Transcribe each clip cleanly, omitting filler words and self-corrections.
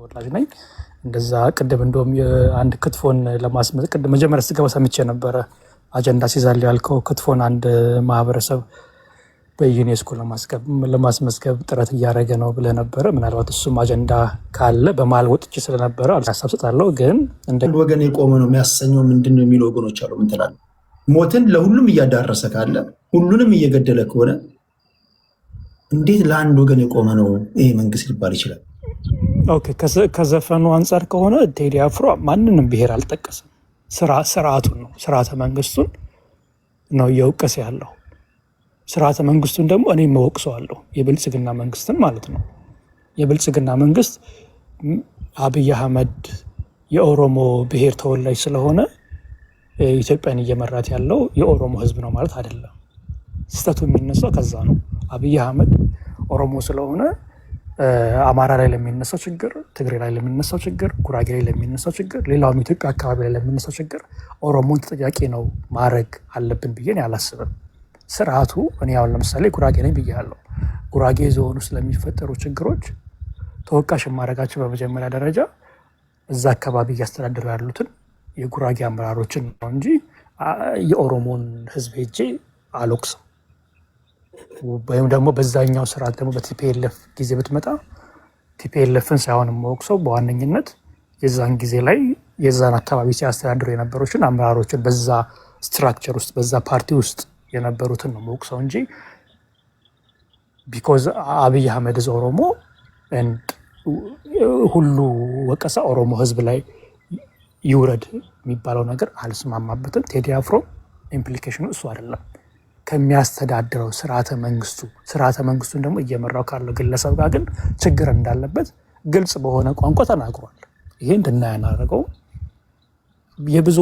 ተወላጅ ነኝ። እንደዛ ቅድም እንደውም አንድ ክትፎን ለማስመዝ ቅድም መጀመሪያ ስገባ ሰምቼ ነበረ። አጀንዳ ሲዛል ያልከው ክትፎን አንድ ማህበረሰብ በዩኔስኮ ለማስመዝገብ ጥረት እያደረገ ነው ብለህ ነበረ። ምናልባት እሱም አጀንዳ ካለ በመሀል ወጥቼ ስለነበረ ሀሳብ ሰጣለሁ። ግን እንደ ወገን የቆመ ነው የሚያሰኘው ምንድን ነው የሚሉ ወገኖች አሉ። ምን ትላለህ? ሞትን ለሁሉም እያዳረሰ ካለ ሁሉንም እየገደለ ከሆነ እንዴት ለአንድ ወገን የቆመ ነው ይሄ መንግስት ሊባል ይችላል? ኦኬ፣ ከዘፈኑ አንጻር ከሆነ ቴዲ አፍሮ ማንንም ብሔር አልጠቀስም። ስርዓቱን ነው ስርዓተ መንግስቱን ነው እየወቀሰ ያለው። ስርዓተ መንግስቱን ደግሞ እኔ መወቅሰዋለሁ፣ የብልጽግና መንግስትን ማለት ነው። የብልጽግና መንግስት አብይ አህመድ የኦሮሞ ብሔር ተወላጅ ስለሆነ ኢትዮጵያን እየመራት ያለው የኦሮሞ ህዝብ ነው ማለት አይደለም። ስህተቱ የሚነሳው ከዛ ነው። አብይ አህመድ ኦሮሞ ስለሆነ አማራ ላይ ለሚነሳው ችግር፣ ትግሬ ላይ ለሚነሳው ችግር፣ ጉራጌ ላይ ለሚነሳው ችግር፣ ሌላውም ኢትዮጵያ አካባቢ ላይ ለሚነሳው ችግር ኦሮሞን ተጠያቂ ነው ማድረግ አለብን ብዬ አላስብም። ስርዓቱ እኔ አሁን ለምሳሌ ጉራጌ ነኝ ብያለሁ። ጉራጌ ዞን ውስጥ ለሚፈጠሩ ችግሮች ተወቃሽ የማደርጋቸው በመጀመሪያ ደረጃ እዛ አካባቢ እያስተዳደሩ ያሉትን የጉራጌ አመራሮችን ነው እንጂ የኦሮሞን ህዝብ ሄጄ አልወቅስም። ወይም ደግሞ በዛኛው ስርዓት ደግሞ በቲፒኤልኤፍ ጊዜ ብትመጣ ቲፒኤልኤፍን ሳይሆን የምወቅሰው በዋነኝነት የዛን ጊዜ ላይ የዛን አካባቢ ሲያስተዳድሩ የነበሩትን አመራሮችን በዛ ስትራክቸር ውስጥ በዛ ፓርቲ ውስጥ የነበሩትን ነው የምወቅሰው እንጂ ቢኮዝ አብይ አህመድ ኦሮሞ ሁሉ ወቀሳ ኦሮሞ ህዝብ ላይ ይውረድ የሚባለው ነገር አልስማማበትም። ቴዲ አፍሮ ኢምፕሊኬሽኑ እሱ አይደለም። ከሚያስተዳድረው ስርዓተ መንግስቱን ደግሞ እየመራው ካለው ግለሰብ ጋር ግን ችግር እንዳለበት ግልጽ በሆነ ቋንቋ ተናግሯል። ይሄ እንድናያናረገው የብዙ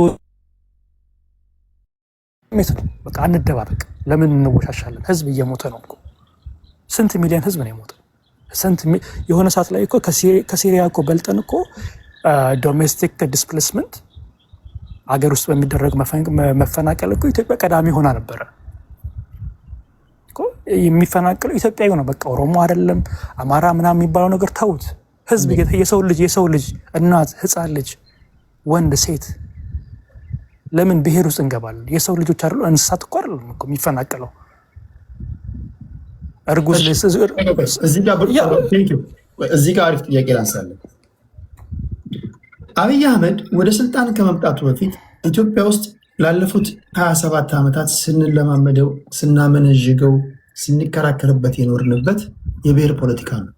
ሜት ነው። በቃ አንደባበቅ። ለምን እንወሻሻለን? ህዝብ እየሞተ ነው እኮ። ስንት ሚሊዮን ህዝብ ነው የሞተው? የሆነ ሰዓት ላይ እኮ ከሲሪያ እኮ በልጠን እኮ ዶሜስቲክ ዲስፕሌስመንት አገር ውስጥ በሚደረግ መፈናቀል እኮ ኢትዮጵያ ቀዳሚ ሆና ነበረ። የሚፈናቀለው ኢትዮጵያዊ ነው። በቃ ኦሮሞ አይደለም አማራ ምናምን የሚባለው ነገር ተውት። ህዝብ የሰው ልጅ እናት፣ ህፃን ልጅ፣ ወንድ፣ ሴት ለምን ብሔር ውስጥ እንገባለን? የሰው ልጆች አይደሉ? እንስሳት እኮ አይደለም እኮ የሚፈናቀለው። እርጉዝ እዚህ ጋር አሪፍ ጥያቄ ላንሳለን። አብይ አህመድ ወደ ስልጣን ከመምጣቱ በፊት ኢትዮጵያ ውስጥ ላለፉት 27 ዓመታት ስንለማመደው፣ ስናመነዥገው፣ ስንከራከርበት የኖርንበት የብሔር ፖለቲካ ነው።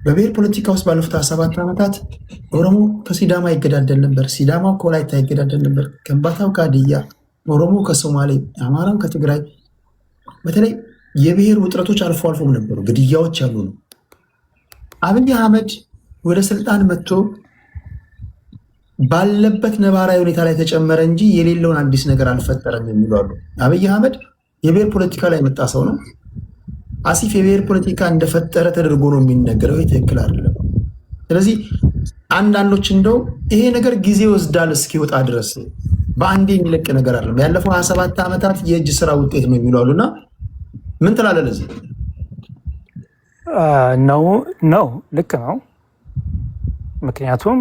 በብሔር ፖለቲካ ውስጥ ባለፉት 27 ዓመታት ኦሮሞ ከሲዳማ ይገዳደል ነበር፣ ሲዳማው ከወላይታ ይገዳደል ነበር፣ ከምባታው ከሀዲያ፣ ኦሮሞ ከሶማሌ፣ አማራው ከትግራይ። በተለይ የብሔር ውጥረቶች አልፎ አልፎም ነበሩ፣ ግድያዎች ያሉ ነው። አብይ አህመድ ወደ ስልጣን መጥቶ ባለበት ነባራዊ ሁኔታ ላይ ተጨመረ እንጂ የሌለውን አዲስ ነገር አልፈጠረም የሚሉ አሉ። አብይ አህመድ የብሔር ፖለቲካ ላይ የመጣ ሰው ነው። አሲፍ የብሔር ፖለቲካ እንደፈጠረ ተደርጎ ነው የሚነገረው። ትክክል አይደለም። ስለዚህ አንዳንዶች እንደው ይሄ ነገር ጊዜ ወስዳል እስኪወጣ ድረስ በአንዴ የሚለቅ ነገር አይደለም፣ ያለፈው 27 ዓመታት የእጅ ስራ ውጤት ነው የሚሉ አሉና ምን ትላለህ ለዚህ? ነው ልክ ነው። ምክንያቱም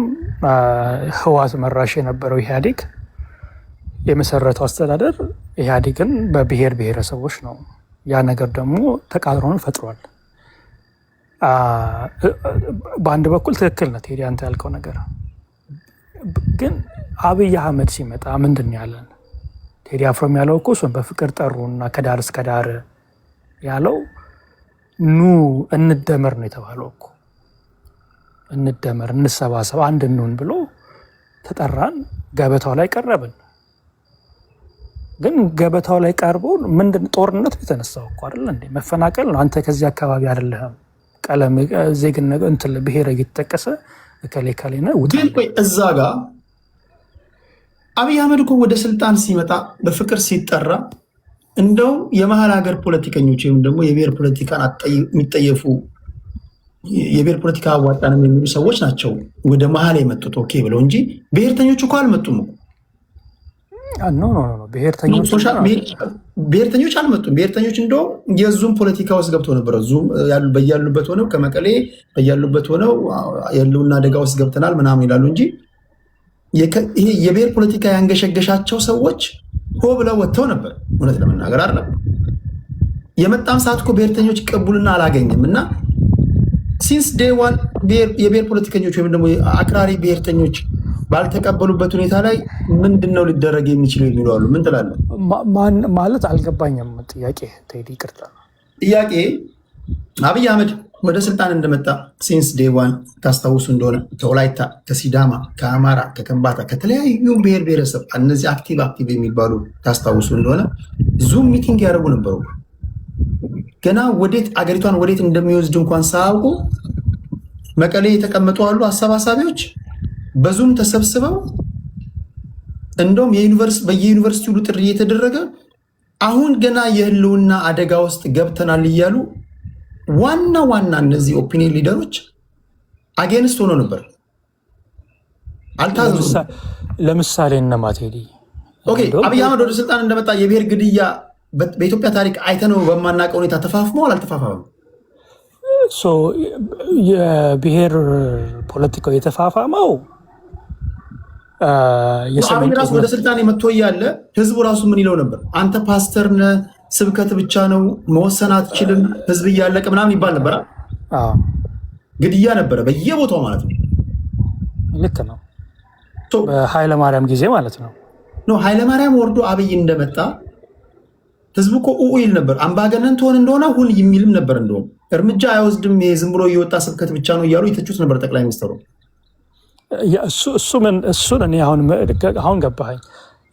ህወሓት መራሽ የነበረው ኢህአዴግ የመሰረተው አስተዳደር ኢህአዴግን በብሔር ብሔረሰቦች ነው። ያ ነገር ደግሞ ተቃርኖን ፈጥሯል። በአንድ በኩል ትክክል ነው ቴዲ አንተ ያልከው ነገር። ግን አብይ አህመድ ሲመጣ ምንድን ያለን? ቴዲ አፍሮም ያለው እኮ እሱን በፍቅር ጠሩና ከዳር እስከ ዳር ያለው ኑ እንደመር ነው የተባለው እኮ። እንደመር፣ እንሰባሰብ፣ አንድ እንሁን ብሎ ተጠራን። ገበታው ላይ ቀረብን። ግን ገበታው ላይ ቀርቦ ምንድን ጦርነት የተነሳው እኮ አይደል እንዴ? መፈናቀል ነው። አንተ ከዚህ አካባቢ አይደለህም፣ ቀለም፣ ዜግነት፣ እንትን ብሔር እየተጠቀሰ እከሌ ከሌነ ውጣ። ግን ቆይ እዛ ጋር አብይ አህመድ እኮ ወደ ስልጣን ሲመጣ በፍቅር ሲጠራ እንደው የመሀል ሀገር ፖለቲከኞች ወይም ደግሞ የብሔር ፖለቲካን የሚጠየፉ የብሔር ፖለቲካ አዋጣንም የሚሉ ሰዎች ናቸው ወደ መሀል የመጡት ኦኬ ብለው እንጂ ብሔርተኞቹ እኮ አልመጡም። ብሔርተኞች አልመጡም። ብሔርተኞች እንደውም የዙም ፖለቲካ ውስጥ ገብተው ነበረ። ዙም በያሉበት ሆነው ከመቀሌ በያሉበት ሆነው የህልውና አደጋ ውስጥ ገብተናል ምናምን ይላሉ እንጂ ይሄ የብሔር ፖለቲካ ያንገሸገሻቸው ሰዎች ሆ ብለው ወጥተው ነበር። እውነት ለመናገር አይደለም የመጣም ሰዓት እኮ ብሔርተኞች ቅቡልና አላገኝም እና ሲንስ ዴይ ዋን የብሔር ፖለቲከኞች ወይም ደግሞ አክራሪ ብሔርተኞች ባልተቀበሉበት ሁኔታ ላይ ምንድን ነው ሊደረግ የሚችለው የሚሉ አሉ። ምን ትላለህ? ማለት አልገባኝም። ጥያቄ ቴዲ ይቅርታ። ጥያቄ አብይ አህመድ ወደ ስልጣን እንደመጣ ሲንስ ዴይ ዋን ታስታውሱ እንደሆነ ከወላይታ፣ ከሲዳማ፣ ከአማራ፣ ከከምባታ ከተለያዩ ብሔር ብሔረሰብ እነዚህ አክቲቭ የሚባሉ ታስታውሱ እንደሆነ ዙም ሚቲንግ ያደርጉ ነበሩ። ገና ወዴት አገሪቷን ወዴት እንደሚወስድ እንኳን ሳያውቁ መቀሌ የተቀመጡ አሉ አሰባሳቢዎች በዙም ተሰብስበው እንደውም በየዩኒቨርሲቲ ሁሉ ጥሪ እየተደረገ አሁን ገና የህልውና አደጋ ውስጥ ገብተናል እያሉ ዋና እነዚህ ኦፒኒየን ሊደሮች አጌንስት ሆኖ ነበር። አልታዘዙም። ለምሳሌ እነማ ቴዲ አብይ አህመድ ወደ ስልጣን እንደመጣ የብሔር ግድያ በኢትዮጵያ ታሪክ አይተነው በማናውቀው ሁኔታ ተፋፍመዋል። አልተፋፋመም? የብሔር ፖለቲካው የተፋፋመው አብይ ራሱ ወደ ስልጣን መጥቶ እያለ ህዝቡ ራሱ ምን ይለው ነበር? አንተ ፓስተር ነህ፣ ስብከት ብቻ ነው መወሰን አትችልም፣ ህዝብ እያለቀ ምናምን ይባል ነበር። ግድያ ነበረ በየቦታው ማለት ነው። ልክ ነው። በኃይለማርያም ጊዜ ማለት ነው። ኃይለማርያም ወርዶ አብይ እንደመጣ ህዝቡ እኮ ይል ነበር። አምባገነን ትሆን እንደሆነ ሁን የሚልም ነበር። እንደውም እርምጃ አይወስድም፣ ዝም ብሎ እየወጣ ስብከት ብቻ ነው እያሉ የተቹት ነበር ጠቅላይ ሚኒስትሩ። እሱን እኔ አሁን ገባኸኝ።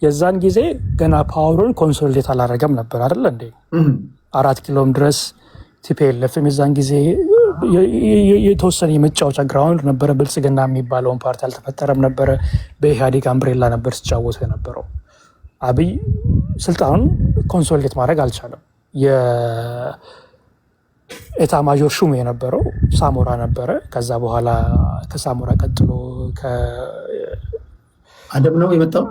የዛን ጊዜ ገና ፓወሩን ኮንሶሊዴት አላረገም ነበር አይደለ እንዴ? 4 ኪሎም ድረስ ቲፒኤልኤፍም የዛን ጊዜ የተወሰነ የመጫወቻ ግራውንድ ነበረ። ብልጽግና የሚባለውን ፓርቲ አልተፈጠረም ነበረ። በኢህአዴግ አምብሬላ ነበር ሲጫወቱ የነበረው። አብይ ስልጣኑን ኮንሶሊዴት ማድረግ አልቻለም። የኤታ ማዦር ሹም የነበረው ሳሞራ ነበረ። ከዛ በኋላ ከሳሞራ ቀጥሎ አደም ነው የመጣው።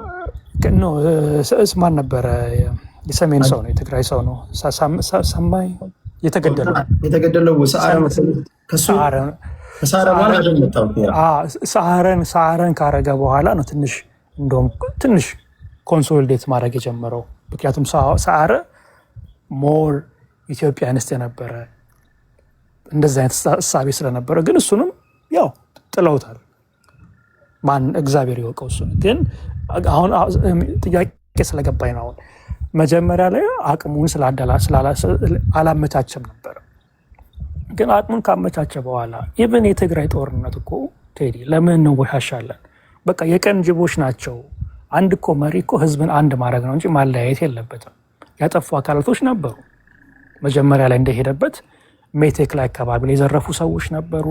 ማን ነበረ? የሰሜን ሰው ነው፣ የትግራይ ሰው ነው። ሰማይ የተገደለው ሰዓረን ካረገ በኋላ ነው ትንሽ ኮንሶሊዴት ማድረግ የጀመረው። ምክንያቱም ሰዓረ ሞር ኢትዮጵያንስት የነበረ እንደዚህ አይነት እሳቤ ስለነበረ፣ ግን እሱንም ያው ጥለውታል። ማን እግዚአብሔር ይወቀው። እሱ ግን አሁን ጥያቄ ስለገባኝ ነው። አሁን መጀመሪያ ላይ አቅሙን አላመቻቸም ነበር። ግን አቅሙን ካመቻቸ በኋላ ኢቨን የትግራይ ጦርነት እኮ ቴዲ ለምን እንወሻሻለን? በቃ የቀን ጅቦች ናቸው። አንድ እኮ መሪ እኮ ህዝብን አንድ ማድረግ ነው እንጂ ማለያየት የለበትም። ያጠፉ አካላቶች ነበሩ። መጀመሪያ ላይ እንደሄደበት ሜቴክ ላይ አካባቢ ላይ የዘረፉ ሰዎች ነበሩ።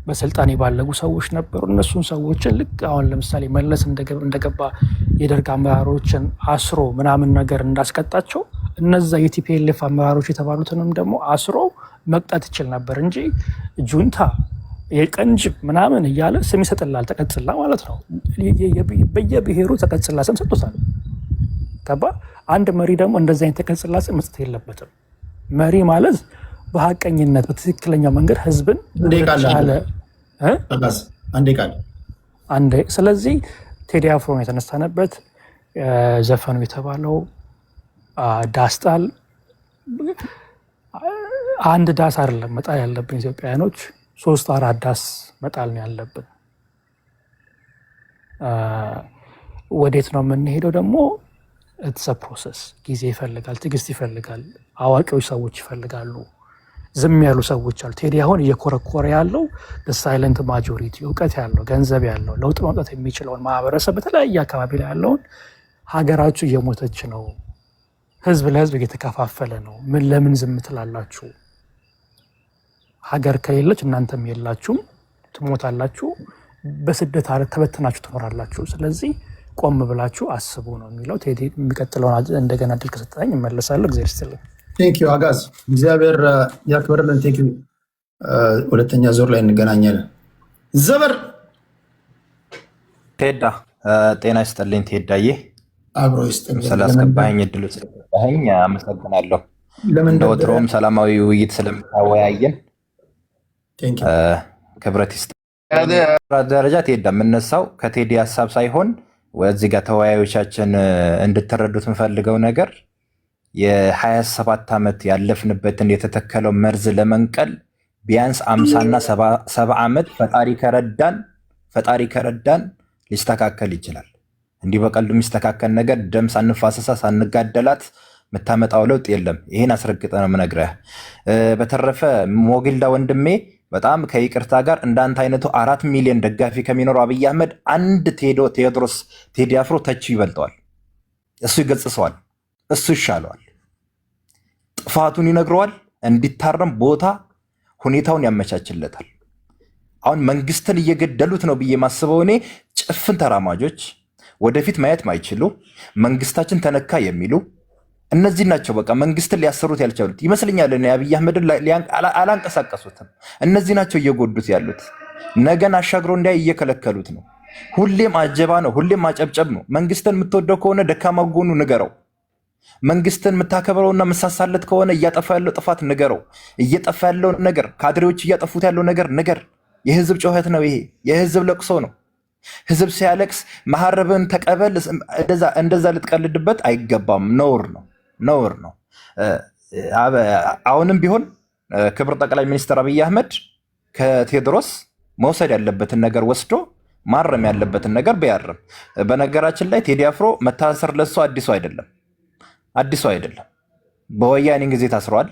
በስልጣን የባለጉ ሰዎች ነበሩ። እነሱን ሰዎችን ልክ አሁን ለምሳሌ መለስ እንደገባ የደርግ አመራሮችን አስሮ ምናምን ነገር እንዳስቀጣቸው እነዛ የቲፒኤልኤፍ አመራሮች የተባሉትንም ደግሞ አስሮ መቅጣት ይችል ነበር እንጂ ጁንታ የቀንጅብ ምናምን እያለ ስም ይሰጥላል። ተቀጽላ ማለት ነው። በየብሔሩ ተቀጽላ ስም ሰጥቶታል። ገባ? አንድ መሪ ደግሞ እንደዚህ አይነት ተቀጽላ ስም መስጠት የለበትም። መሪ ማለት በሀቀኝነት በትክክለኛ መንገድ ህዝብን ቻለ አንዴ። ስለዚህ ቴዲ አፍሮን የተነሳነበት ዘፈኑ የተባለው ዳስጣል አንድ ዳስ አይደለም መጣል ያለብን ኢትዮጵያውያኖች 3-4 ዳስ መጣል ነው ያለብን። ወዴት ነው የምንሄደው ደግሞ? ኢትስ አ ፕሮሰስ። ጊዜ ይፈልጋል፣ ትዕግስት ይፈልጋል። አዋቂዎች ሰዎች ይፈልጋሉ። ዝም ያሉ ሰዎች አሉ። ቴዲ አሁን እየኮረኮረ ያለው ሳይለንት ማጆሪቲ፣ እውቀት ያለው ገንዘብ ያለው ለውጥ ማምጣት የሚችለውን ማህበረሰብ በተለያየ አካባቢ ላይ ያለውን ሀገራችሁ እየሞተች ነው፣ ህዝብ ለህዝብ እየተከፋፈለ ነው፣ ለምን ዝም ትላላችሁ? ሀገር ከሌለች እናንተም የላችሁም፣ ትሞታላችሁ፣ በስደት ተበትናችሁ ትኖራላችሁ። ስለዚህ ቆም ብላችሁ አስቡ ነው የሚለው ቴዲ። የሚቀጥለውን እንደገና ድል ከሰጠኝ እመለሳለሁ። እግዚአብሔር ይስጥልኝ። ቴንኪዩ አጋዝ፣ እግዚአብሔር ያክብርልን። ቴንኪዩ። ሁለተኛ ዙር ላይ እንገናኛለን። ዘበር ቴዳ ጤና ይስጥልኝ ቴዳዬ። አብሮ ይስጥልን። ስላስገባኸኝ እድሉ ስለሰጠኸኝ አመሰግናለሁ። እንደ ለመንደርደሪያ ወትሮውም ሰላማዊ ውይይት ስለምታወያየን ቴንክ ዩ። ክብረት ይስጥ። ደረጃ ቴዳ የምነሳው ከቴዲ ሀሳብ ሳይሆን እዚህ ጋር ተወያዮቻችን እንድትረዱት የምፈልገው ነገር የ27 ዓመት ያለፍንበትን የተተከለው መርዝ ለመንቀል ቢያንስ 50 እና 70 ዓመት ፈጣሪ ከረዳን ሊስተካከል ይችላል። እንዲህ በቀልዱ የሚስተካከል ነገር ደም ሳንፋሰሳ ሳንጋደላት የምታመጣው ለውጥ የለም። ይህን አስረግጠ ነው የምነግርህ። በተረፈ ሞጊልዳ ወንድሜ በጣም ከይቅርታ ጋር እንዳንተ አይነቱ 4 ሚሊዮን ደጋፊ ከሚኖረው አብይ አህመድ አንድ ቴዎድሮስ ቴዲ አፍሮ ተቹ ይበልጠዋል። እሱ ይገጽሰዋል፣ እሱ ይሻለዋል፣ ጥፋቱን ይነግረዋል፣ እንዲታረም ቦታ ሁኔታውን ያመቻችለታል። አሁን መንግስትን እየገደሉት ነው ብዬ ማስበው እኔ ጭፍን ተራማጆች፣ ወደፊት ማየት ማይችሉ መንግስታችን ተነካ የሚሉ እነዚህ ናቸው። በቃ መንግስትን ሊያሰሩት ያልቻሉት ይመስለኛል። እኔ አብይ አህመድን አላንቀሳቀሱትም። እነዚህ ናቸው እየጎዱት ያሉት። ነገን አሻግሮ እንዳይ እየከለከሉት ነው። ሁሌም አጀባ ነው፣ ሁሌም ማጨብጨብ ነው። መንግስትን የምትወደው ከሆነ ደካማ ጎኑ ንገረው። መንግስትን የምታከብረውና የምሳሳለት ከሆነ እያጠፋ ያለው ጥፋት ንገረው። እየጠፋ ያለው ነገር ካድሬዎች እያጠፉት ያለው ነገር ንገር። የህዝብ ጩኸት ነው ይሄ፣ የህዝብ ለቅሶ ነው። ህዝብ ሲያለቅስ መሐረብን ተቀበል፣ እንደዛ ልትቀልድበት አይገባም። ነውር ነው፣ ነውር ነው። አሁንም ቢሆን ክብር ጠቅላይ ሚኒስትር አብይ አህመድ ከቴዎድሮስ መውሰድ ያለበትን ነገር ወስዶ ማረም ያለበትን ነገር ቢያርም። በነገራችን ላይ ቴዲ አፍሮ መታሰር ለሱ አዲሱ አይደለም። በወያኔ ጊዜ ታስሯል።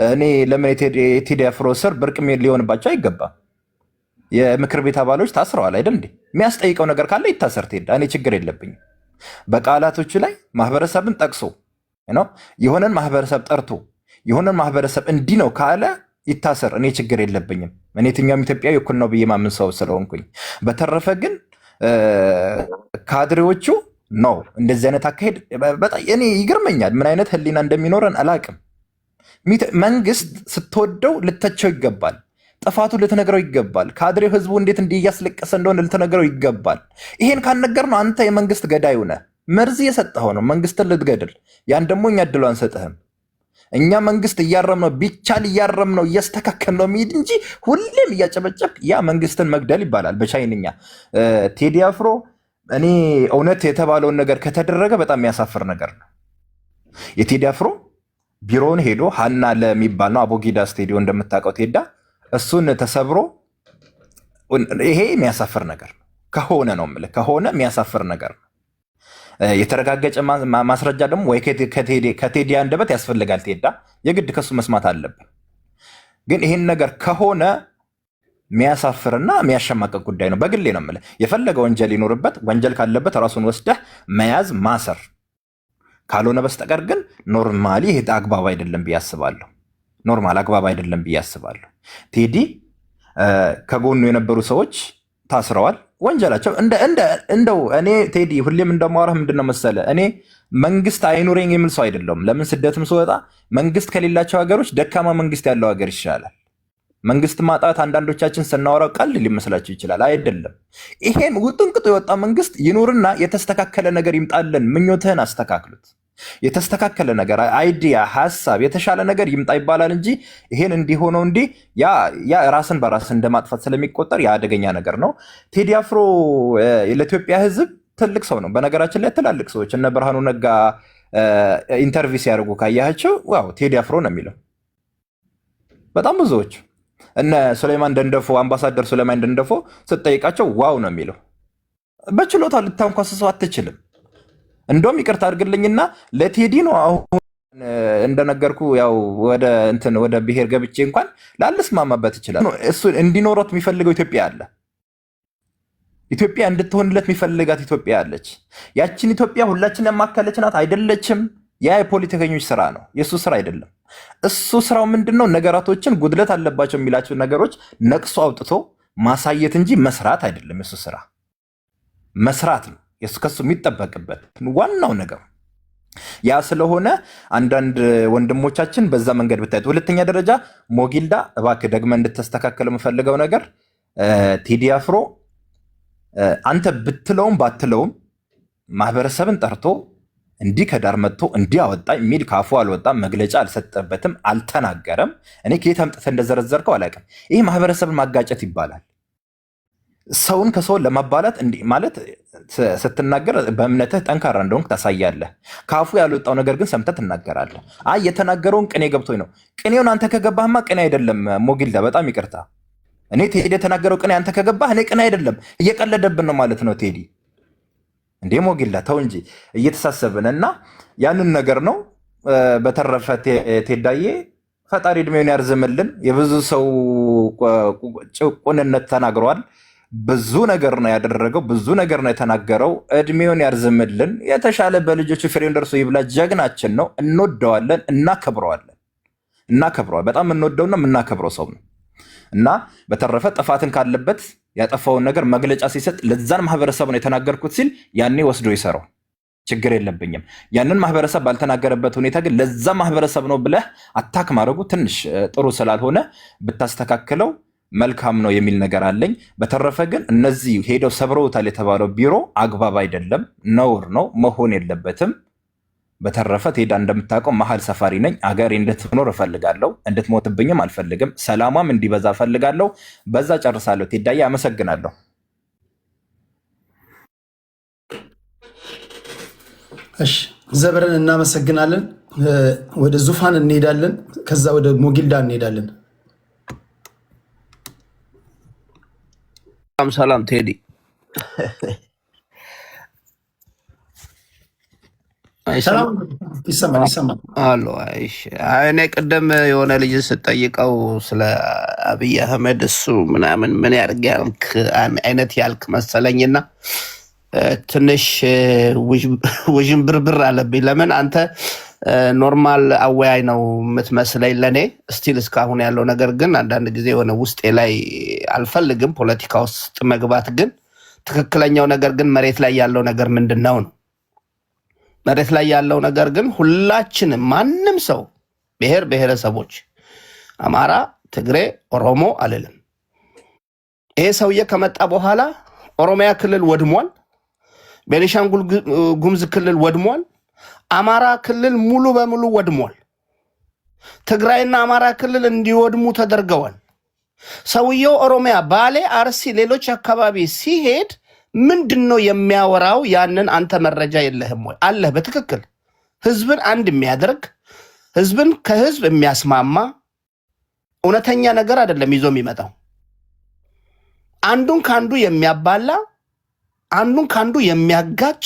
እኔ ለምን የቴዲ አፍሮ ስር ብርቅ ሊሆንባቸው አይገባም። የምክር ቤት አባሎች ታስረዋል አይደል እንዴ? የሚያስጠይቀው ነገር ካለ ይታሰር ቴዳ፣ እኔ ችግር የለብኝም። በቃላቶቹ ላይ ማህበረሰብን ጠቅሶ የሆነን ማህበረሰብ ጠርቶ የሆነን ማህበረሰብ እንዲህ ነው ካለ ይታሰር፣ እኔ ችግር የለብኝም። እኔ የትኛውም ኢትዮጵያዊ እኩል ነው ብዬ ማምን ሰው ስለሆንኩኝ። በተረፈ ግን ካድሬዎቹ ነው እንደዚህ አይነት አካሄድ እኔ ይገርመኛል። ምን አይነት ህሊና እንደሚኖረን አላቅም። መንግስት ስትወደው ልተቸው ይገባል። ጥፋቱ ልትነግረው ይገባል። ካድሬው ህዝቡ እንዴት እንዲህ እያስለቀሰ እንደሆነ ልትነግረው ይገባል። ይሄን ካልነገር ነው አንተ የመንግስት ገዳዩ ነህ። መርዝ የሰጠኸው ነው መንግስትን ልትገድል። ያን ደግሞ እኛ እድሉ አንሰጥህም። እኛ መንግስት እያረም ነው፣ ቢቻል እያረም ነው፣ እያስተካከል ነው የሚሄድ እንጂ ሁሌም እያጨበጨብ ያ መንግስትን መግደል ይባላል በቻይንኛ። ቴዲ አፍሮ እኔ እውነት የተባለውን ነገር ከተደረገ በጣም የሚያሳፍር ነገር ነው። የቴዲ አፍሮ ቢሮውን ሄዶ ሀና ለሚባል ነው አቦጊዳ ስቴዲዮ እንደምታውቀው ቴዳ እሱን ተሰብሮ ይሄ የሚያሳፍር ነገር ነው። ከሆነ ነው የምልህ፣ ከሆነ የሚያሳፍር ነገር ነው። የተረጋገጠ ማስረጃ ደግሞ ወይ ከቴዲ አንደበት ያስፈልጋል። ቴዳ የግድ ከሱ መስማት አለብን። ግን ይህን ነገር ከሆነ የሚያሳፍርና የሚያሸማቀቅ ጉዳይ ነው። በግሌ ነው የምልህ። የፈለገ ወንጀል ይኖርበት፣ ወንጀል ካለበት ራሱን ወስደህ መያዝ ማሰር ካልሆነ በስተቀር ግን ኖርማሊ ይሄ አግባብ አይደለም ብዬ አስባለሁ። ኖርማል አግባብ አይደለም ብዬ አስባለሁ። ቴዲ ከጎኑ የነበሩ ሰዎች ታስረዋል። ወንጀላቸው እንደው እኔ ቴዲ ሁሌም እንደማወራህ ምንድነው መሰለ፣ እኔ መንግስት አይኑረኝ የሚል ሰው አይደለሁም። ለምን ስደትም ስወጣ መንግስት ከሌላቸው ሀገሮች ደካማ መንግስት ያለው ሀገር ይሻላል። መንግስት ማጣት አንዳንዶቻችን ስናወራው ቀልድ ሊመስላቸው ይችላል። አይደለም። ይሄን ውጥንቅጡ የወጣ መንግስት ይኑርና የተስተካከለ ነገር ይምጣልን። ምኞትህን አስተካክሉት። የተስተካከለ ነገር አይዲያ፣ ሀሳብ፣ የተሻለ ነገር ይምጣ ይባላል እንጂ ይሄን እንዲሆነው እንዲህ ያ ራስን በራስ እንደማጥፋት ስለሚቆጠር የአደገኛ ነገር ነው። ቴዲ አፍሮ ለኢትዮጵያ ሕዝብ ትልቅ ሰው ነው። በነገራችን ላይ ትላልቅ ሰዎች እነ ብርሃኑ ነጋ ኢንተርቪው ሲያደርጉ ካያቸው ዋው ቴዲ አፍሮ ነው የሚለው። በጣም ብዙዎች እነ ሱሌማን ደንደፎ፣ አምባሳደር ሱሌማን ደንደፎ ስትጠይቃቸው ዋው ነው የሚለው። በችሎታ ልታንኳስሰው አትችልም። እንደውም ይቅርታ አድርግልኝና ለቴዲ ነው አሁን እንደነገርኩ ያው ወደ ብሔር ገብቼ እንኳን ላልስማማበት ይችላል። እሱ እንዲኖረት የሚፈልገው ኢትዮጵያ አለ። ኢትዮጵያ እንድትሆንለት የሚፈልጋት ኢትዮጵያ አለች። ያችን ኢትዮጵያ ሁላችን ያማከለች ናት አይደለችም። ያ የፖለቲከኞች ስራ ነው፣ የእሱ ስራ አይደለም። እሱ ስራው ምንድነው? ነገራቶችን ጉድለት አለባቸው የሚላቸው ነገሮች ነቅሶ አውጥቶ ማሳየት እንጂ መስራት አይደለም። የእሱ ስራ መስራት ነው ከሱ የሚጠበቅበት ዋናው ነገር ያ ስለሆነ አንዳንድ ወንድሞቻችን በዛ መንገድ ብታዩት። ሁለተኛ ደረጃ ሞጊልዳ እባክህ ደግመህ እንድተስተካከል የምፈልገው ነገር ቴዲ አፍሮ አንተ ብትለውም ባትለውም ማህበረሰብን ጠርቶ እንዲህ ከዳር መጥቶ እንዲህ አወጣ የሚል ካፉ አልወጣም፣ መግለጫ አልሰጠበትም፣ አልተናገረም። እኔ ከየት አምጥተህ እንደዘረዘርከው አላውቅም። ይህ ማህበረሰብን ማጋጨት ይባላል። ሰውን ከሰውን ለማባላት ማለት ስትናገር በእምነትህ ጠንካራ እንደሆንክ ታሳያለህ። ካፉ ያልወጣው ነገር ግን ሰምተህ ትናገራለህ። አይ የተናገረውን ቅኔ ገብቶኝ ነው። ቅኔውን አንተ ከገባህማ ቅኔ አይደለም ሞጊልዳ፣ በጣም ይቅርታ። እኔ ቴዲ የተናገረው ቅኔ አንተ ከገባህ እኔ ቅኔ አይደለም፣ እየቀለደብን ነው ማለት ነው ቴዲ። እንዴ ሞጊልዳ ተው እንጂ እየተሳሰብን እና ያንን ነገር ነው። በተረፈ ቴዳዬ ፈጣሪ እድሜውን ያርዝምልን። የብዙ ሰው ጭቁንነት ተናግሯል። ብዙ ነገር ነው ያደረገው፣ ብዙ ነገር ነው የተናገረው። እድሜውን ያርዝምልን። የተሻለ በልጆቹ ፍሬውን ደርሶ ይብላ። ጀግናችን ነው። እንወደዋለን፣ እናከብረዋለን። በጣም የምንወደውና የምናከብረው ሰው ነው እና በተረፈ ጥፋትን ካለበት ያጠፋውን ነገር መግለጫ ሲሰጥ ለዛን ማህበረሰብ ነው የተናገርኩት ሲል ያኔ ወስዶ ይሰራው፣ ችግር የለብኝም። ያንን ማህበረሰብ ባልተናገረበት ሁኔታ ግን ለዛ ማህበረሰብ ነው ብለህ አታክ ማድረጉ ትንሽ ጥሩ ስላልሆነ ብታስተካክለው መልካም ነው የሚል ነገር አለኝ። በተረፈ ግን እነዚህ ሄደው ሰብረውታል የተባለው ቢሮ አግባብ አይደለም፣ ነውር ነው፣ መሆን የለበትም። በተረፈ ቴዳ እንደምታውቀው መሀል ሰፋሪ ነኝ። አገሬ እንድትኖር እፈልጋለሁ፣ እንድትሞትብኝም አልፈልግም። ሰላሟም እንዲበዛ እፈልጋለሁ። በዛ ጨርሳለሁ። ቴዳዬ አመሰግናለሁ። እሺ ዘበረን እናመሰግናለን። ወደ ዙፋን እንሄዳለን፣ ከዛ ወደ ሞጊልዳ እንሄዳለን። ሰላም ቴዲ ይሰማል። አሎ። እኔ ቅድም የሆነ ልጅ ስጠይቀው ስለ አብይ አህመድ እሱ ምናምን ምን ያድርግ አይነት ያልክ መሰለኝና ትንሽ ውዥንብርብር አለብኝ። ለምን አንተ ኖርማል አወያይ ነው የምትመስለኝ ለእኔ ስቲል እስካሁን ያለው ነገር ግን አንዳንድ ጊዜ የሆነ ውስጤ ላይ አልፈልግም ፖለቲካ ውስጥ መግባት። ግን ትክክለኛው ነገር ግን መሬት ላይ ያለው ነገር ምንድን ነው? መሬት ላይ ያለው ነገር ግን ሁላችንም ማንም ሰው ብሔር ብሔረሰቦች አማራ፣ ትግሬ፣ ኦሮሞ አልልም። ይሄ ሰውዬ ከመጣ በኋላ ኦሮሚያ ክልል ወድሟል፣ ቤኒሻንጉል ጉሙዝ ክልል ወድሟል፣ አማራ ክልል ሙሉ በሙሉ ወድሟል። ትግራይና አማራ ክልል እንዲወድሙ ተደርገዋል። ሰውየው ኦሮሚያ፣ ባሌ፣ አርሲ፣ ሌሎች አካባቢ ሲሄድ ምንድነው የሚያወራው? ያንን አንተ መረጃ የለህም ወይ? አለህ በትክክል ህዝብን አንድ የሚያደርግ ህዝብን ከህዝብ የሚያስማማ እውነተኛ ነገር አይደለም ይዞ የሚመጣው። አንዱን ካንዱ የሚያባላ አንዱን ካንዱ የሚያጋጭ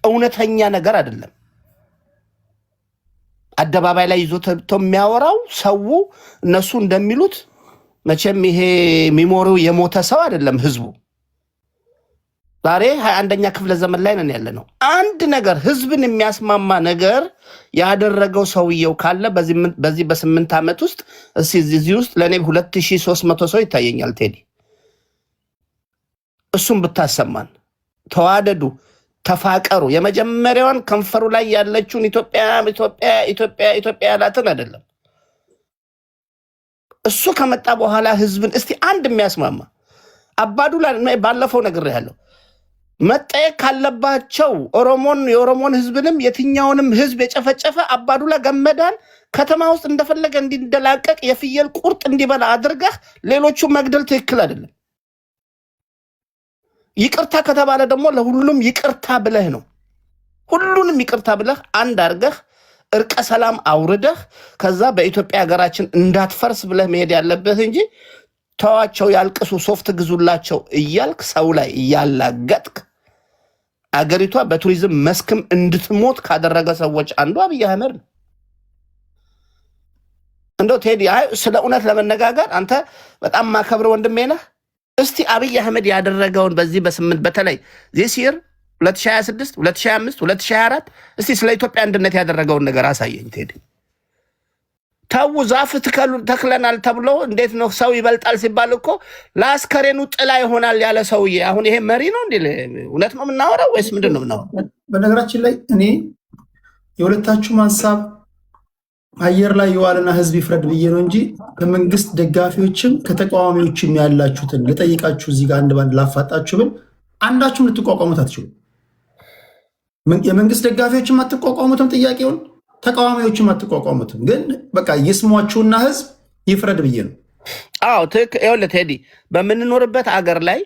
እውነተኛ ነገር አይደለም። አደባባይ ላይ ይዞ የሚያወራው ሰው እነሱ እንደሚሉት መቼም ይሄ ሚሞሪው የሞተ ሰው አይደለም ህዝቡ። ዛሬ 21ኛ ክፍለ ዘመን ላይ ነን ያለነው። አንድ ነገር ህዝብን የሚያስማማ ነገር ያደረገው ሰውየው ካለ በዚህ በ8 ዓመት ውስጥ እዚህ ውስጥ ለኔ 2300 ሰው ይታየኛል ቴዲ። እሱም ብታሰማን ተዋደዱ፣ ተፋቀሩ። የመጀመሪያውን ከንፈሩ ላይ ያለችውን ኢትዮጵያ ኢትዮጵያ ኢትዮጵያ ኢትዮጵያ ያላትን አይደለም። እሱ ከመጣ በኋላ ህዝብን እስቲ አንድ የሚያስማማ አባዱላ ባለፈው ነገር ያለው መጠየቅ ካለባቸው የኦሮሞን ህዝብንም የትኛውንም ህዝብ የጨፈጨፈ አባዱላ ገመዳን ከተማ ውስጥ እንደፈለገ እንዲደላቀቅ የፍየል ቁርጥ እንዲበላ አድርገህ ሌሎቹ መግደል ትክክል አይደለም። ይቅርታ ከተባለ ደግሞ ለሁሉም ይቅርታ ብለህ ነው። ሁሉንም ይቅርታ ብለህ አንድ አድርገህ እርቀ ሰላም አውርደህ ከዛ በኢትዮጵያ ሀገራችን እንዳትፈርስ ብለህ መሄድ ያለበት እንጂ ተዋቸው ያልቅሱ ሶፍት ግዙላቸው እያልክ ሰው ላይ እያላገጥክ አገሪቷ በቱሪዝም መስክም እንድትሞት ካደረገ ሰዎች አንዱ አብይ አህመድ ነው። እንደው ቴዲ ስለ እውነት ለመነጋገር አንተ በጣም ማከብር ወንድሜ ነህ። እስቲ አብይ አህመድ ያደረገውን በዚህ በ8 በተለይ ዚስ ይር 2026 2025 2024 እስቲ ስለ ኢትዮጵያ አንድነት ያደረገውን ነገር አሳየኝ ቴዲ። ታው ዛፍ ተክለናል ተብሎ እንዴት ነው ሰው ይበልጣል ሲባል እኮ ለአስከሬኑ ጥላ ይሆናል ያለ ሰውዬ አሁን ይሄ መሪ ነው እንዴ? እውነት ነው የምናወራው ወይስ ምንድን ነው የምናወራው? በነገራችን ላይ እኔ የሁለታችሁም ሀሳብ አየር ላይ የዋለና ህዝብ ይፍረድ ብዬ ነው እንጂ ከመንግስት ደጋፊዎችም ከተቃዋሚዎችም ያላችሁትን ልጠይቃችሁ እዚህ ጋር አንድ ባንድ ላፋጣችሁ ብል አንዳችሁም ልትቋቋሙት አትችሉም። የመንግስት ደጋፊዎችም አትቋቋሙትም፣ ጥያቄውን ተቃዋሚዎችም አትቋቋሙትም። ግን በቃ ይስሟችሁና ህዝብ ይፍረድ ብዬ ነው። አዎ ትክክል። ይኸውልህ ቴዲ፣ በምንኖርበት አገር ላይ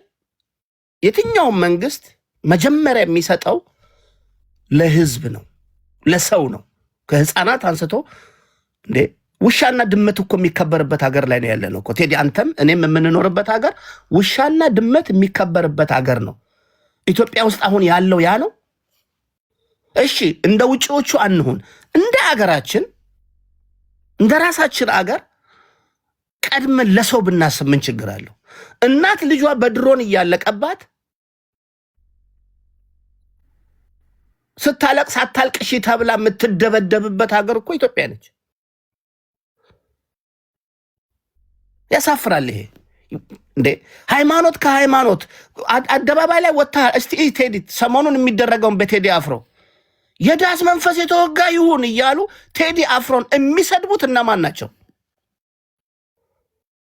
የትኛውም መንግስት መጀመሪያ የሚሰጠው ለህዝብ ነው፣ ለሰው ነው። ከህፃናት አንስቶ እንዴ ውሻና ድመት እኮ የሚከበርበት ሀገር ላይ ነው ያለ ነው እኮ ቴዲ። አንተም እኔም የምንኖርበት ሀገር ውሻና ድመት የሚከበርበት ሀገር ነው። ኢትዮጵያ ውስጥ አሁን ያለው ያ ነው። እሺ እንደ ውጪዎቹ አንሁን፣ እንደ አገራችን እንደ ራሳችን አገር ቀድመን ለሰው ብናስብ ምን ችግር አለው? እናት ልጇ በድሮን እያለቀባት ስታለቅስ አታልቅሺ ተብላ የምትደበደብበት ሀገር እኮ ኢትዮጵያ ነች። ያሳፍራል ይሄ እንዴ! ሃይማኖት ከሃይማኖት አደባባይ ላይ ወጣ። እስቲ ቴዲ ሰሞኑን የሚደረገውን በቴዲ አፍሮ የዳስ መንፈስ የተወጋ ይሁን እያሉ ቴዲ አፍሮን የሚሰድቡት እነማን ናቸው?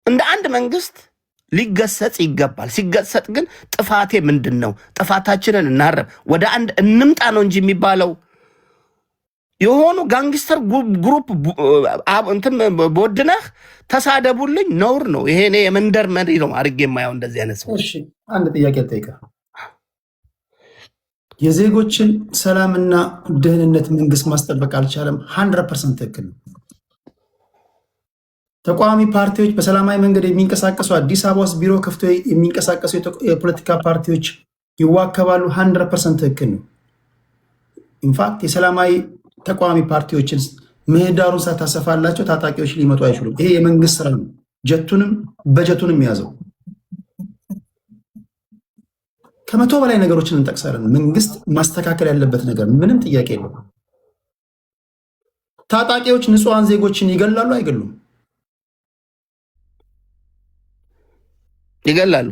እንደ አንድ መንግስት ሊገሰጽ ይገባል። ሲገሰጥ ግን ጥፋቴ ምንድን ነው? ጥፋታችንን እናረም፣ ወደ አንድ እንምጣ ነው እንጂ የሚባለው የሆኑ ጋንግስተር ግሩፕ እንትን በወድነህ ተሳደቡልኝ ነውር ነው። ይሄ እኔ የመንደር መሪ ነው አድርጌ የማየው እንደዚህ አይነት ሰው። እሺ አንድ ጥያቄ ልጠይቅህ። የዜጎችን ሰላምና ደህንነት መንግስት ማስጠበቅ አልቻለም። 100% ትክክል ነው። ተቃዋሚ ፓርቲዎች በሰላማዊ መንገድ የሚንቀሳቀሱ አዲስ አበባ ውስጥ ቢሮ ከፍቶ የሚንቀሳቀሱ የፖለቲካ ፓርቲዎች ይዋከባሉ። 100% ትክክል ነው። ኢንፋክት የሰላማዊ ተቃዋሚ ፓርቲዎችን ምህዳሩን ሳታሰፋላቸው ታጣቂዎች ሊመጡ አይችሉም። ይሄ የመንግስት ስራ ነው። ጀቱንም በጀቱንም የያዘው ከመቶ በላይ ነገሮችን እንጠቅሳለን። መንግስት ማስተካከል ያለበት ነገር ምንም ጥያቄ የለውም። ታጣቂዎች ንጹሐን ዜጎችን ይገላሉ አይገሉም? ይገላሉ።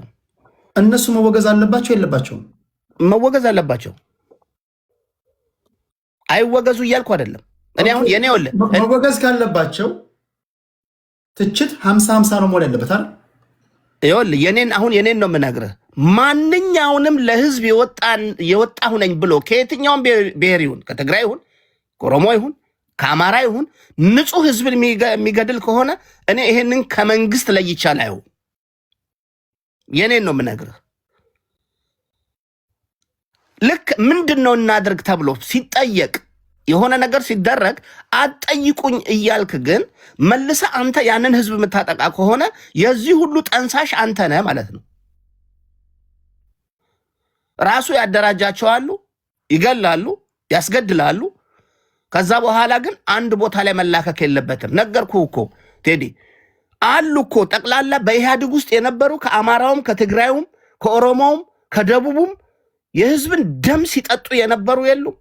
እነሱ መወገዝ አለባቸው የለባቸውም? መወገዝ አለባቸው። አይወገዙ እያልኩ አይደለም። እኔ አሁን የኔ ወለ መወገዝ ካለባቸው ትችት 50-50 ነው መሆን ያለበት አይደል? ይኸውልህ የኔን ነው የምነግርህ። ማንኛውንም ለህዝብ የወጣሁ ነኝ ብሎ ከየትኛውም ብሔር ይሁን፣ ከትግራይ ይሁን፣ ከኦሮሞ ይሁን፣ ከአማራ ይሁን ንጹህ ህዝብን የሚገድል ከሆነ እኔ ይሄንን ከመንግስት ለይቻል አይሁን። የኔን ነው የምነግርህ። ልክ ምንድነው እናድርግ ተብሎ ሲጠየቅ የሆነ ነገር ሲደረግ አትጠይቁኝ እያልክ ግን መልሰ አንተ ያንን ህዝብ የምታጠቃ ከሆነ የዚህ ሁሉ ጠንሳሽ አንተ ነህ ማለት ነው። ራሱ ያደራጃቸዋሉ፣ ይገላሉ፣ ያስገድላሉ። ከዛ በኋላ ግን አንድ ቦታ ላይ መላከክ የለበትም። ነገርኩህ እኮ ቴዲ፣ አሉ እኮ ጠቅላላ በኢህአዴግ ውስጥ የነበሩ ከአማራውም፣ ከትግራዩም፣ ከኦሮሞውም፣ ከደቡቡም የህዝብን ደም ሲጠጡ የነበሩ የሉም?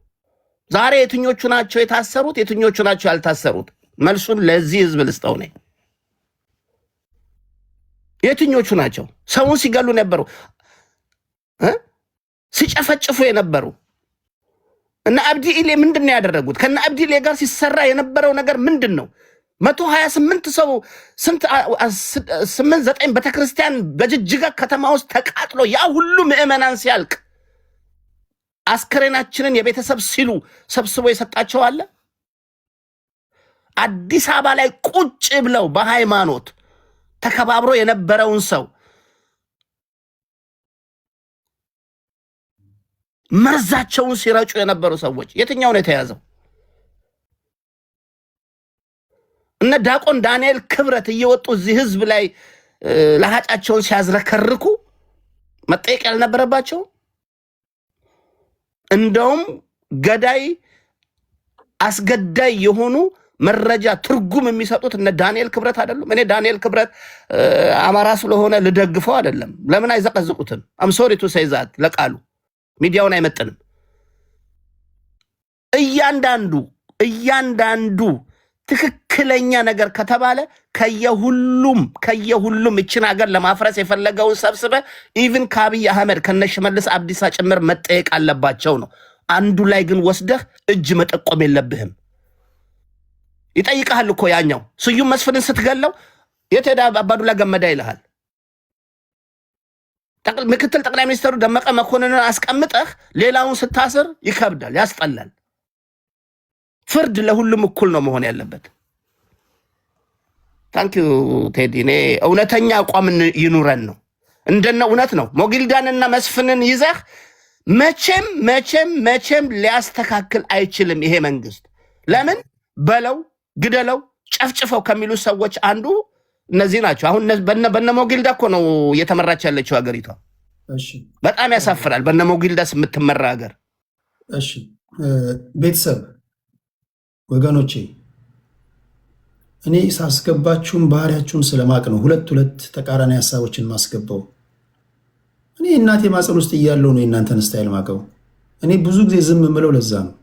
ዛሬ የትኞቹ ናቸው የታሰሩት? የትኞቹ ናቸው ያልታሰሩት? መልሱን ለዚህ ህዝብ ልስጠው ነኝ። የትኞቹ ናቸው ሰውን ሲገሉ ነበሩ፣ ሲጨፈጭፉ የነበሩ? እና አብዲ ኢሌ ምንድን ነው ያደረጉት? ከና አብዲ ኢሌ ጋር ሲሰራ የነበረው ነገር ምንድን ነው? 128 ሰው 8-9 ቤተክርስቲያን በጅጅጋ ከተማ ውስጥ ተቃጥሎ ያ ሁሉ ምዕመናን ሲያልቅ አስከሬናችንን የቤተሰብ ሲሉ ሰብስቦ የሰጣቸው አለ? አዲስ አበባ ላይ ቁጭ ብለው በሃይማኖት ተከባብሮ የነበረውን ሰው መርዛቸውን ሲረጩ የነበሩ ሰዎች የትኛው ነው የተያዘው? እነ ዲያቆን ዳንኤል ክብረት እየወጡ እዚህ ህዝብ ላይ ለሃጫቸውን ሲያዝረከርኩ መጠየቅ ያልነበረባቸው? እንደውም ገዳይ አስገዳይ የሆኑ መረጃ ትርጉም የሚሰጡት እነ ዳንኤል ክብረት አይደሉም? እኔ ዳንኤል ክብረት አማራ ስለሆነ ልደግፈው አይደለም። ለምን አይዘቀዝቁትም? አም ሶሪ ቱ ሴይ ዛት ለቃሉ ሚዲያውን አይመጥንም። እያንዳንዱ ትክክለኛ ነገር ከተባለ ከየሁሉም እችን ሀገር ለማፍረስ የፈለገውን ሰብስበ ኢቭን ከአብይ አህመድ ከነሽመልስ አብዲሳ ጭምር መጠየቅ አለባቸው ነው። አንዱ ላይ ግን ወስደህ እጅ መጠቆም የለብህም። ይጠይቃል እኮ ያኛው ስዩም መስፍንን ስትገለው የት ሄዳ አባዱላ ገመዳ ይልሃል። ምክትል ጠቅላይ ሚኒስትሩ ደመቀ መኮንንን አስቀምጠህ ሌላውን ስታስር ይከብዳል፣ ያስጠላል። ፍርድ ለሁሉም እኩል ነው መሆን ያለበት። ታንኪዩ ቴዲ። እኔ እውነተኛ አቋም ይኑረን ነው። እንደነ እውነት ነው። ሞጊልዳንና መስፍንን ይዘህ መቼም መቼም መቼም ሊያስተካክል አይችልም ይሄ መንግስት። ለምን በለው ግደለው ጨፍጭፈው ከሚሉ ሰዎች አንዱ እነዚህ ናቸው። አሁን በነ ሞጊልዳ እኮ ነው እየተመራች ያለችው ሀገሪቷ። በጣም ያሳፍራል። በነ ሞጊልዳስ የምትመራ ሀገር። እሺ ቤተሰብ ወገኖቼ፣ እኔ ሳስገባችሁም ባህሪያችሁን ስለማቅ ነው ሁለት ተቃራኒ ሀሳቦችን ማስገባው። እኔ እናቴ ማፀን ውስጥ እያለው ነው የእናንተን ስታይል ማቀው። እኔ ብዙ ጊዜ ዝም የምለው ለዛ ነው።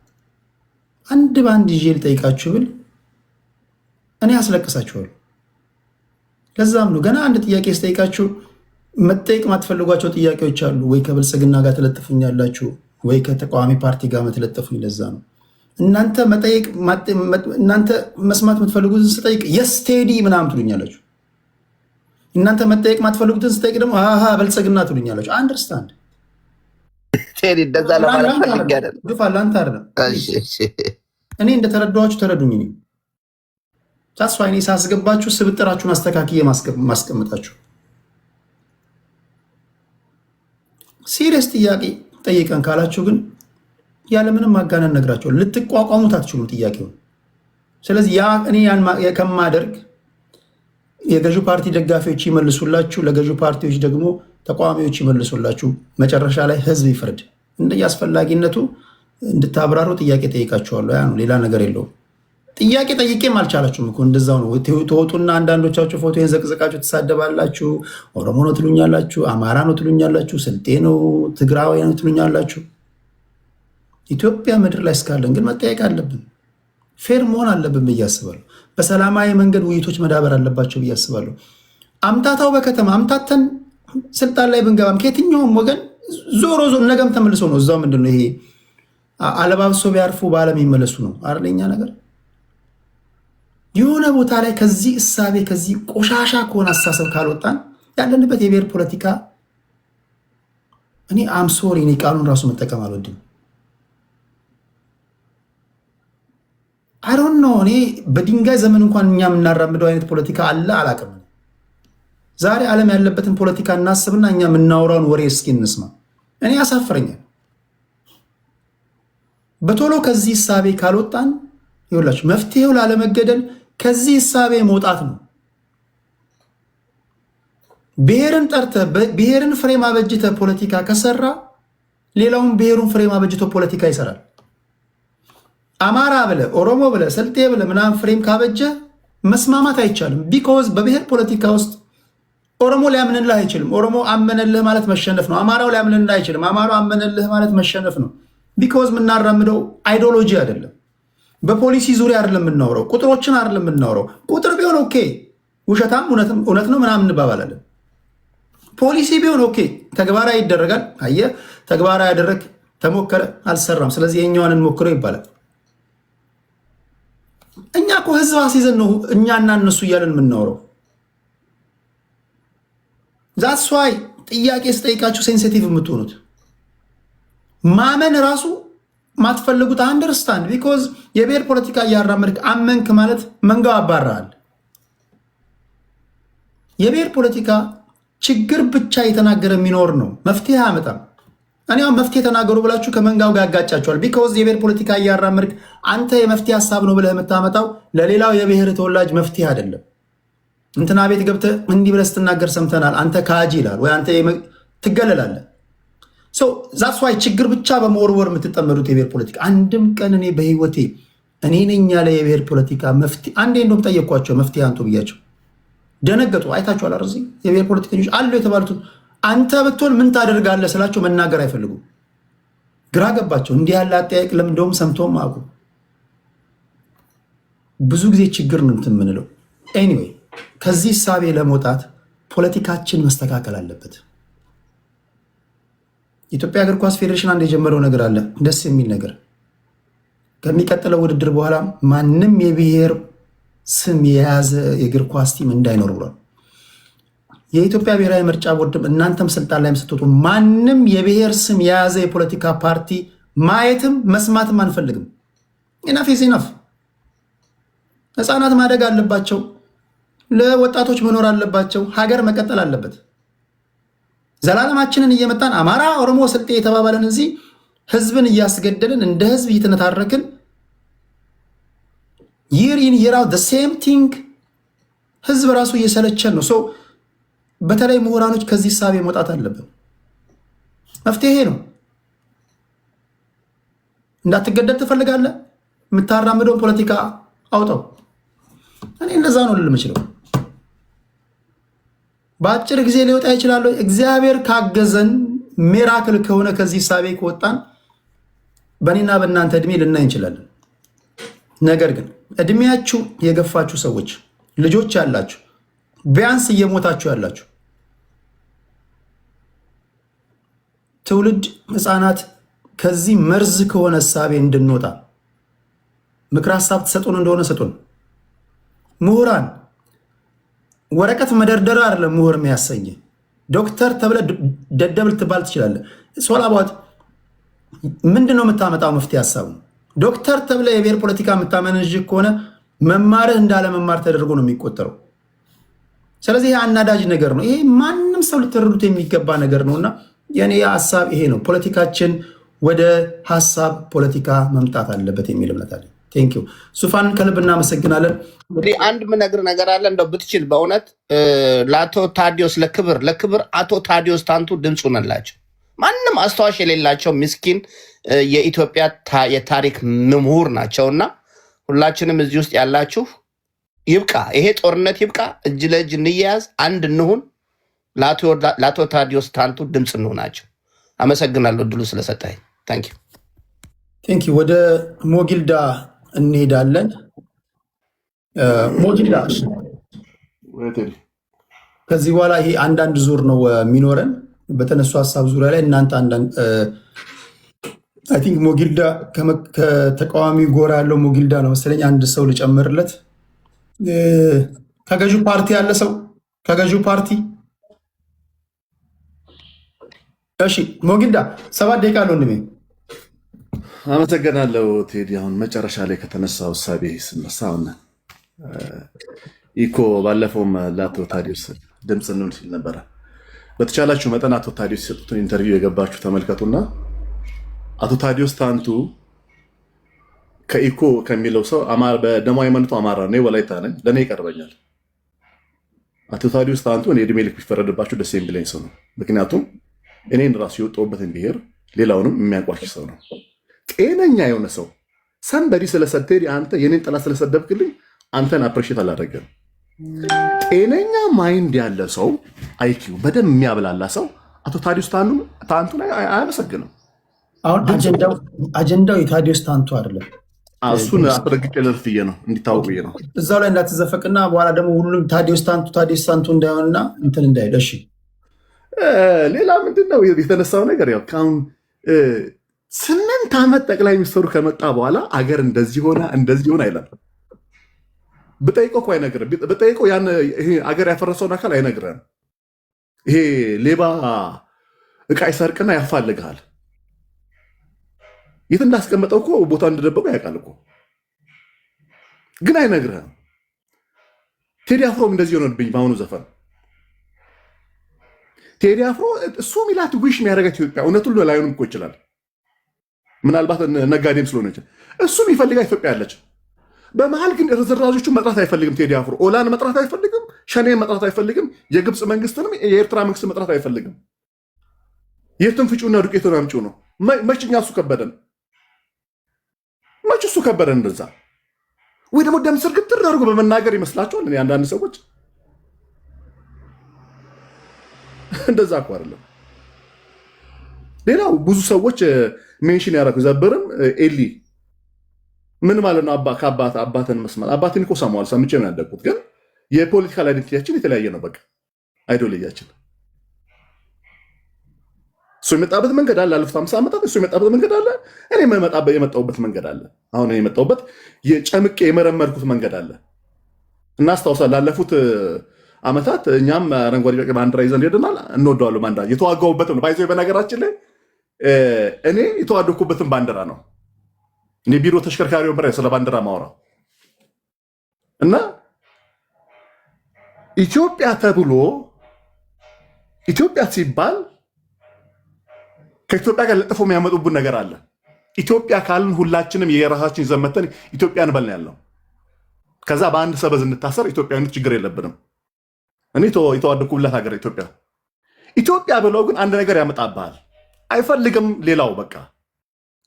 አንድ በአንድ ይዤ ልጠይቃችሁ ብል እኔ አስለቅሳችኋለሁ። ለዛም ነው ገና አንድ ጥያቄ ስጠይቃችሁ መጠየቅ ማትፈልጓቸው ጥያቄዎች አሉ። ወይ ከብልጽግና ጋር ትለጥፉኛላችሁ፣ ወይ ከተቃዋሚ ፓርቲ ጋር መትለጥፉኝ። ለዛ ነው እናንተ መስማት የምትፈልጉትን ስጠይቅ የስቴዲ ምናምን ትሉኛላችሁ። እናንተ መጠየቅ ማትፈልጉትን ስጠይቅ ደግሞ ብልጽግና ትሉኛላችሁ። አንደርስታንድ ግፋለሁ። አንተ አይደለም እኔ እንደተረዳኋችሁ ተረዱኝ። ታስፋ እኔ ሳስገባችሁ ስብጥራችሁን አስተካክዬ ማስቀምጣችሁ። ሲሪየስ ጥያቄ ጠይቀን ካላችሁ ግን ያለምንም ማጋነን ነግራችሁ ልትቋቋሙት አትችሉም ጥያቄውን። ስለዚህ እኔ ያን ከማደርግ የገዢው ፓርቲ ደጋፊዎች ይመልሱላችሁ፣ ለገዢው ፓርቲዎች ደግሞ ተቃዋሚዎች ይመልሱላችሁ። መጨረሻ ላይ ህዝብ ይፍረድ። እንደየአስፈላጊነቱ እንድታብራሩ ጥያቄ ጠይቃችኋለሁ። ያ ነው፣ ሌላ ነገር የለውም። ጥያቄ ጠይቄም አልቻላችሁም እኮ እንደዛው ነው። ተወጡና አንዳንዶቻችሁ ፎቶን ዘቅዘቃችሁ ትሳደባላችሁ። ኦሮሞ ነው ትሉኛላችሁ፣ አማራ ነው ትሉኛላችሁ፣ ስልጤ ነው ትግራዊ ነው ትሉኛላችሁ። ኢትዮጵያ ምድር ላይ እስካለን ግን መጠየቅ አለብን። ፌር መሆን አለብን ብዬ አስባለሁ። በሰላማዊ መንገድ ውይይቶች መዳበር አለባቸው ብዬ አስባለሁ። አምታታው በከተማ አምታተን ስልጣን ላይ ብንገባም ከየትኛውም ወገን ዞሮ ነገም ተመልሶ ነው እዛው ምንድነው ይሄ አለባብሶ ቢያርፉ በዓለም ይመለሱ ነው አይደለኛ ነገር። የሆነ ቦታ ላይ ከዚህ እሳቤ ከዚህ ቆሻሻ ከሆነ አስተሳሰብ ካልወጣን ያለንበት የብሔር ፖለቲካ እኔ አምሶሪ እኔ ቃሉን ራሱ መጠቀም አልወድም። አይዶን ነው እኔ በድንጋይ ዘመን እንኳን እኛ የምናራምደው አይነት ፖለቲካ አለ አላቅም። ዛሬ ዓለም ያለበትን ፖለቲካ እናስብና እኛ የምናወራውን ወሬ እስኪ እንስማ። እኔ ያሳፍረኛል። በቶሎ ከዚህ እሳቤ ካልወጣን ይኸውላችሁ መፍትሄው ላለመገደል ከዚህ እሳቤ መውጣት ነው። ብሔርን ጠርተህ ብሔርን ፍሬም አበጅተህ ፖለቲካ ከሰራ ሌላውን ብሔሩን ፍሬም አበጅቶ ፖለቲካ ይሰራል። አማራ ብለህ ኦሮሞ ብለህ ስልጤ ብለህ ምናምን ፍሬም ካበጀ መስማማት አይቻልም። ቢኮዝ በብሔር ፖለቲካ ውስጥ ኦሮሞ ሊያምንልህ አይችልም። ኦሮሞ አመነልህ ማለት መሸነፍ ነው። አማራው ሊያምንልህ አይችልም። አማራው አመነልህ ማለት መሸነፍ ነው። ቢኮዝ የምናራምደው አይዲዮሎጂ አይደለም። በፖሊሲ ዙሪያ አይደለም የምናወራው፣ ቁጥሮችን አይደለም የምናወራው። ቁጥር ቢሆን ኦኬ፣ ውሸታም እውነት ነው ምናምን እንባባላለን። ፖሊሲ ቢሆን ኦኬ፣ ተግባራዊ ይደረጋል። አየህ፣ ተግባራዊ ያደረግ ተሞከረ፣ አልሰራም፣ ስለዚህ የኛዋን እንሞክረው ይባላል። እኛ እኮ ህዝብ አስይዘን ነው እኛና እነሱ እያለን የምናወራው። ዛትስ ዋይ ጥያቄ ስጠይቃችሁ ሴንሲቲቭ የምትሆኑት ማመን ራሱ ማትፈልጉት አንደርስታንድ። ቢኮዝ የብሔር ፖለቲካ እያራመድክ አመንክ ማለት መንጋው አባራሃል። የብሔር ፖለቲካ ችግር ብቻ የተናገረ የሚኖር ነው፣ መፍትሄ አያመጣም። እኔ መፍትሄ ተናገሩ ብላችሁ ከመንጋው ጋር ያጋጫቸዋል። ቢኮዝ የብሔር ፖለቲካ እያራመድክ አንተ የመፍትሄ ሀሳብ ነው ብለህ የምታመጣው ለሌላው የብሔር ተወላጅ መፍትሄ አይደለም። እንትና ቤት ገብተህ እንዲህ ብለህ ስትናገር ሰምተናል፣ አንተ ካጂ ይላል ወይ አንተ ትገለላለህ። ዛትስ ዋይ ችግር ብቻ በመወርወር የምትጠመዱት የብሔር ፖለቲካ አንድም ቀን እኔ በህይወቴ እኔ ነኝ ያለ የብሔር ፖለቲካ መፍትሄ አንዴ እንደውም ጠየኳቸው፣ መፍትሄ አንቱ ብያቸው ደነገጡ። አይታችኋል አይደል? እዚህ የብሔር ፖለቲከኞች አሉ የተባሉትን አንተ ብትሆን ምን ታደርጋለህ ስላቸው መናገር አይፈልጉም። ግራ ገባቸው። እንዲህ ያለ አጠያየቅ ለምንደውም ሰምተውም አቁ ብዙ ጊዜ ችግር ነው የምንለው። ኤኒዌይ ከዚህ እሳቤ ለመውጣት ፖለቲካችን መስተካከል አለበት። የኢትዮጵያ እግር ኳስ ፌዴሬሽን አንድ የጀመረው ነገር አለ፣ ደስ የሚል ነገር። ከሚቀጥለው ውድድር በኋላ ማንም የብሔር ስም የያዘ የእግር ኳስ ቲም እንዳይኖር ብሏል። የኢትዮጵያ ብሔራዊ ምርጫ ቦርድም እናንተም ስልጣን ላይ ስትወጡ ማንም የብሔር ስም የያዘ የፖለቲካ ፓርቲ ማየትም መስማትም አንፈልግም። ኢናፍ ኢዝ ኢናፍ። ህፃናት ማደግ አለባቸው። ለወጣቶች መኖር አለባቸው። ሀገር መቀጠል አለበት። ዘላለማችንን እየመጣን አማራ፣ ኦሮሞ፣ ስልጤ የተባባለን እዚህ ህዝብን እያስገደልን እንደ ህዝብ እየተነታረክን ይር ኢን ይር አውት ሴም ቲንግ ህዝብ ራሱ እየሰለቸን ነው። ሰው በተለይ ምሁራኖች ከዚህ ሳቤ መውጣት አለብን። መፍትሄ ነው። እንዳትገደል ትፈልጋለህ? የምታራምደውን ፖለቲካ አውጣው። እኔ እንደዛ ነው ልል የምችለው። በአጭር ጊዜ ሊወጣ ይችላል። እግዚአብሔር ካገዘን ሚራክል ከሆነ ከዚህ ሳቤ ከወጣን በእኔና በእናንተ እድሜ ልናይ እንችላለን። ነገር ግን እድሜያችሁ የገፋችሁ ሰዎች፣ ልጆች ያላችሁ፣ ቢያንስ እየሞታችሁ ያላችሁ ትውልድ ህፃናት ከዚህ መርዝ ከሆነ ሳቤ እንድንወጣ ምክር ሀሳብ ትሰጡን እንደሆነ ስጡን። ምሁራን ወረቀት መደርደር አይደለም ምሁር የሚያሰኝ። ዶክተር ተብለ ደደብ ልትባል ትችላለህ። ሶላባት ምንድነው የምታመጣው መፍትሄ ሀሳቡ? ዶክተር ተብለ የብሔር ፖለቲካ የምታመነዥ ከሆነ መማርህ እንዳለ መማር ተደርጎ ነው የሚቆጠረው። ስለዚህ ይሄ አናዳጅ ነገር ነው። ይሄ ማንም ሰው ልትረዱት የሚገባ ነገር ነውና የኔ ሀሳብ ይሄ ነው። ፖለቲካችን ወደ ሀሳብ ፖለቲካ መምጣት አለበት የሚል እምነት አለ። ቴንኪው ሱፋን ከልብ እናመሰግናለን። እንግዲህ አንድ ምነግር ነገር አለ። እንደው ብትችል በእውነት ለአቶ ታዲዮስ ለክብር አቶ ታዲዮስ ታንቱ ድምፁ ነላቸው። ማንም አስተዋሽ የሌላቸው ምስኪን የኢትዮጵያ የታሪክ ምሁር ናቸውና ሁላችንም እዚህ ውስጥ ያላችሁ ይብቃ፣ ይሄ ጦርነት ይብቃ፣ እጅ ለእጅ እንያያዝ፣ አንድ እንሁን። ለአቶ ታዲዮስ ታንቱ ድምፅ እንሆናቸው። አመሰግናለሁ እድሉ ስለሰጠኝ። ታንኪዩ። ወደ ሞጊልዳ እንሄዳለን። ሞጊልዳ ከዚህ በኋላ ይሄ አንዳንድ ዙር ነው የሚኖረን በተነሱ ሀሳብ ዙሪያ ላይ እናንተ አንዳንድ አይ ቲንክ ሞጊልዳ ከተቃዋሚ ጎራ ያለው ሞጊልዳ ነው መሰለኝ። አንድ ሰው ልጨምርለት። ከገዢው ፓርቲ ያለ ሰው ከገዢው ፓርቲ እሺ፣ ሞጊልዳ 7 ደቂቃ አለ ወንድሜ። አመሰግናለሁ ቴዲ። አሁን መጨረሻ ላይ ከተነሳው እሳቤ ስነሳ ኢኮ ባለፈውም ለአቶ ታዲዮስ ድምፅ እንሆን ሲል ነበረ። በተቻላችሁ መጠን አቶ ታዲዮስ የሰጡትን ኢንተርቪው የገባችሁ ተመልከቱና አቶ ታዲዮስ ታንቱ ከኢኮ ከሚለው ሰው በደሞ ሃይማኖቱ አማራ ነው፣ ወላይታ ነኝ፣ ለእኔ ይቀርበኛል። አቶ ታዲዮስ ታንቱ እኔ እድሜ ልክ ቢፈረድባችሁ ደስ የሚለኝ ሰው ነው። ምክንያቱም እኔን ራሱ የወጣሁበትን ብሔር ሌላውንም የሚያንቋሽ ሰው ነው። ጤነኛ የሆነ ሰው ሰንበዲ ስለሰደድ አንተ የኔን ጠላት ስለሰደብክልኝ አንተን አፕሬሽት አላደረገም። ጤነኛ ማይንድ ያለ ሰው አይኪው በደንብ የሚያብላላ ሰው አቶ ታዲዮስ ታንቱን አያመሰግንም። አሁን አጀንዳው የታዲዮስ ታንቱ አይደለም። እሱን አስረግጬ ለልፍዬ ነው እንዲታወቁዬ ነው። እዛው ላይ እንዳትዘፈቅና በኋላ ደግሞ ሁሉም ታዲዮስ ታንቱ እንዳይሆንና እንትን እንዳይል። እሺ ሌላ ምንድነው የተነሳው ነገር? ያው ከአሁን 8 ዓመት ጠቅላይ ሚኒስትሩ ከመጣ በኋላ አገር እንደዚህ ሆነ እንደዚህ ሆነ አይለም። ብጠይቀው እኮ አይነግርም። ብጠይቀው ያን ይሄ አገር ያፈረሰውን አካል አይነግረን። ይሄ ሌባ እቃ ይሰርቅና ያፋልግሃል። የት እንዳስቀመጠው እኮ ቦታ እንደደበቀው ያውቃል እኮ፣ ግን አይነግርህም። ቴዲ አፍሮም እንደዚህ ሆነብኝ በአሁኑ ዘፈን። ቴዲ አፍሮ እሱ ሚላት ዊሽ የሚያደርጋት ኢትዮጵያ እውነቱን ላይሆንም እኮ ይችላል። ምናልባት ነጋዴም ስለሆነ ይችላል። እሱ የሚፈልጋ ኢትዮጵያ ያለች። በመሀል ግን ርዝራዦቹን መጥራት አይፈልግም። ቴዲ አፍሮ ኦላን መጥራት አይፈልግም። ሸኔን መጥራት አይፈልግም። የግብፅ መንግስትንም የኤርትራ መንግስት መጥራት አይፈልግም። የትን ፍጩና ዱቄቱን አምጪው ነው። መችኛ እሱ ከበደን መች እሱ ከበደን እንደዛ ወይ ደግሞ ደም ስር ግትር አድርጎ በመናገር ይመስላችኋል? እኔ አንዳንድ ሰዎች እንደዛ እኮ አይደለም። ሌላው ብዙ ሰዎች ሜንሽን ያደረጉ ዘብርም ኤሊ ምን ማለት ነው? አባትን መስማት። አባትን እኮ ሰማዋል፣ ሰምቼ ነው ያደግኩት። ግን የፖለቲካል አይደንቲቲያችን የተለያየ ነው። በቃ አይዶልያችን እሱ የመጣበት መንገድ አለ። ላለፉት 50 ዓመታት እሱ የመጣበት መንገድ አለ። እኔ የመጣሁበት መንገድ አለ። አሁን የመጣሁበት የጨምቄ የመረመርኩት መንገድ አለ። እናስታውሳለን ላለፉት ዓመታት እኛም አረንጓዴ ቢጫ ባንዲራ ይዘን ሄደናል። እንወደዋለን። ባንዲራ የተዋጋውበት ነው። ባይዘው በነገራችን ላይ እኔ የተዋደኩበትን ባንዲራ ነው። እኔ ቢሮ ተሽከርካሪ ወንበር ስለ ባንዲራ ማውራው እና ኢትዮጵያ ተብሎ ኢትዮጵያ ሲባል ከኢትዮጵያ ጋር ለጥፎ የሚያመጡብን ነገር አለ። ኢትዮጵያ ካልን ሁላችንም የራሳችን ይዘን መተን ኢትዮጵያን በልን ያለው ከዛ በአንድ ሰበዝ እንታሰር ኢትዮጵያዊነት ችግር የለብንም። እኔ የተዋደኩላት ሀገር ኢትዮጵያ ብለው ግን አንድ ነገር ያመጣብሃል። አይፈልግም ሌላው በቃ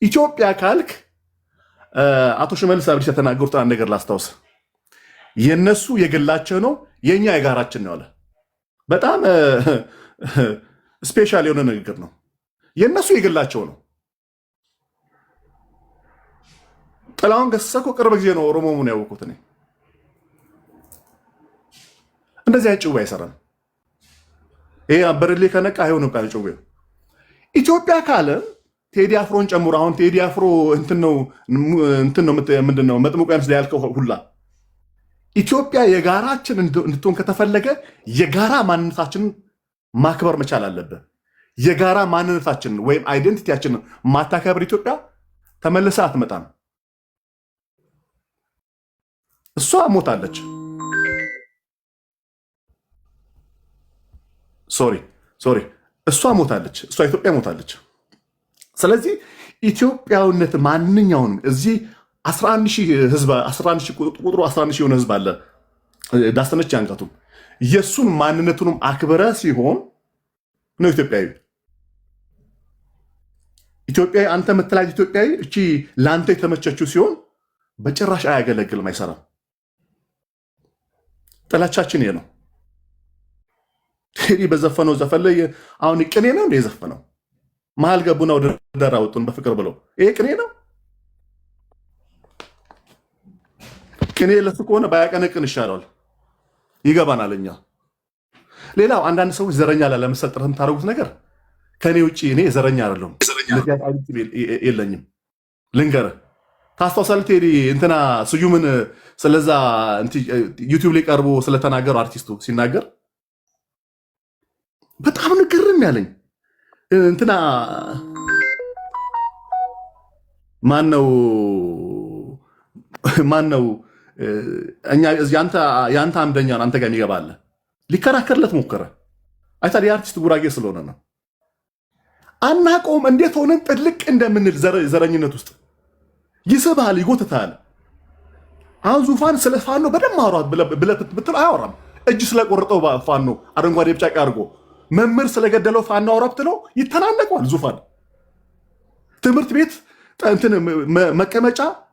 ኢትዮጵያ ካልክ አቶ ሽመልስ አብዲሳ የተናገሩት አንድ ነገር ላስታውስ። የነሱ የግላቸው ነው የኛ የጋራችን ነው አለ። በጣም ስፔሻል የሆነ ንግግር ነው። የነሱ የግላቸው ነው። ጥላሁን ገሰሰ እኮ ቅርብ ጊዜ ነው ኦሮሞውን ያወቁት። እኔ እንደዚህ አይነት ጭዌ አይሰራም። ይሄ በርሌ ከነቃ አይሆንም ቃል ጭዌ። ኢትዮጵያ ካለ ቴዲ አፍሮን ጨምሮ አሁን ቴዲ አፍሮ እንትን ነው ምንድነው መጥምቁ ዮሐንስ ላይ ያልከው ሁላ ኢትዮጵያ የጋራችን እንድትሆን ከተፈለገ የጋራ ማንነታችንን ማክበር መቻል አለብን። የጋራ ማንነታችንን ወይም አይደንቲቲያችንን ማታከብር ኢትዮጵያ ተመልሳ አትመጣም። እሷ ሞታለች። ሶሪ እሷ ሞታለች። እሷ ኢትዮጵያ ሞታለች። ስለዚህ ኢትዮጵያዊነት ማንኛውንም እዚህ 11,000 ህዝብ 11,000 ቁጥሩ 11,000 የሆነ ህዝብ አለ። ዳሰነች ያንጋቱም የሱን ማንነቱንም አክብረ ሲሆን ነው ኢትዮጵያዊ። ኢትዮጵያዊ አንተ የምትላት ኢትዮጵያዊ እቺ ለአንተ የተመቸችው ሲሆን በጭራሽ አያገለግልም፣ አይሰራም። ጥላቻችን ይሄ ነው። ቴዲ በዘፈነው ዘፈን ላይ አሁን ቅኔ ነው እንደ የዘፈነው መሀል ገቡና ወደ ዳር አወጡን በፍቅር ብለው ይሄ ቅኔ ነው። ቅኔ ለሱ ከሆነ ባያቀነቅን ይሻላል። ይገባናል እኛ። ሌላው አንዳንድ ሰዎች ዘረኛ ላለመሰል ጥረት የምታደርጉት ነገር ከኔ ውጭ እኔ ዘረኛ አይደለሁም፣ የለኝም። ልንገርህ ታስታውሳለህ ቴዲ እንትና ስዩምን ስለዛ ዩቲዩብ ላይ ቀርቦ ስለተናገሩ አርቲስቱ ሲናገር በጣም ንግርም ያለኝ እንትና ማነው እኛ ያንተ አምደኛ ነው አንተ ጋር የሚገባለ ሊከራከርለት ሞከረ። አይታል የአርቲስት ጉራጌ ስለሆነ ነው። አናቆም እንዴት ሆነን ጥልቅ እንደምንል ዘረኝነት ውስጥ ይስብሃል፣ ይጎትታል። አሁን ዙፋን ስለ ፋኖ በደም ማውራት ብትል አያወራም። እጅ ስለቆረጠው ፋኖ አረንጓዴ ብጫ አድርጎ መምህር ስለገደለው ፋኖ አውራ ብትለው ይተናነቀዋል። ዙፋን ትምህርት ቤት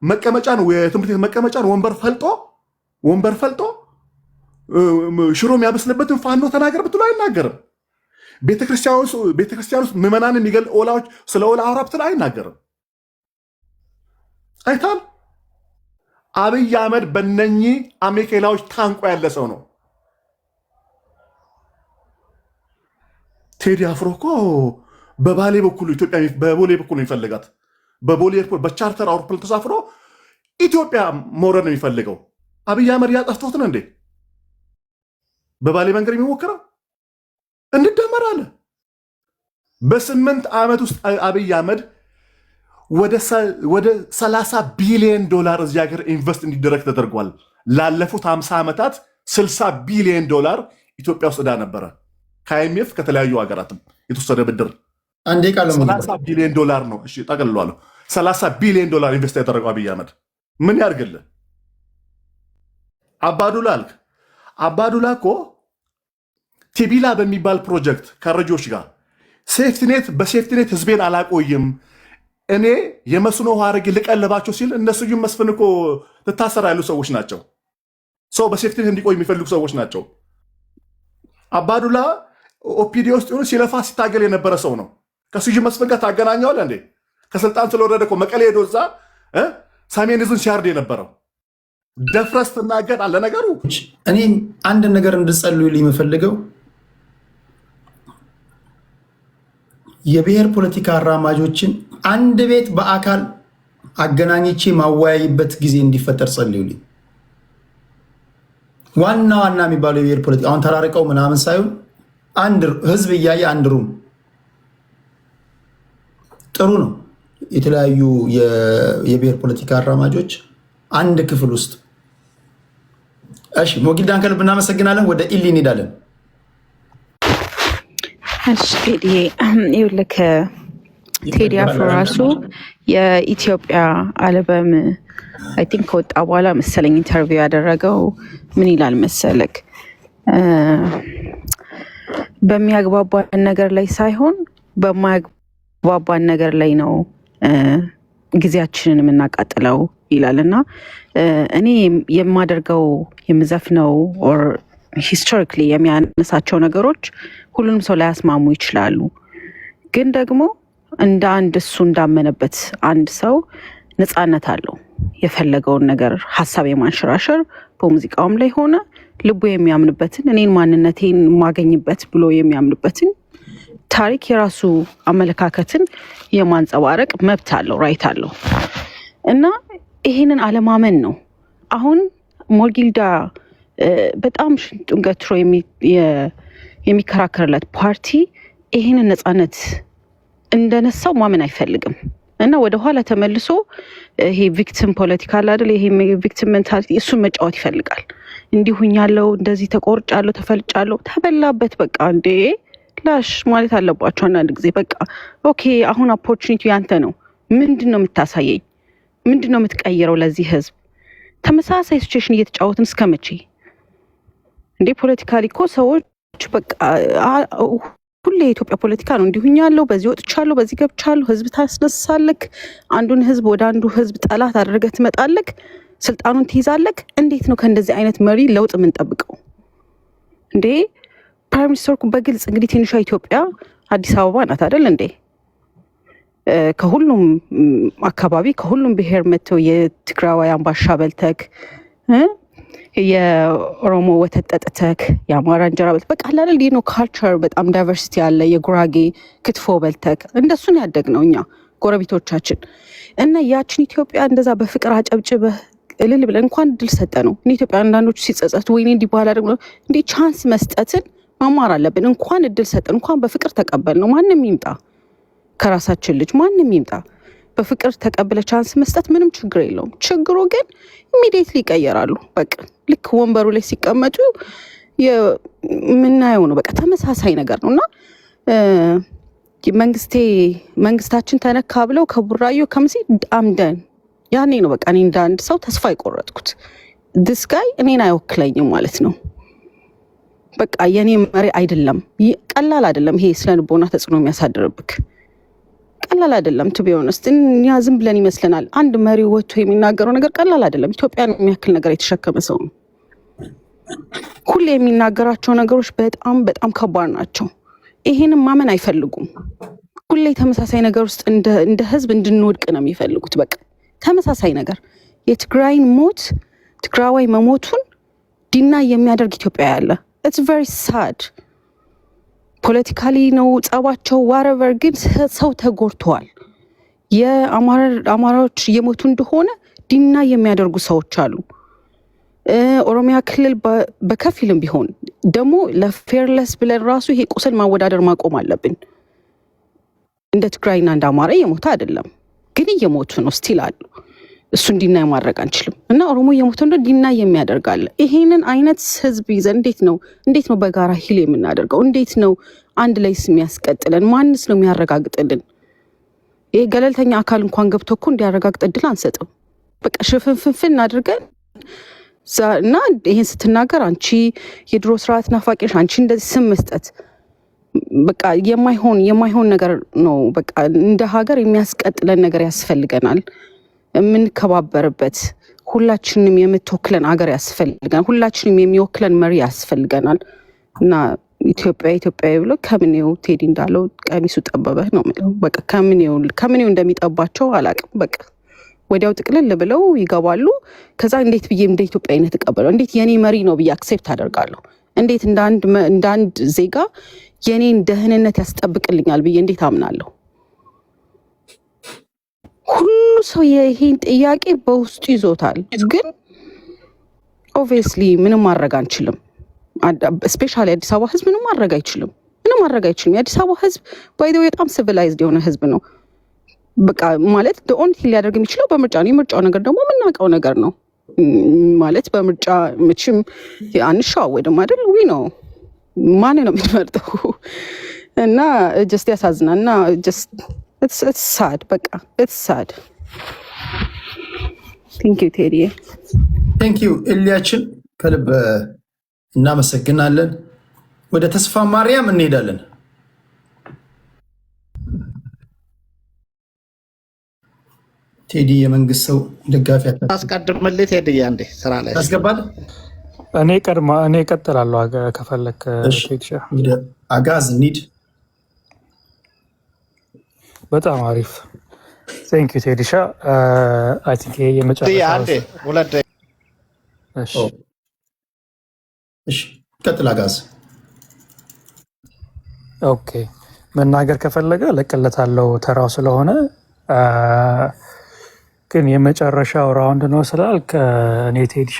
መቀመጫ ነው የትምህርት ቤት መቀመጫ ነው ወንበር ፈልጦ ሽሮ የሚያበስልበትን ፋኖ ተናገር ብትለው አይናገርም። ቤተክርስቲያን ውስጥ ምዕመናን የሚገል ኦላዎች ስለ ኦላ አውራ ብትለው አይናገርም። አይታል አብይ አህመድ በነኚህ አሜኬላዎች ታንቆ ያለ ሰው ነው። ቴዲ አፍሮ እኮ በባሌ በኩል ኢትዮጵያ በቦሌ በኩል የሚፈልጋት በቦሌ ኤርፖርት በቻርተር አውሮፕላን ተሳፍሮ ኢትዮጵያ መውረድ ነው የሚፈልገው። አብይ አህመድ ያጠፍቶት ነው እንዴ? በባሌ መንገድ የሚሞክረው እንደመራለ። በ8 ዓመት ውስጥ አብይ አህመድ ወደ 30 ቢሊዮን ዶላር እዚህ ሀገር ኢንቨስት እንዲደረግ ተደርጓል። ላለፉት 50 ዓመታት 60 ቢሊዮን ዶላር ኢትዮጵያ ውስጥ ዕዳ ነበረ። ከአይኤምኤፍ ከተለያዩ ሀገራትም የተወሰደ ብድር 30 ቢሊዮን ዶላር ነው። እሺ ጠቅልሏለሁ። 30 ቢሊዮን ዶላር ኢንቨስት ያደረገው አብይ አህመድ ምን ያርግልህ? አባዱላ አልክ። አባዱላ እኮ ቲቢላ በሚባል ፕሮጀክት ከረጆች ጋር በሴፍቲኔት ህዝቤን አላቆይም እኔ የመስኖ ውሃ አድርጌ ልቀልባቸው ሲል እነሱ መስፍን እኮ ትታሰራ ያሉ ሰዎች ናቸው። ሰው በሴፍቲኔት እንዲቆይ የሚፈልጉ ሰዎች ናቸው። አባዱላ ኦፒዲ ውስጥ ሆኖ ሲለፋ ሲታገል የነበረ ሰው ነው። ከስዩም መስፍን ጋር ታገናኘዋለህ እንዴ? ከስልጣን ስለወረደ እኮ መቀሌ ሄዶ እዛ ሰሜን ህዝብን ሲያርድ የነበረው ደፍረስ ትናገር አለ ነገሩ። እኔ አንድ ነገር እንድጸልዩልኝ የምፈልገው የብሔር ፖለቲካ አራማጆችን አንድ ቤት በአካል አገናኝቼ ማወያይበት ጊዜ እንዲፈጠር ጸልዩልኝ። ዋና ዋና የሚባሉ የብሔር ፖለቲካ አሁን ተራርቀው ምናምን ሳይሆን አንድ ህዝብ እያየ አንድ ሩም ጥሩ ነው። የተለያዩ የብሔር ፖለቲካ አራማጆች አንድ ክፍል ውስጥ እሺ። ሞጊልዳን ከልብ እናመሰግናለን። ወደ ኢሊ እንሄዳለን። እሺ ይኸውልህ ቴዲ አፍሮ ራሱ የኢትዮጵያ አልበም አይ ቲንክ ከወጣ በኋላ መሰለኝ ኢንተርቪው ያደረገው ምን ይላል መሰለክ፣ በሚያግባባን ነገር ላይ ሳይሆን በማያግባባን ነገር ላይ ነው ጊዜያችንን የምናቃጥለው ይላል። እና እኔ የማደርገው የምዘፍነው ኦር ሂስቶሪካሊ የሚያነሳቸው ነገሮች ሁሉንም ሰው ላያስማሙ ይችላሉ። ግን ደግሞ እንደ አንድ እሱ እንዳመነበት አንድ ሰው ነፃነት አለው የፈለገውን ነገር ሀሳብ የማንሸራሸር በሙዚቃውም ላይ ሆነ ልቡ የሚያምንበትን እኔን ማንነቴን ማገኝበት ብሎ የሚያምንበትን ታሪክ የራሱ አመለካከትን የማንጸባረቅ መብት አለው፣ ራይት አለው። እና ይሄንን አለማመን ነው አሁን ሞጊልዳ በጣም ሽንጡን ገትሮ የሚከራከርለት ፓርቲ ይሄንን ነፃነት እንደነሳው ማመን አይፈልግም። እና ወደኋላ ተመልሶ ይሄ ቪክቲም ፖለቲካ አለ አይደል? ይሄ ቪክቲም ሜንታሊቲ እሱን መጫወት ይፈልጋል። እንዲሁኛለው፣ እንደዚህ ተቆርጫለሁ፣ ተፈልጫለሁ፣ ተበላበት በቃ እንዴ ላሽ ማለት አለባቸው አንዳንድ ጊዜ። በቃ ኦኬ አሁን ኦፖርቹኒቲው ያንተ ነው። ምንድን ነው የምታሳየኝ? ምንድን ነው የምትቀይረው ለዚህ ህዝብ? ተመሳሳይ ሲቹዌሽን እየተጫወትን እስከ መቼ እንዴ? ፖለቲካሊ እኮ ሰዎች በቃ ሁሌ የኢትዮጵያ ፖለቲካ ነው። እንዲሁኛለው፣ በዚህ ወጥቻለሁ፣ በዚህ ገብቻለሁ። ህዝብ ታስነሳለክ፣ አንዱን ህዝብ ወደ አንዱ ህዝብ ጠላት አድርገህ ትመጣለክ፣ ስልጣኑን ትይዛለክ። እንዴት ነው ከእንደዚህ አይነት መሪ ለውጥ የምንጠብቀው እንዴ? ፕራይም ሚኒስተርኩ በግልጽ እንግዲህ ትንሿ ኢትዮጵያ አዲስ አበባ ናት አይደል እንዴ? ከሁሉም አካባቢ ከሁሉም ብሔር መጥተው የትግራዋይ አምባሻ በልተክ፣ የኦሮሞ ወተት ጠጥተክ፣ የአማራ እንጀራ በልተክ፣ በቃ አላል ነው ካልቸር በጣም ዳይቨርሲቲ ያለ የጉራጌ ክትፎ በልተክ እንደሱን ያደግ ነው እኛ ጎረቤቶቻችን። እና ያችን ኢትዮጵያ እንደዛ በፍቅር አጨብጭበህ እልል ብለን እንኳን እድል ሰጠ ነው። እኔ ኢትዮጵያ አንዳንዶቹ ሲጸጸቱ ወይኔ እንዲባል አድርግ ነው እንዴ ቻንስ መስጠትን መማር አለብን። እንኳን እድል ሰጠን፣ እንኳን በፍቅር ተቀበል ነው። ማንም ይምጣ ከራሳችን ልጅ ማንም ይምጣ በፍቅር ተቀበለ ቻንስ መስጠት ምንም ችግር የለውም። ችግሩ ግን ኢሚዲየትሊ ይቀየራሉ። በቃ ልክ ወንበሩ ላይ ሲቀመጡ የምናየው ነው። በቃ ተመሳሳይ ነገር ነው። እና መንግስታችን ተነካ ብለው ከቡራዮ ከምሲ አምደን ያኔ ነው በቃ እኔ እንደ አንድ ሰው ተስፋ የቆረጥኩት ዲስ ጋይ እኔን አይወክለኝም ማለት ነው። በቃ የኔ መሪ አይደለም። ቀላል አይደለም ይሄ ስለ ልቦና ተጽዕኖ የሚያሳድርብክ ቀላል አይደለም። ቱ ቢ ኦነስት እኛ ዝም ብለን ይመስለናል። አንድ መሪ ወጥቶ የሚናገረው ነገር ቀላል አይደለም። ኢትዮጵያን የሚያክል ነገር የተሸከመ ሰው ነው። ሁሌ የሚናገራቸው ነገሮች በጣም በጣም ከባድ ናቸው። ይሄንን ማመን አይፈልጉም። ሁሌ ተመሳሳይ ነገር ውስጥ እንደ ህዝብ እንድንወድቅ ነው የሚፈልጉት። በቃ ተመሳሳይ ነገር የትግራይን ሞት ትግራዋይ መሞቱን ዲና የሚያደርግ ኢትዮጵያ ያለ ኢትስ ቨሪ ሳድ። ፖለቲካሊ ነው ጸባቸው ዋረቨር፣ ግን ሰው ተጎድተዋል። የአማራዎች እየሞቱ እንደሆነ ዲና የሚያደርጉ ሰዎች አሉ። ኦሮሚያ ክልል በከፊልም ቢሆን ደግሞ ለፌርለስ ብለን ራሱ ይሄ ቁስል ማወዳደር ማቆም አለብን። እንደ ትግራይና እንደ አማራ እየሞተ አይደለም፣ ግን እየሞቱ ነው ስቲል አሉ። እሱን ዲና ማድረግ አንችልም። እና ኦሮሞ እየሞተ እንደ ዲና የሚያደርጋለ። ይሄንን አይነት ህዝብ ይዘን እንዴት ነው በጋራ ሂል የምናደርገው? እንዴት ነው አንድ ላይ የሚያስቀጥለን? ማንስ ነው የሚያረጋግጥልን? ይሄ ገለልተኛ አካል እንኳን ገብቶ እኮ እንዲያረጋግጥ እድል አንሰጥም። በቃ ሽፍንፍንፍን አድርገን እና ይሄን ስትናገር አንቺ የድሮ ስርዓት ናፋቂሽ፣ አንቺ እንደዚህ ስም መስጠት በቃ የማይሆን ነገር ነው። በቃ እንደ ሀገር የሚያስቀጥለን ነገር ያስፈልገናል። የምንከባበርበት ሁላችንም የምትወክለን ሀገር ያስፈልገናል። ሁላችንም የሚወክለን መሪ ያስፈልገናል። እና ኢትዮጵያ ብሎ ከምኔው ቴዲ እንዳለው ቀሚሱ ጠበበህ ነው የሚለው። በቃ ከምኔው እንደሚጠባቸው አላቅም። በቃ ወዲያው ጥቅልል ብለው ይገባሉ። ከዛ እንዴት ብዬ እንደ ኢትዮጵያዊነት እቀበለው? እንዴት የኔ መሪ ነው ብዬ አክሴፕት አደርጋለሁ? እንዴት እንደ አንድ ዜጋ የኔን ደህንነት ያስጠብቅልኛል ብዬ እንዴት አምናለሁ? ሁሉ ሰው ይሄን ጥያቄ በውስጡ ይዞታል። ግን ኦብቪየስሊ ምንም ማድረግ አንችልም። ስፔሻሊ አዲስ አበባ ህዝብ ምንም ማድረግ አይችልም። የአዲስ አበባ ህዝብ ባይ ዘ ዌይ በጣም ሲቪላይዝድ የሆነ ህዝብ ነው። በቃ ማለት ኦንሊ ሊያደርግ የሚችለው በምርጫ ነው። የምርጫው ነገር ደግሞ የምናውቀው ነገር ነው ማለት በምርጫ ምችም አንሸዋወድም አይደል? ዊ ነው ማን ነው የምትመርጠው? እና ጀስት ያሳዝናል። እና ጀስት ኢትስ ሳድ በቃ ኢትስ ሳድ። ቴንክ ዩ ቴዲ። ቴንክ ዩ ኤልያችን ከልብ እናመሰግናለን። ወደ ተስፋ ማርያም እንሄዳለን። ቴዲ የመንግስት ሰው ደጋፊ አስቀድምልህ ቴዲ፣ አንዴ ስራ ላይ ያስገባል። እኔ እቀጥላለሁ ከፈለክ። አጋዝ እንሂድ። በጣም አሪፍ ቴንክ ዩ ቴዲሻ። አይ ቲንክ የመጨረሻ ሁለት ቀጥል አጋዝ። ኦኬ መናገር ከፈለገ ለቅለታለው ተራው ስለሆነ ግን የመጨረሻው ራውንድ ነው ስላልክ እኔ ቴዲሻ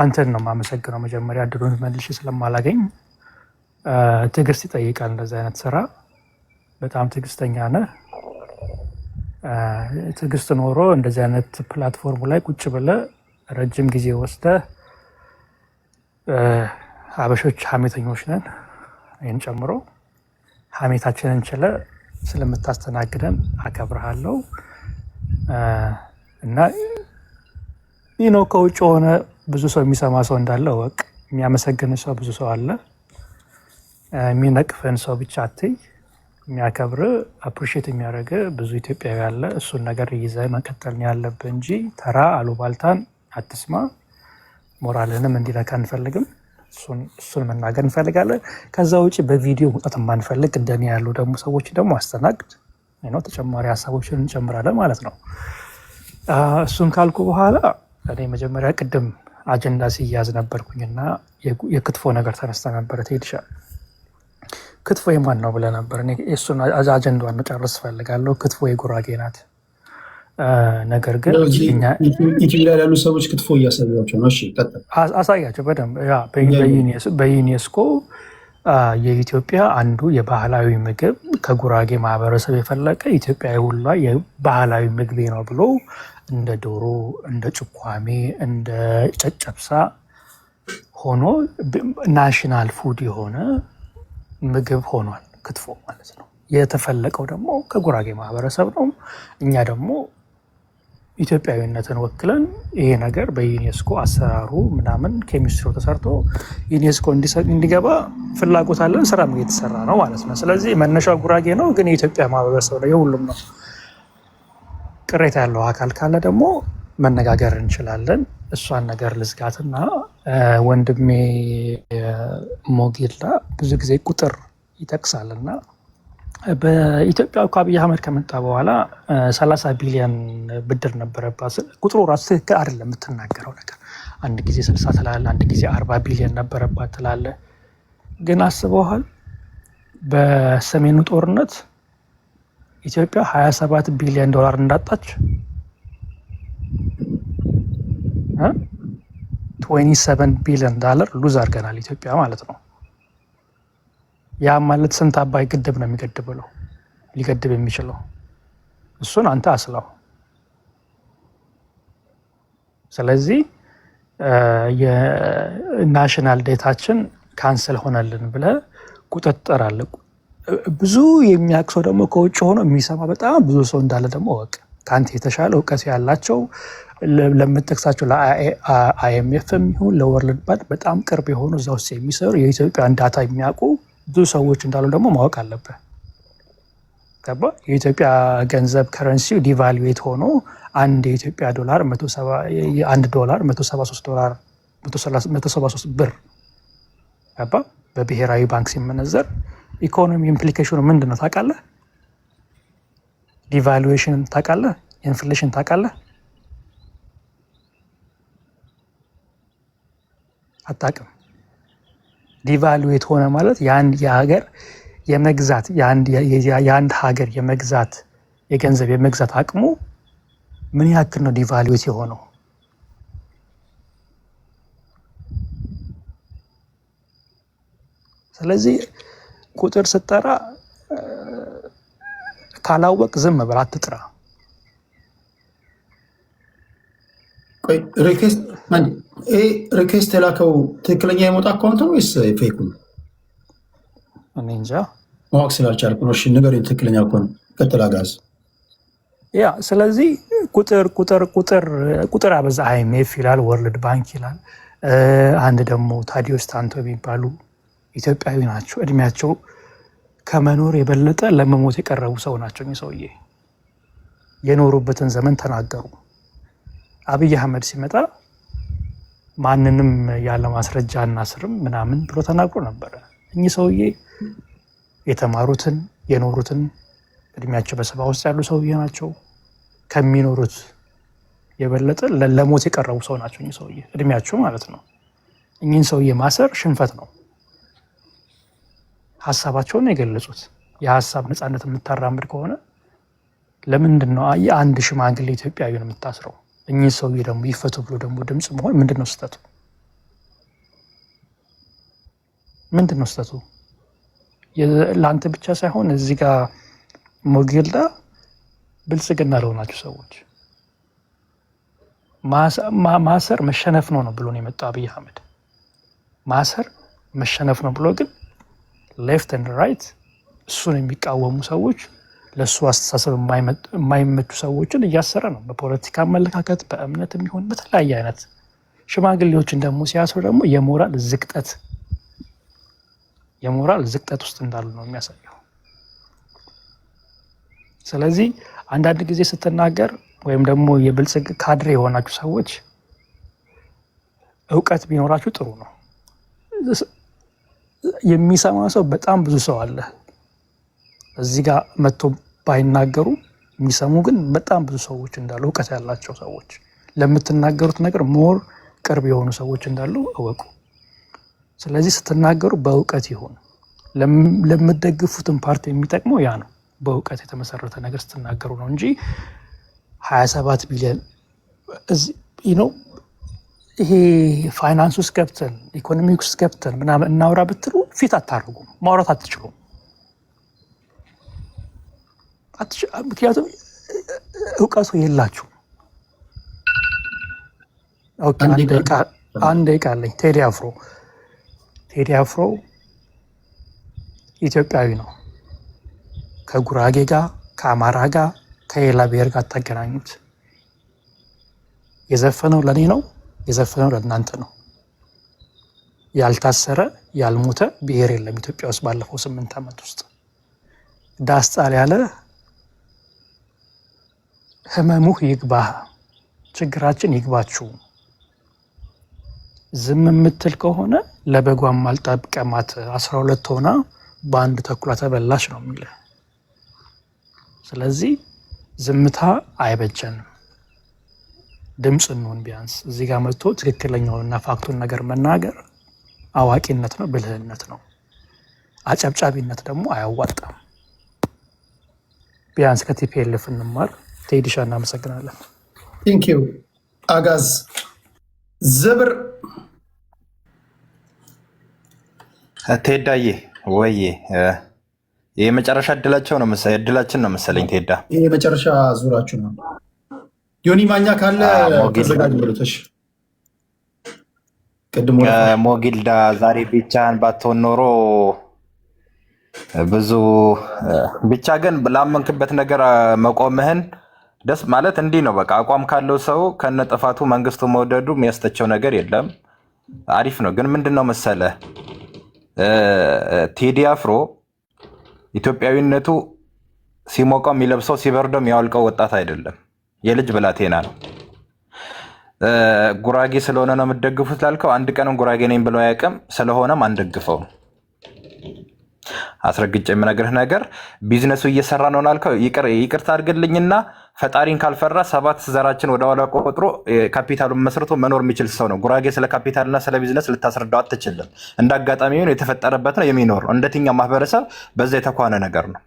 አንተን ነው የማመሰግነው። መጀመሪያ እድሉን መልሼ ስለማላገኝ ትዕግስት ይጠይቃል እንደዚህ አይነት ስራ። በጣም ትዕግስተኛ ነህ። ትዕግስት ኖሮ እንደዚህ አይነት ፕላትፎርሙ ላይ ቁጭ ብለህ ረጅም ጊዜ ወስደህ ሀበሾች ሀሜተኞች ነን ይህን ጨምሮ ሀሜታችንን ችለ ስለምታስተናግደን አከብርሃለሁ። እና ይህ ነው ከውጭ ሆነ ብዙ ሰው የሚሰማ ሰው እንዳለ ወቅ የሚያመሰግን ሰው ብዙ ሰው አለ። የሚነቅፍን ሰው ብቻ አትይ። የሚያከብር አፕሪሼት የሚያደርግ ብዙ ኢትዮጵያዊ አለ። እሱን ነገር ይዘህ መቀጠል ያለብህ እንጂ ተራ አሉባልታን አትስማ። ሞራልንም እንዲነካ እንፈልግም። እሱን መናገር እንፈልጋለን። ከዛ ውጭ በቪዲዮ መውጣት የማንፈልግ እንደኔ ያሉ ደግሞ ሰዎች ደግሞ አስተናግድ ነው። ተጨማሪ ሀሳቦችን እንጨምራለን ማለት ነው። እሱን ካልኩ በኋላ እኔ መጀመሪያ ቅድም አጀንዳ ሲያዝ ነበርኩኝና የክትፎ ነገር ተነስተ ነበረ። ቴዲሻ ክትፎ የማን ነው ብለህ ነበር። እሱን አጀንዳዋን መጨረስ እፈልጋለሁ። ክትፎ የጉራጌ ናት። ነገር ግን ኢትዮጵያ ላይ ያሉ ሰዎች ክትፎ እያሳያቸው ነው። አሳያቸው በደንብ። በዩኔስኮ የኢትዮጵያ አንዱ የባህላዊ ምግብ ከጉራጌ ማህበረሰብ የፈለቀ ኢትዮጵያዊ ሁላ የባህላዊ ምግቤ ነው ብሎ እንደ ዶሮ፣ እንደ ጭኳሜ፣ እንደ ጨጨብሳ ሆኖ ናሽናል ፉድ የሆነ ምግብ ሆኗል ክትፎ ማለት ነው። የተፈለቀው ደግሞ ከጉራጌ ማህበረሰብ ነው። እኛ ደግሞ ኢትዮጵያዊነትን ወክለን ይሄ ነገር በዩኔስኮ አሰራሩ ምናምን ኬሚስትሪ ተሰርቶ ዩኔስኮ እንዲገባ ፍላጎት አለን። ስራም እየተሰራ ነው ማለት ነው። ስለዚህ መነሻው ጉራጌ ነው፣ ግን የኢትዮጵያ ማህበረሰብ ነው፣ የሁሉም ነው። ቅሬታ ያለው አካል ካለ ደግሞ መነጋገር እንችላለን። እሷን ነገር ልዝጋትና ወንድሜ ሞጌላ ብዙ ጊዜ ቁጥር ይጠቅሳልና በኢትዮጵያ እኮ አብይ አህመድ ከመጣ በኋላ 30 ቢሊዮን ብድር ነበረባት። ቁጥሩ ራሱ ትክክል አይደለም የምትናገረው ነገር። አንድ ጊዜ 60 ትላለ፣ አንድ ጊዜ 40 ቢሊዮን ነበረባት ትላለ። ግን አስበዋል? በሰሜኑ ጦርነት ኢትዮጵያ 27 ቢሊዮን ዶላር እንዳጣች 27 ቢሊዮን ዶላር ሉዝ አድርገናል ኢትዮጵያ ማለት ነው። ያ ማለት ስንት አባይ ግድብ ነው የሚገድብለው ሊገድብ የሚችለው? እሱን አንተ አስላው። ስለዚህ የናሽናል ዴታችን ካንሰል ሆነልን ብለ ቁጥጥር አለ። ብዙ የሚያውቅ ሰው ደግሞ ከውጭ ሆኖ የሚሰማ በጣም ብዙ ሰው እንዳለ ደግሞ ወቅ ከአንተ የተሻለ እውቀት ያላቸው ለምጠቅሳቸው ለአይኤምኤፍ የሚሆን ለወርልድ ባንክ በጣም ቅርብ የሆኑ እዛ ውስጥ የሚሰሩ የኢትዮጵያን ዳታ የሚያውቁ ብዙ ሰዎች እንዳሉ ደግሞ ማወቅ አለብህ። ገባ? የኢትዮጵያ ገንዘብ ከረንሲው ዲቫሉዌት ሆኖ አንድ የኢትዮጵያ ዶላር 1 ዶላር 173 ብር ገባ? በብሔራዊ ባንክ ሲመነዘር ኢኮኖሚ ኢምፕሊኬሽኑ ምንድን ነው ታውቃለህ? ዲቫሉዌሽን ታውቃለህ? ኢንፍሌሽን ታውቃለህ? አታውቅም። ዲቫሉዌት ሆነ ማለት የአንድ ሀገር የመግዛት የአንድ ሀገር የመግዛት የገንዘብ የመግዛት አቅሙ ምን ያክል ነው ዲቫሉዌት የሆነው? ስለዚህ ቁጥር ስትጠራ ካላወቅ ዝም ብለህ አትጥራ። ሪኩዌስት የላከው ትክክለኛ የሞጣ አካውንት ነው ወይስ ፌክ ነው? እኔ እንጃ ማወቅ ስላልቻልኩ ነው። እሺ ንገረኝ፣ ትክክለኛ አካውንት ቀጥል አጋዝ። ያ ስለዚህ ቁጥር አበዛ። አይኤምኤፍ ይላል፣ ወርልድ ባንክ ይላል። አንድ ደግሞ ታዲዮስ ታንቶ የሚባሉ ኢትዮጵያዊ ናቸው። እድሜያቸው ከመኖር የበለጠ ለመሞት የቀረቡ ሰው ናቸው። እኚህ ሰውዬ የኖሩበትን ዘመን ተናገሩ። አብይ አህመድ ሲመጣ ማንንም ያለ ማስረጃ እናስርም ምናምን ብሎ ተናግሮ ነበረ። እኚህ ሰውዬ የተማሩትን የኖሩትን እድሜያቸው በሰባ ውስጥ ያሉ ሰውዬ ናቸው። ከሚኖሩት የበለጠ ለሞት የቀረቡ ሰው ናቸው እኚህ ሰውዬ እድሜያቸው ማለት ነው። እኚህን ሰውዬ ማሰር ሽንፈት ነው። ሀሳባቸውን የገለጹት የሀሳብ ነፃነት የምታራምድ ከሆነ ለምንድን ነው የአንድ ሽማግሌ ኢትዮጵያዊን የምታስረው? እኚህ ሰውዬ ደግሞ ይፈቱ ብሎ ደግሞ ድምፅ መሆን ምንድን ነው ስህተቱ? ምንድን ነው ስህተቱ? ለአንተ ብቻ ሳይሆን እዚህ ጋር ሞጌልዳ ብልጽግና ለሆናችሁ ሰዎች ማሰር መሸነፍ ነው ብሎ ነው የመጣው አብይ አህመድ። ማሰር መሸነፍ ነው ብሎ ግን ሌፍት ኤንድ ራይት እሱን የሚቃወሙ ሰዎች ለእሱ አስተሳሰብ የማይመቹ ሰዎችን እያሰረ ነው። በፖለቲካ አመለካከት፣ በእምነት የሚሆን በተለያየ አይነት ሽማግሌዎችን ደግሞ ሲያስሩ ደግሞ የሞራል ዝቅጠት ውስጥ እንዳሉ ነው የሚያሳየው። ስለዚህ አንዳንድ ጊዜ ስትናገር ወይም ደግሞ የብልጽግ ካድሬ የሆናችሁ ሰዎች እውቀት ቢኖራችሁ ጥሩ ነው። የሚሰማ ሰው በጣም ብዙ ሰው አለ። እዚህ ጋር መጥቶ ባይናገሩ የሚሰሙ ግን በጣም ብዙ ሰዎች እንዳሉ፣ እውቀት ያላቸው ሰዎች ለምትናገሩት ነገር ሞር ቅርብ የሆኑ ሰዎች እንዳሉ እወቁ። ስለዚህ ስትናገሩ በእውቀት ይሁን። ለምትደግፉትን ፓርቲ የሚጠቅመው ያ ነው። በእውቀት የተመሰረተ ነገር ስትናገሩ ነው እንጂ 27 ቢሊዮን ነው ይሄ ፋይናንስ ውስጥ ገብተን ኢኮኖሚክ ውስጥ ገብተን ምናምን እናውራ ብትሉ ፊት አታርጉም፣ ማውራት አትችሉም። ምክንያቱም እውቀቱ የላችሁ። አንድ ደቂቃ አለኝ። ቴዲ አፍሮ ኢትዮጵያዊ ነው። ከጉራጌ ጋር ከአማራ ጋር ከሌላ ብሔር ጋር አታገናኙት። የዘፈነው ለእኔ ነው፣ የዘፈነው ለእናንተ ነው። ያልታሰረ ያልሞተ ብሔር የለም ኢትዮጵያ ውስጥ ባለፈው 8 ዓመት ውስጥ። ዳስ ጣል ያለ ህመሙህ ይግባህ፣ ችግራችን ይግባችሁ። ዝም የምትል ከሆነ ለበጓም አልጠብቀማት 12 ሆና በአንድ ተኩላ ተበላሽ ነው የሚለ። ስለዚህ ዝምታ አይበጀንም። ድምፅ እንሆን። ቢያንስ እዚህ ጋር መጥቶ ትክክለኛውንና ፋክቱን ነገር መናገር አዋቂነት ነው፣ ብልህነት ነው። አጨብጫቢነት ደግሞ አያዋጣም። ቢያንስ ከቲፒኤልኤፍ እንማር። ቴዲሻ እናመሰግናለን። ቴንኪው አጋዝ ዘብር ቴዳዬ ወዬ የመጨረሻ እድላችን ነው መሰለኝ። ቴዳ ይህ የመጨረሻ ዙራችሁ ነው። ዮኒ ማኛ ካለ ተዘጋጅ ብሎተሽ ቅድሞ ሞጊልዳ ዛሬ ብቻህን ባትሆን ኖሮ ብዙ ብቻ ግን ላመንክበት ነገር መቆምህን ደስ ማለት እንዲህ ነው። በቃ አቋም ካለው ሰው ከነጥፋቱ መንግስቱ መውደዱ የሚያስተቸው ነገር የለም። አሪፍ ነው። ግን ምንድነው መሰለ ቴዲ አፍሮ ኢትዮጵያዊነቱ ሲሞቀው የሚለብሰው ሲበርደው የሚያወልቀው ወጣት አይደለም፣ የልጅ ብላቴና ነው። ጉራጌ ስለሆነ ነው የምትደግፉት ላልከው አንድ ቀንም ጉራጌ ነኝ ብሎ አያውቅም። ስለሆነም አንደግፈው። አስረግጬ የምነግርህ ነገር ቢዝነሱ እየሰራ ነው ላልከው ይቅርታ አድርግልኝና ፈጣሪን ካልፈራ 7 ዘራችን ወደ ኋላ ቆጥሮ ካፒታሉን መስርቶ መኖር የሚችል ሰው ነው። ጉራጌ ስለ ካፒታልና ስለ ቢዝነስ ልታስረዳው አትችልም። እንደ አጋጣሚ ሆኖ የተፈጠረበት ነው የሚኖር እንደትኛው ማህበረሰብ በዛ የተኳነ ነገር ነው።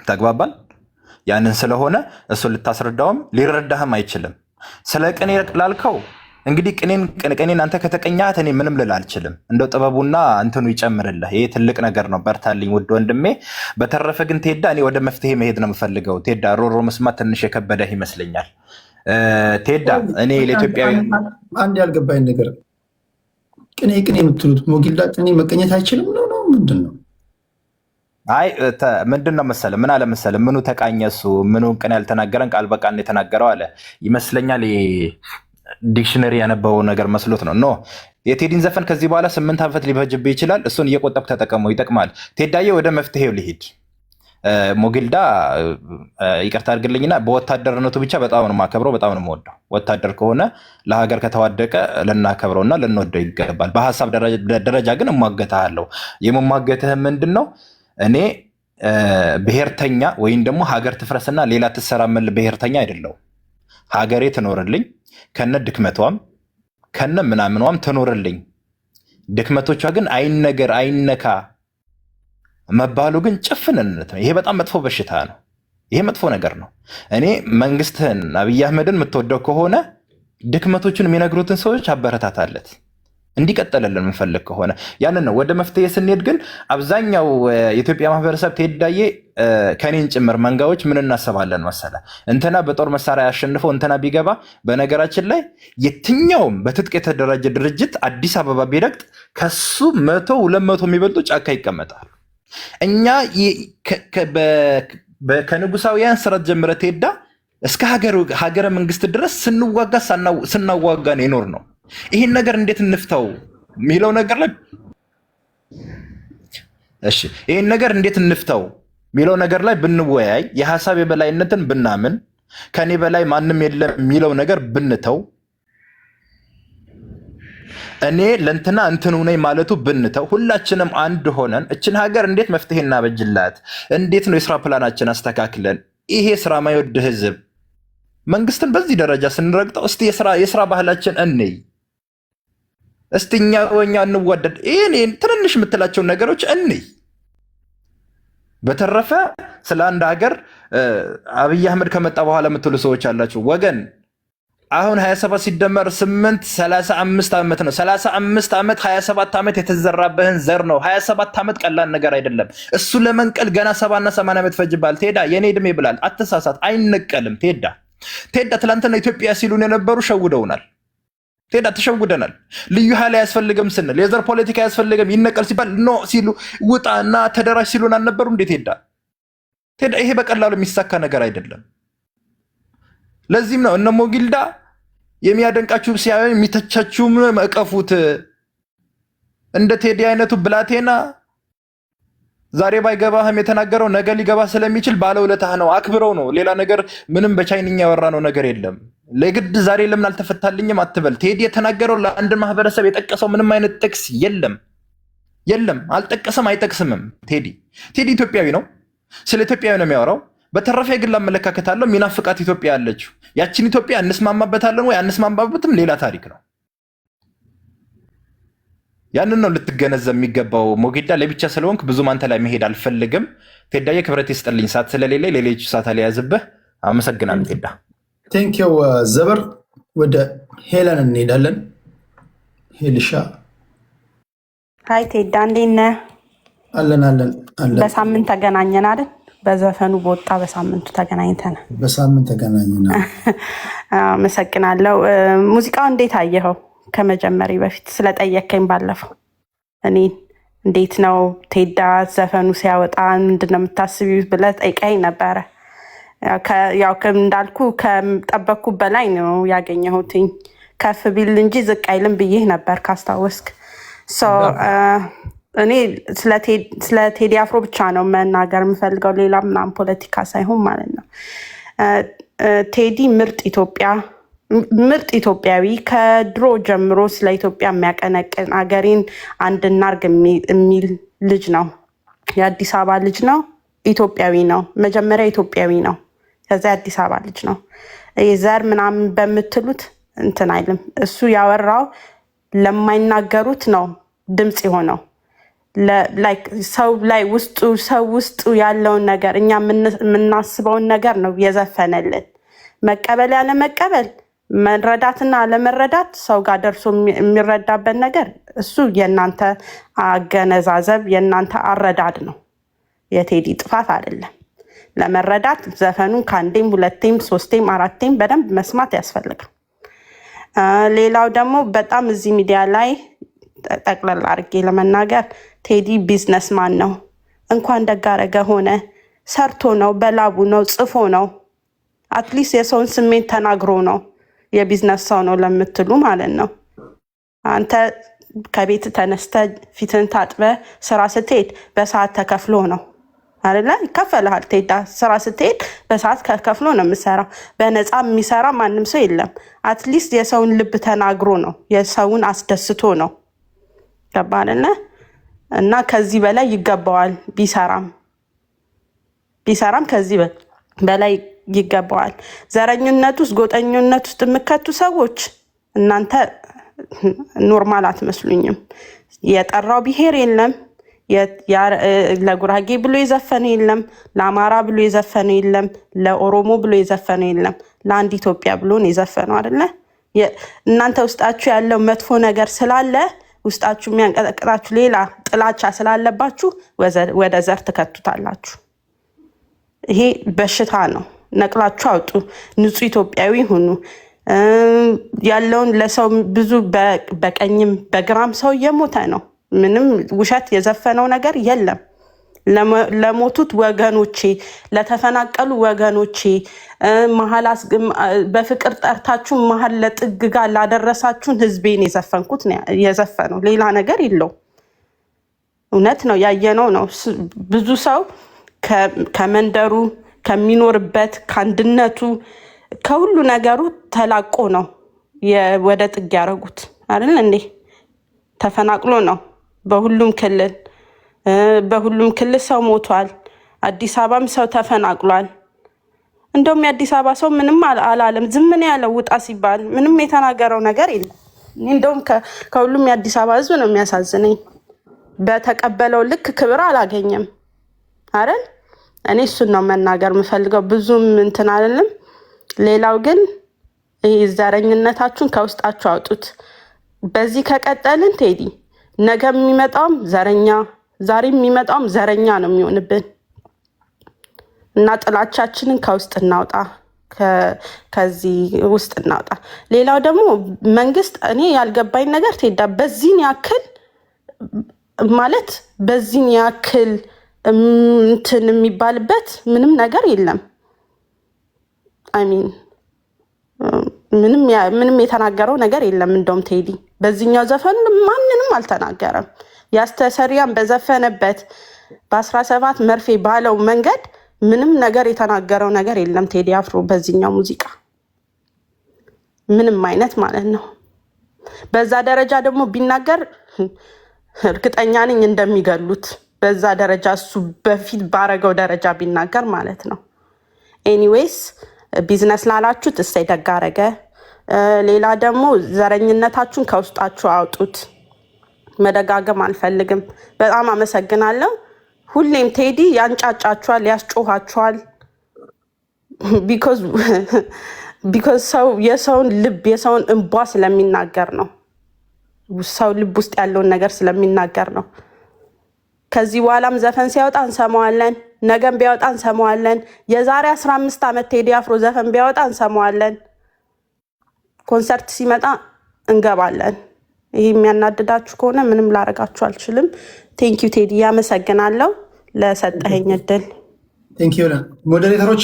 ተግባባን። ያንን ስለሆነ እሱን ልታስረዳውም ሊረዳህም አይችልም። ስለ ቅኔ ላልከው እንግዲህ ቅኔን አንተ ከተቀኛት እኔ ምንም ልል አልችልም። እንደው ጥበቡና እንትኑ ይጨምርልህ። ይሄ ትልቅ ነገር ነው። በርታልኝ ውድ ወንድሜ። በተረፈ ግን ቴዳ እኔ ወደ መፍትሄ መሄድ ነው የምፈልገው። ቴዳ ሮሮ መስማት ትንሽ የከበደህ ይመስለኛል። ቴዳ እኔ ለኢትዮጵያዊ አንድ ያልገባኝ ነገር ቅኔ የምትሉት ሞጊልዳ ቅኔ መቀኘት አይችልም ነው ምንድን ነው? አይ ምንድን ነው መሰለ፣ ምን አለ መሰለ፣ ምኑ ተቃኘ እሱ ምኑ ቅኔ ያልተናገረን ቃል በቃል ነው የተናገረው አለ ይመስለኛል። ዲክሽነሪ ያነበበው ነገር መስሎት ነው። ኖ የቴዲን ዘፈን ከዚህ በኋላ 8 ዓመት ሊፈጅብህ ይችላል። እሱን እየቆጠብክ ተጠቀመው፣ ይጠቅማል። ቴዳዬ ወደ መፍትሄው ልሂድ። ሞጊልዳ ይቅርታ አድርግልኝና በወታደርነቱ ብቻ በጣም ነው የማከብረው፣ በጣም ነው የምወደው። ወታደር ከሆነ ለሀገር ከተዋደቀ ልናከብረውና ልንወደው ይገባል። በሀሳብ ደረጃ ግን እሟገትሃለሁ። የምሟገትህ ምንድን ነው? እኔ ብሔርተኛ ወይም ደግሞ ሀገር ትፍረስና ሌላ ትሰራመል ብሔርተኛ አይደለሁም። ሀገሬ ትኖርልኝ ከነ ድክመቷም ከነ ምናምኗም ትኖርልኝ። ድክመቶቿ ግን አይነገር አይነካ መባሉ ግን ጭፍንነት ነው። ይሄ በጣም መጥፎ በሽታ ነው። ይሄ መጥፎ ነገር ነው። እኔ መንግስትህን አብይ አህመድን የምትወደው ከሆነ ድክመቶቹን የሚነግሩትን ሰዎች አበረታታለት፣ እንዲቀጠልልን የምንፈልግ ከሆነ ያንን ነው። ወደ መፍትሄ ስንሄድ ግን አብዛኛው የኢትዮጵያ ማህበረሰብ ቴዳዬ ከኔን ጭምር መንጋዎች ምን እናስባለን መሰለ፣ እንትና በጦር መሳሪያ ያሸንፈው እንትና ቢገባ። በነገራችን ላይ የትኛውም በትጥቅ የተደራጀ ድርጅት አዲስ አበባ ቢረግጥ ከሱ 100-200 የሚበልጡ ጫካ ይቀመጣል። እኛ ከንጉሳውያን ስራት ጀምረ ቴዳ እስከ ሀገረ መንግስት ድረስ ስንዋጋ ስናዋጋ ነው የኖር ነው። ይህን ነገር እንዴት እንፍታው የሚለው ነገር ላይ እሺ፣ ይህን ነገር እንዴት እንፍታው የሚለው ነገር ላይ ብንወያይ፣ የሀሳብ የበላይነትን ብናምን፣ ከኔ በላይ ማንም የለም የሚለው ነገር ብንተው፣ እኔ ለእንትና እንትኑ ነኝ ማለቱ ብንተው፣ ሁላችንም አንድ ሆነን እችን ሀገር እንዴት መፍትሄ እናበጅላት፣ እንዴት ነው የስራ ፕላናችን አስተካክለን ይሄ ስራ ማይወድ ህዝብ መንግስትን በዚህ ደረጃ ስንረግጠው፣ እስቲ የስራ ባህላችን እንይ፣ እስቲ እኛ እንዋደድ፣ ይህን ትንንሽ የምትላቸውን ነገሮች እንይ። በተረፈ ስለ አንድ ሀገር አብይ አህመድ ከመጣ በኋላ የምትሉ ሰዎች አላችሁ ወገን። አሁን 27 ሲደመር 8 35 ዓመት ነው። 35 ዓመት 27 ዓመት የተዘራበህን ዘር ነው። 27 ዓመት ቀላል ነገር አይደለም። እሱ ለመንቀል ገና 70 እና 80 ዓመት ፈጅባል። ቴዳ የኔ ዕድሜ ብላል። አትሳሳት፣ አይነቀልም። ቴዳ ትላንትና ኢትዮጵያ ሲሉን የነበሩ ሸውደውናል። ቴዳ ተሸውደናል። ልዩ ኃይል አያስፈልግም ስንል፣ የዘር ፖለቲካ አያስፈልግም ይነቀል ሲባል ኖ ሲሉ፣ ውጣ እና ተደራጅ ሲሉን አልነበሩ እንዴ? ቴዳ ይሄ በቀላሉ የሚሳካ ነገር አይደለም። ለዚህም ነው እነ ሞጊልዳ የሚያደንቃችሁ ሲያዩ የሚተቻችሁም መቀፉት። እንደ ቴዲ አይነቱ ብላቴና ዛሬ ባይገባህም የተናገረው ነገ ሊገባ ስለሚችል ባለውለታህ ነው፣ አክብረው ነው። ሌላ ነገር ምንም በቻይንኛ ያወራነው ነገር የለም። ለግድ ዛሬ ለምን አልተፈታልኝም አትበል። ቴዲ የተናገረው ለአንድ ማህበረሰብ የጠቀሰው ምንም አይነት ጥቅስ የለም። አልጠቀሰም፣ አይጠቅስምም። ቴዲ ኢትዮጵያዊ ነው። ስለ ኢትዮጵያዊ ነው የሚያወራው። በተረፈ የግል አመለካከት አለው። ሚናፍቃት ኢትዮጵያ አለችው። ያችን ኢትዮጵያ እንስማማበታለን ወይ አንስማማበትም ሌላ ታሪክ ነው። ያንን ነው ልትገነዘብ የሚገባው። ሞጊልዳ ለብቻ ስለሆንክ ብዙም አንተ ላይ መሄድ አልፈልግም። ቴዳዬ ክብረት ይስጥልኝ። ሰዓት ስለሌለ ሌሎች ሰዓት አልያዝብህ። አመሰግናለሁ ቴዳ። ቴንኪው ዘበር። ወደ ሄለን እንሄዳለን። ሄልሻ ሀይ ቴዳ፣ እንዴት ነህ? አለን። በሳምንት ተገናኘን አይደል? በዘፈኑ በወጣ በሳምንቱ ተገናኝተናል። በሳምንት ተገናኘን። አመሰግናለሁ። ሙዚቃው እንዴት አየኸው? ከመጀመሪ በፊት ስለጠየከኝ ባለፈው እኔ እንዴት ነው ቴዳ ዘፈኑ ሲያወጣ ምንድን ነው የምታስቢው ብለህ ጠይቀኝ ነበረ። ያው እንዳልኩ ከጠበቅኩ በላይ ነው ያገኘሁትኝ። ከፍ ቢል እንጂ ዝቅ አይልም ብዬህ ነበር ካስታወስክ። እኔ ስለ ቴዲ አፍሮ ብቻ ነው መናገር የምፈልገው፣ ሌላ ምናምን ፖለቲካ ሳይሆን ማለት ነው። ቴዲ ምርጥ ኢትዮጵያዊ፣ ከድሮ ጀምሮ ስለ ኢትዮጵያ የሚያቀነቅን አገሬን አንድ እናርግ የሚል ልጅ ነው። የአዲስ አበባ ልጅ ነው። ኢትዮጵያዊ ነው። መጀመሪያ ኢትዮጵያዊ ነው፣ ከዛ የአዲስ አበባ ልጅ ነው። ዘር ምናምን በምትሉት እንትን አይልም። እሱ ያወራው ለማይናገሩት ነው ድምፅ የሆነው። ሰው ውስጡ ያለውን ነገር እኛ የምናስበውን ነገር ነው የዘፈነልን። መቀበል ያለ መቀበል መረዳትና አለመረዳት ሰው ጋር ደርሶ የሚረዳበት ነገር እሱ የእናንተ አገነዛዘብ የእናንተ አረዳድ ነው። የቴዲ ጥፋት አይደለም። ለመረዳት ዘፈኑን ከአንዴም ሁለቴም ሶስቴም አራቴም በደንብ መስማት ያስፈልጋል። ሌላው ደግሞ በጣም እዚህ ሚዲያ ላይ ጠቅለል አድርጌ ለመናገር ቴዲ ቢዝነስማን ነው። እንኳን ደግ አደረገ ሆነ፣ ሰርቶ ነው፣ በላቡ ነው፣ ጽፎ ነው። አትሊስት የሰውን ስሜት ተናግሮ ነው። የቢዝነስ ሰው ነው ለምትሉ ማለት ነው። አንተ ከቤት ተነስተ ፊትን ታጥበ ስራ ስትሄድ በሰዓት ተከፍሎ ነው አይደለ? ይከፈልሃል። ቴዳ ስራ ስትሄድ በሰዓት ከከፍሎ ነው የምሰራው። በነፃ የሚሰራ ማንም ሰው የለም። አትሊስት የሰውን ልብ ተናግሮ ነው፣ የሰውን አስደስቶ ነው። ገባንነ? እና ከዚህ በላይ ይገባዋል። ቢሰራም ከዚህ በላይ ይገባዋል። ዘረኝነት ውስጥ ጎጠኝነት ውስጥ የምከቱ ሰዎች እናንተ ኖርማል አትመስሉኝም። የጠራው ብሔር የለም። ለጉራጌ ብሎ የዘፈነ የለም። ለአማራ ብሎ የዘፈነ የለም። ለኦሮሞ ብሎ የዘፈነ የለም። ለአንድ ኢትዮጵያ ብሎ ነው የዘፈነው አይደለ? እናንተ ውስጣችሁ ያለው መጥፎ ነገር ስላለ ውስጣችሁ የሚያንቀጠቅጣችሁ ሌላ ጥላቻ ስላለባችሁ ወደ ዘር ትከቱታላችሁ። ይሄ በሽታ ነው። ነቅላችሁ አውጡ። ንጹህ ኢትዮጵያዊ ሁኑ። ያለውን ለሰው ብዙ በቀኝም በግራም ሰው እየሞተ ነው። ምንም ውሸት የዘፈነው ነገር የለም። ለሞቱት ወገኖቼ፣ ለተፈናቀሉ ወገኖቼ መሀል በፍቅር ጠርታችሁ መሀል ለጥግ ጋር ላደረሳችሁን ህዝቤን የዘፈነው ሌላ ነገር የለው። እውነት ነው፣ ያየነው ነው። ብዙ ሰው ከመንደሩ ከሚኖርበት ከአንድነቱ ከሁሉ ነገሩ ተላቆ ነው ወደ ጥግ ያደረጉት አይደል እንዴ? ተፈናቅሎ ነው። በሁሉም ክልል ሰው ሞቷል። አዲስ አበባም ሰው ተፈናቅሏል። እንደውም የአዲስ አበባ ሰው ምንም አላለም። ዝም ነው ያለው። ውጣ ሲባል ምንም የተናገረው ነገር የለም። እንደውም ከሁሉም የአዲስ አበባ ህዝብ ነው የሚያሳዝነኝ። በተቀበለው ልክ ክብር አላገኘም አይደል? እኔ እሱን ነው መናገር የምፈልገው። ብዙም እንትን አይደለም። ሌላው ግን ይህ ዘረኝነታችሁን ከውስጣችሁ አውጡት። በዚህ ከቀጠልን ቴዲ ነገ የሚመጣውም ዘረኛ፣ ዛሬ የሚመጣውም ዘረኛ ነው የሚሆንብን እና ጥላቻችንን ከውስጥ እናውጣ፣ ከዚህ ውስጥ እናውጣ። ሌላው ደግሞ መንግስት፣ እኔ ያልገባኝ ነገር ቴዳ በዚህን ያክል ማለት በዚህን ያክል እንትን የሚባልበት ምንም ነገር የለም። አሚን ምንም የተናገረው ነገር የለም። እንደውም ቴዲ በዚህኛው ዘፈን ማንንም አልተናገረም። ያስተሰሪያን በዘፈነበት በ17 መርፌ ባለው መንገድ ምንም ነገር የተናገረው ነገር የለም። ቴዲ አፍሮ በዚህኛው ሙዚቃ ምንም አይነት ማለት ነው። በዛ ደረጃ ደግሞ ቢናገር እርግጠኛ ነኝ እንደሚገሉት። በዛ ደረጃ እሱ በፊት ባረገው ደረጃ ቢናገር ማለት ነው። ኤኒዌይስ ቢዝነስ ላላችሁት እሰይ ደግ አረገ። ሌላ ደግሞ ዘረኝነታችሁን ከውስጣችሁ አውጡት። መደጋገም አልፈልግም። በጣም አመሰግናለሁ። ሁሌም ቴዲ ያንጫጫችኋል፣ ያስጮኋችኋል። ቢኮዝ ሰው የሰውን ልብ የሰውን እንቧ ስለሚናገር ነው። ሰው ልብ ውስጥ ያለውን ነገር ስለሚናገር ነው። ከዚህ በኋላም ዘፈን ሲያወጣ እንሰማዋለን። ነገም ቢያወጣ እንሰማዋለን። የዛሬ 15 ዓመት ቴዲ አፍሮ ዘፈን ቢያወጣ እንሰማዋለን። ኮንሰርት ሲመጣ እንገባለን። ይህ የሚያናድዳችሁ ከሆነ ምንም ላረጋችሁ አልችልም። ቴንኪዩ ቴዲ፣ ያመሰግናለሁ ለሰጠኸኝ እድል። ቴንኪዩ። ሞዴሬተሮች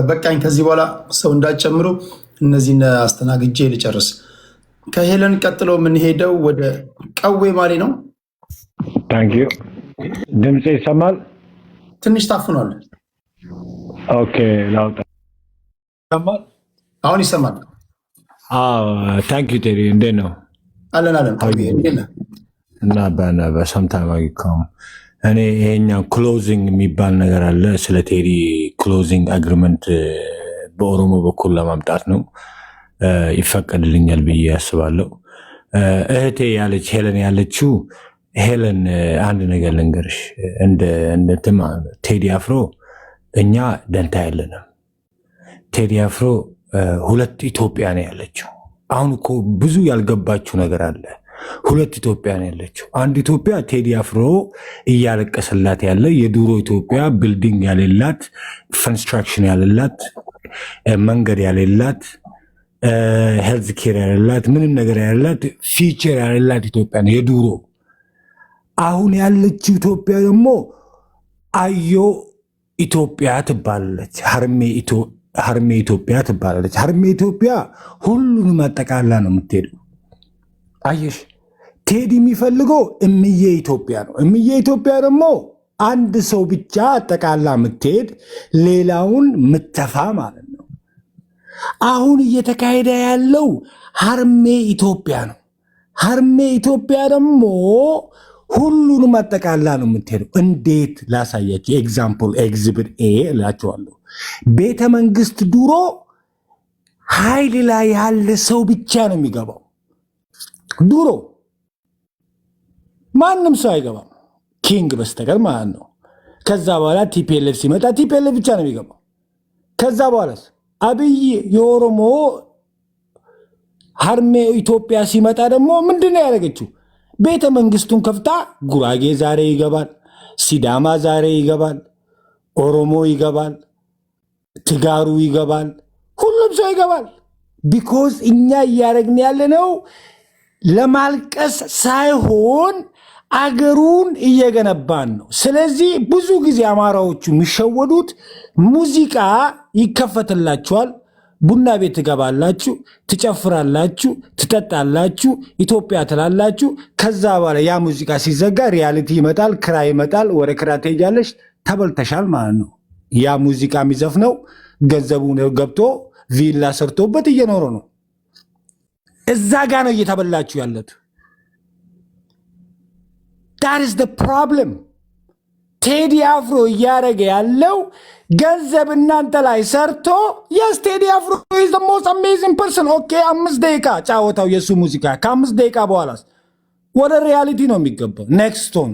በቃኝ። ከዚህ በኋላ ሰው እንዳጨምሩ እነዚህን አስተናግጄ ልጨርስ። ከሄለን ቀጥሎ የምንሄደው ወደ ቀዌ ማሌ ነው። ታንኪዩ። ድምፅ ይሰማል? ትንሽ ታፍኗል። ኦኬ፣ ላውጣ። ይሰማል? አሁን ይሰማል። ታንኪዩ ቴዲ፣ እንዴት ነው? አለን አለን። እና በሰምታይም አይካም እኔ ይሄኛው ክሎዚንግ የሚባል ነገር አለ። ስለ ቴዲ ክሎዚንግ አግሪመንት በኦሮሞ በኩል ለማምጣት ነው። ይፈቀድልኛል ብዬ ያስባለሁ። እህቴ ያለች ሄለን ያለችው ሄለን አንድ ነገር ልንገርሽ፣ እንደ ቴዲ አፍሮ እኛ ደንታ የለንም። ቴዲ አፍሮ ሁለት ኢትዮጵያ ነው ያለችው። አሁን እኮ ብዙ ያልገባችሁ ነገር አለ። ሁለት ኢትዮጵያ ነው ያለችው። አንድ ኢትዮጵያ ቴዲ አፍሮ እያለቀሰላት ያለ የድሮ ኢትዮጵያ ቢልዲንግ ያሌላት፣ ኮንስትራክሽን ያሌላት፣ መንገድ ያሌላት፣ ሄልዝ ኬር ያሌላት፣ ምንም ነገር ያሌላት፣ ፊቸር ያሌላት ኢትዮጵያ ነው የድሮ። አሁን ያለችው ኢትዮጵያ ደግሞ አዮ ኢትዮጵያ ትባላለች። ሀርሜ ኢትዮጵያ ትባላለች። ሀርሜ ኢትዮጵያ ሁሉንም አጠቃላ ነው የምትሄደው። አየሽ፣ ቴዲ የሚፈልገው እምዬ ኢትዮጵያ ነው። እምዬ ኢትዮጵያ ደግሞ አንድ ሰው ብቻ አጠቃላ የምትሄድ ሌላውን ምተፋ ማለት ነው። አሁን እየተካሄደ ያለው ሀርሜ ኢትዮጵያ ነው። ሀርሜ ኢትዮጵያ ደግሞ ሁሉንም አጠቃላ ነው የምትሄደው። እንዴት ላሳያቸው? ኤግዛምፕል ኤግዚቢት ኤ እላቸዋለሁ። ቤተ መንግስት ድሮ ኃይል ላይ ያለ ሰው ብቻ ነው የሚገባው። ድሮ ማንም ሰው አይገባም ኪንግ በስተቀር ማለት ነው። ከዛ በኋላ ቲፒኤልኤፍ ሲመጣ ቲፒኤልኤፍ ብቻ ነው የሚገባው። ከዛ በኋላ አብይ የኦሮሞ ሀርሜ ኢትዮጵያ ሲመጣ ደግሞ ምንድን ነው ያደረገችው? ቤተ መንግስቱን ከፍታ ጉራጌ ዛሬ ይገባል፣ ሲዳማ ዛሬ ይገባል፣ ኦሮሞ ይገባል፣ ትጋሩ ይገባል፣ ሁሉም ሰው ይገባል። ቢኮዝ እኛ እያደረግን ያለነው ለማልቀስ ሳይሆን አገሩን እየገነባን ነው። ስለዚህ ብዙ ጊዜ አማራዎቹ የሚሸወዱት ሙዚቃ ይከፈትላችኋል፣ ቡና ቤት ትገባላችሁ፣ ትጨፍራላችሁ፣ ትጠጣላችሁ፣ ኢትዮጵያ ትላላችሁ። ከዛ በኋላ ያ ሙዚቃ ሲዘጋ ሪያሊቲ ይመጣል፣ ክራ ይመጣል፣ ወደ ክራ ትሄጃለሽ፣ ተበልተሻል ማለት ነው። ያ ሙዚቃ የሚዘፍነው ገንዘቡ ገብቶ ቪላ ሰርቶበት እየኖረ ነው። እዛ ጋ ነው እየተበላችሁ ያለት። that is the problem። ቴዲ አፍሮ እያደረገ ያለው ገንዘብ እናንተ ላይ ሰርቶ የስ ቴዲ አፍሮ is the most amazing person። ኦኬ 5 ደቂቃ ጫወታው የሱ ሙዚቃ። ከ5 ደቂቃ በኋላ ወደ ሪያሊቲ ነው የሚገባው። ኔክስት ቶን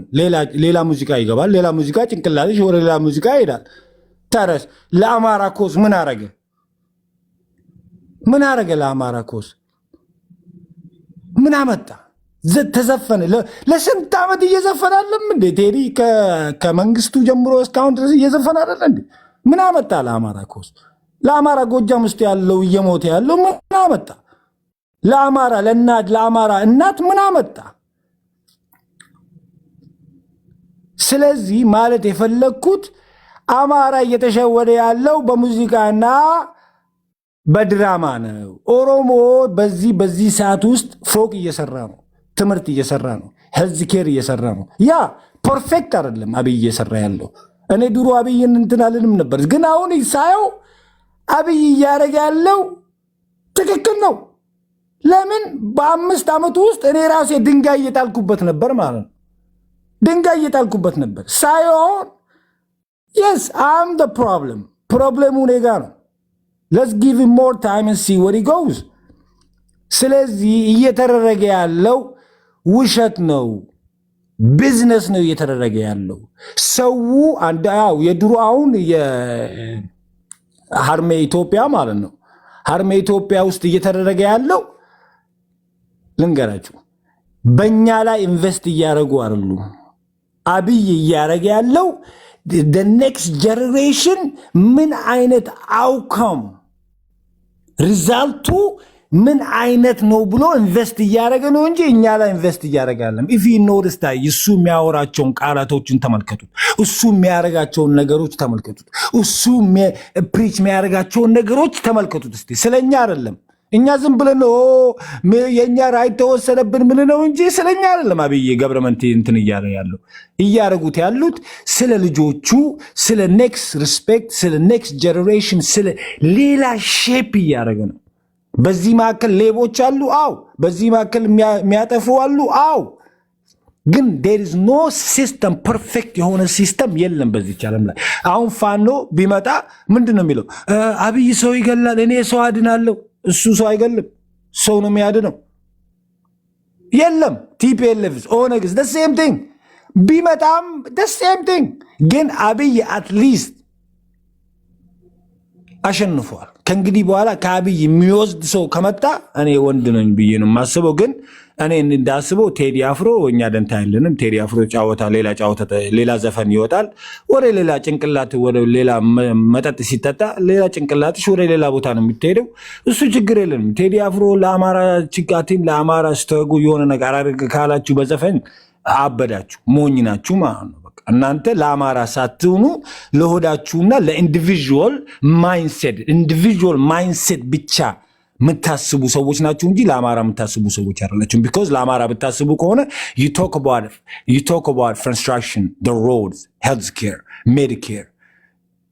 ሌላ ሙዚቃ ይገባል። ሌላ ሙዚቃ ጭንቅላልሽ ወደ ሌላ ሙዚቃ ይሄዳል። ተረስ ለአማራ ኮስ ምን አረገ? ምን አረገ? ለአማራ ኮስ ምን አመጣ? ተዘፈነ። ለስንት ዓመት እየዘፈነ አይደለም እንዴ ቴዲ? ከመንግስቱ ጀምሮ እስካሁን ድረስ እየዘፈነ አይደለ እንዴ? ምን አመጣ ለአማራ ኮስ? ለአማራ ጎጃም ውስጥ ያለው እየሞተ ያለው ምን አመጣ? ለአማራ ለአማራ እናት ምን አመጣ? ስለዚህ ማለት የፈለግኩት አማራ እየተሸወደ ያለው በሙዚቃና በድራማ ነው። ኦሮሞ በዚህ ሰዓት ውስጥ ፎቅ እየሰራ ነው፣ ትምህርት እየሰራ ነው፣ ሄልዝ ኬር እየሰራ ነው። ያ ፐርፌክት አይደለም አብይ እየሰራ ያለው። እኔ ድሮ አብይን እንትን አልልም ነበር፣ ግን አሁን ሳየው አብይ እያደረገ ያለው ትክክል ነው። ለምን በ5 ዓመቱ ውስጥ እኔ ራሴ ድንጋይ እየጣልኩበት ነበር ማለት ነው። ድንጋይ እየጣልኩበት ነበር ሳየው አሁን የስ አም ደ ፕሮብለሙ እኔ ጋ ነው። let's give him more time and see where he goes። ስለዚህ እየተደረገ ያለው ውሸት ነው፣ ቢዝነስ ነው እየተደረገ ያለው። ሰው የድሮ አሁን የሀርሜ ኢትዮጵያ ማለት ነው። ሀርሜ ኢትዮጵያ ውስጥ እየተደረገ ያለው ልንገራችሁ፣ በእኛ ላይ ኢንቨስት እያደረጉ አይደሉም። አብይ እያደረገ ያለው the next generation ምን አይነት አውካም ሪዛልቱ ምን አይነት ነው ብሎ ኢንቨስት እያደረገ ነው እንጂ እኛ ላይ ኢንቨስት እያደረገ አይደለም። ኢፍ ዩ ኖቲስ እሱ የሚያወራቸውን ቃላቶችን ተመልከቱት። እሱ የሚያደርጋቸውን ነገሮች ተመልከቱት። እሱ ፕሪች የሚያደርጋቸውን ነገሮች ተመልከቱት። እስቲ ስለኛ አይደለም። እኛ ዝም ብለን የእኛ ራይት ተወሰነብን ምን ነው እንጂ ስለኛ አይደለም። አብይ ገብረመንት እንትን እያደረጉት ያሉት ስለ ልጆቹ፣ ስለ ኔክስት ሪስፔክት፣ ስለ ኔክስት ጀነሬሽን፣ ስለ ሌላ ሼፕ እያደረገ ነው። በዚህ መካከል ሌቦች አሉ። አው በዚህ መካከል የሚያጠፉ አሉ። አው ግን there is no system ፐርፌክት የሆነ ሲስተም የለም በዚህ ዓለም ላይ። አሁን ፋኖ ቢመጣ ምንድን ነው የሚለው? አብይ ሰው ይገላል፣ እኔ ሰው አድናለሁ። እሱ ሰው አይገልም፣ ሰው ነው የሚያድነው። የለም ቲፒኤልኤፍ ኦነግስ the same thing ቢመጣም the same thing። ግን አብይ አትሊስት አሸንፏል። ከእንግዲህ በኋላ ከአብይ የሚወስድ ሰው ከመጣ እኔ ወንድ ነኝ ብዬ ነው የማስበው። ግን እኔ እንዳስበው ቴዲ አፍሮ እኛ ደንታ ያለንም ቴዲ አፍሮ ጫወታ ሌላ ዘፈን ይወጣል፣ ወደ ሌላ ጭንቅላት ወደ ሌላ መጠጥ ሲጠጣ ሌላ ጭንቅላትሽ ወደ ሌላ ቦታ ነው የምትሄደው። እሱ ችግር የለንም። ቴዲ አፍሮ ለአማራ ችጋቴም ለአማራ ስተጉ የሆነ ነገር አድርግ ካላችሁ በዘፈን አበዳችሁ፣ ሞኝ ናችሁ ማለት ነው። እናንተ ለአማራ ሳትሆኑ ለሆዳችሁና ለኢንዲቪዥዋል ማይንድሴት ብቻ የምታስቡ ሰዎች ናችሁ እንጂ ለአማራ የምታስቡ ሰዎች አይደላችሁም። ቢኮዝ ለአማራ ብታስቡ ከሆነ you talk about construction, the roads, health care, medicare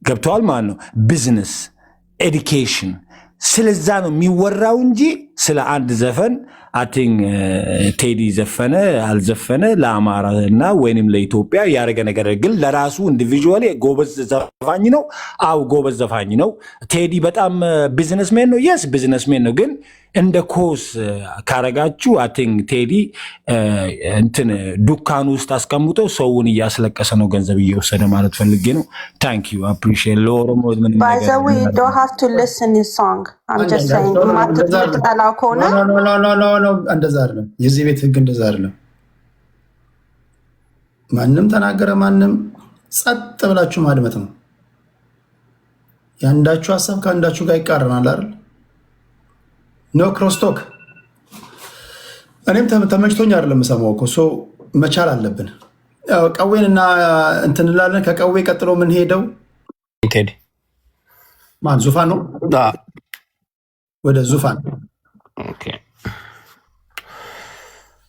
ገብተዋል ማለት ነው። ቢዝነስ፣ ኤዱኬሽን ስለዛ ነው የሚወራው እንጂ ስለ አንድ ዘፈን አቲንግ ቴዲ ዘፈነ አልዘፈነ ለአማራ እና ወይንም ለኢትዮጵያ ያደረገ ነገር ግን ለራሱ ኢንዲቪጁዋሊ ጎበዝ ዘፋኝ ነው። አው ጎበዝ ዘፋኝ ነው ቴዲ። በጣም ቢዝነስሜን ነው። የስ ቢዝነስሜን ነው። ግን እንደ ኮስ ካረጋችሁ አቲንግ ቴዲ እንትን ዱካን ውስጥ አስቀምጦ ሰውን እያስለቀሰ ነው ገንዘብ እየወሰደ ማለት ፈልጌ ነው። ታንክ ዩ አፕሪሺየት ለኦሮሞ ምን By the way, you don't have to listen his song. I'm just saying. ማትጠላው ከሆነ ኖ እንደዛ አይደለም። የዚህ ቤት ህግ እንደዛ አይደለም። ማንም ተናገረ ማንም ጸጥ ብላችሁ ማድመጥ ነው። ያንዳችሁ ሐሳብ ከአንዳችሁ ጋር ይቃረናል አይደል? ኖ ክሮስቶክ። እኔም ተመችቶኝ አይደለም ሰማው እኮ ሶ መቻል አለብን። ያው ቀዌንና እንትን እንላለን። ከቀዌ ቀጥሎ ምን ሄደው ቴዲ ማን ዙፋን ነው? ወደ ዙፋን ኦኬ።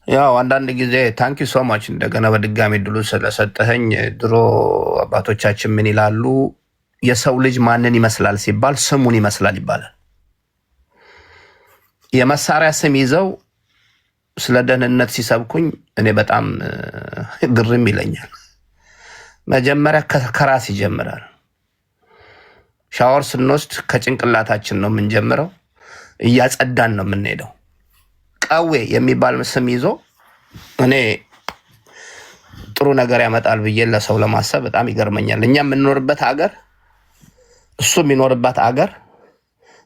ያው አንዳንድ ጊዜ ታንኪ ሶ ማች እንደገና በድጋሚ ድሉ ስለሰጠኸኝ። ድሮ አባቶቻችን ምን ይላሉ? የሰው ልጅ ማንን ይመስላል ሲባል ስሙን ይመስላል ይባላል። የመሳሪያ ስም ይዘው ስለ ደህንነት ሲሰብኩኝ እኔ በጣም ግርም ይለኛል። መጀመሪያ ከራስ ይጀምራል። ሻወር ስንወስድ ከጭንቅላታችን ነው የምንጀምረው፣ እያጸዳን ነው የምንሄደው። ቀዌ የሚባል ስም ይዞ እኔ ጥሩ ነገር ያመጣል ብዬ ለሰው ለማሰብ በጣም ይገርመኛል። እኛ የምንኖርበት ሀገር እሱ የሚኖርበት ሀገር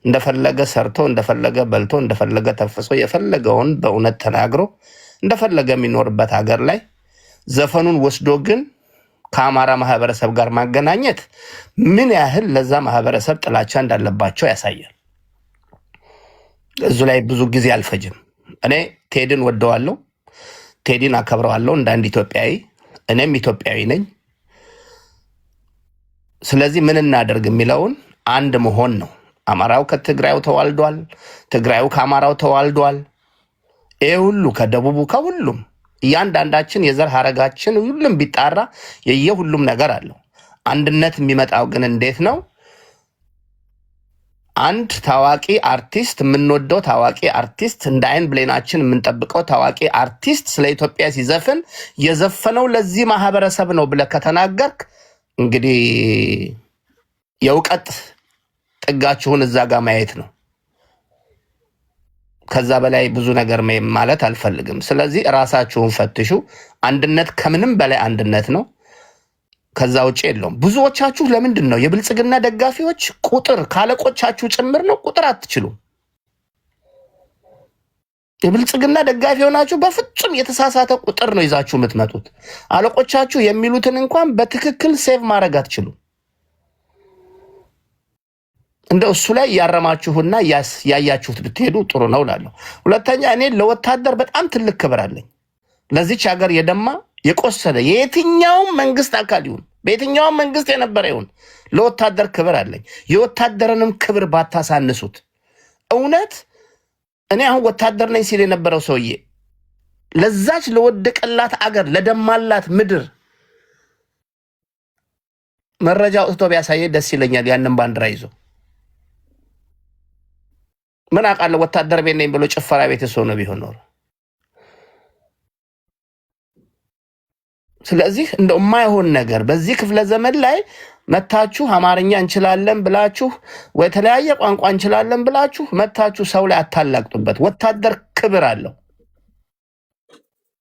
እንደፈለገ ሰርቶ እንደፈለገ በልቶ እንደፈለገ ተፍሶ የፈለገውን በእውነት ተናግሮ እንደፈለገ የሚኖርበት ሀገር ላይ ዘፈኑን ወስዶ ግን ከአማራ ማህበረሰብ ጋር ማገናኘት ምን ያህል ለዛ ማህበረሰብ ጥላቻ እንዳለባቸው ያሳያል። እዙ ላይ ብዙ ጊዜ አልፈጅም። እኔ ቴዲን ወደዋለሁ፣ ቴዲን አከብረዋለሁ እንደ አንድ ኢትዮጵያዊ። እኔም ኢትዮጵያዊ ነኝ። ስለዚህ ምን እናደርግ የሚለውን አንድ መሆን ነው። አማራው ከትግራዩ ተዋልዷል፣ ትግራዩ ከአማራው ተዋልዷል። ይሄ ሁሉ ከደቡቡ ከሁሉም እያንዳንዳችን የዘር ሀረጋችን ሁሉም ቢጣራ የየሁሉም ነገር አለው። አንድነት የሚመጣው ግን እንዴት ነው? አንድ ታዋቂ አርቲስት የምንወደው ታዋቂ አርቲስት እንደ አይን ብሌናችን የምንጠብቀው ታዋቂ አርቲስት ስለ ኢትዮጵያ ሲዘፍን የዘፈነው ለዚህ ማህበረሰብ ነው ብለህ ከተናገርክ እንግዲህ የእውቀት ጥጋችሁን እዛ ጋር ማየት ነው። ከዛ በላይ ብዙ ነገር ማለት አልፈልግም። ስለዚህ ራሳችሁን ፈትሹ። አንድነት ከምንም በላይ አንድነት ነው። ከዛ ውጭ የለውም። ብዙዎቻችሁ ለምንድን ነው የብልጽግና ደጋፊዎች ቁጥር ካለቆቻችሁ ጭምር ነው ቁጥር አትችሉም። የብልጽግና ደጋፊ ሆናችሁ በፍጹም የተሳሳተ ቁጥር ነው ይዛችሁ የምትመጡት። አለቆቻችሁ የሚሉትን እንኳን በትክክል ሴቭ ማድረግ አትችሉም። እንደ እሱ ላይ ያረማችሁና ያያችሁት ብትሄዱ ጥሩ ነው እላለሁ። ሁለተኛ እኔ ለወታደር በጣም ትልቅ ክብር አለኝ። ለዚች ሀገር የደማ የቆሰለ የየትኛውም መንግስት አካል ይሁን በየትኛውም መንግስት የነበረ ይሁን ለወታደር ክብር አለኝ። የወታደርንም ክብር ባታሳንሱት። እውነት እኔ አሁን ወታደር ነኝ ሲል የነበረው ሰውዬ ለዛች ለወደቀላት አገር ለደማላት ምድር መረጃ አውጥቶ ቢያሳየ ደስ ይለኛል። ያንን ባንዲራ ይዞ ምን አውቃለሁ ወታደር ቤት ነኝ ብሎ ጭፈራ ቤት ሆኖ ቢሆን ኖሮ። ስለዚህ እንደው የማይሆን ነገር በዚህ ክፍለ ዘመን ላይ መታችሁ አማርኛ እንችላለን ብላችሁ ወይ ተለያየ ቋንቋ እንችላለን ብላችሁ መታችሁ ሰው ላይ አታላቅጡበት። ወታደር ክብር አለው።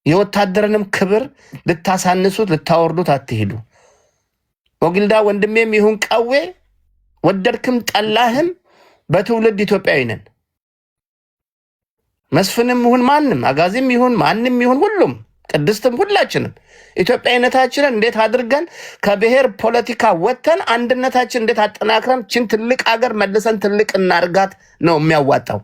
የወታደርንም ክብር ልታሳንሱት ልታወርዱት አትሄዱ። ወግልዳ ወንድሜም ይሁን ቀዌ ወደድክም ጠላህም በትውልድ ኢትዮጵያዊ ነን። መስፍንም ይሁን ማንም፣ አጋዚም ይሁን ማንም ይሁን ሁሉም፣ ቅድስትም ሁላችንም ኢትዮጵያዊነታችንን እንዴት አድርገን ከብሔር ፖለቲካ ወጥተን አንድነታችን እንዴት አጠናክረን ችን ትልቅ ሀገር መልሰን ትልቅ እናርጋት ነው የሚያዋጣው።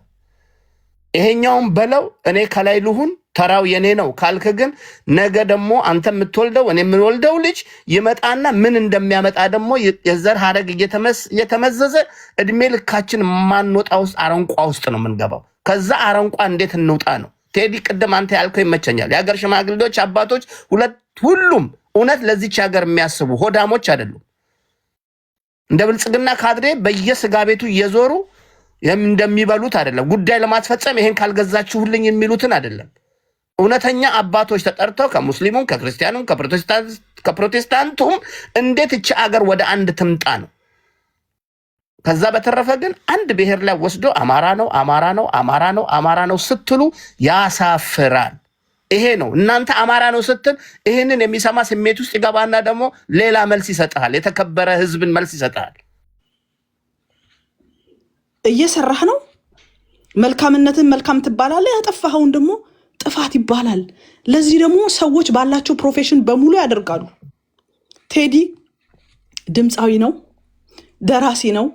ይሄኛውም በለው እኔ ከላይ ልሁን ተራው የኔ ነው ካልክ ግን ነገ ደግሞ አንተ የምትወልደው እኔ የምንወልደው ልጅ ይመጣና ምን እንደሚያመጣ ደግሞ የዘር ሀረግ እየተመዘዘ እድሜ ልካችን ማንወጣ ውስጥ አረንቋ ውስጥ ነው የምንገባው። ከዛ አረንቋ እንዴት እንውጣ ነው። ቴዲ ቅድም አንተ ያልከው ይመቸኛል። የሀገር ሽማግሌዎች አባቶች ሁሉም እውነት ለዚች ሀገር የሚያስቡ ሆዳሞች አይደሉም። እንደ ብልጽግና ካድሬ በየስጋ ቤቱ እየዞሩ እንደሚበሉት አይደለም። ጉዳይ ለማስፈጸም ይሄን ካልገዛችሁልኝ የሚሉትን አይደለም። እውነተኛ አባቶች ተጠርተው ከሙስሊሙም ከክርስቲያኑም ከፕሮቴስታንቱም እንዴት እቺ አገር ወደ አንድ ትምጣ ነው። ከዛ በተረፈ ግን አንድ ብሔር ላይ ወስዶ አማራ ነው አማራ ነው አማራ ነው አማራ ነው ስትሉ ያሳፍራል። ይሄ ነው እናንተ አማራ ነው ስትል ይሄንን የሚሰማ ስሜት ውስጥ ይገባና ደግሞ ሌላ መልስ ይሰጣል። የተከበረ ህዝብን መልስ ይሰጣል። እየሰራህ ነው መልካምነትን መልካም ትባላለህ፣ ያጠፋኸውን ደግሞ ጥፋት ይባላል። ለዚህ ደግሞ ሰዎች ባላቸው ፕሮፌሽን በሙሉ ያደርጋሉ። ቴዲ ድምፃዊ ነው፣ ደራሲ ነው።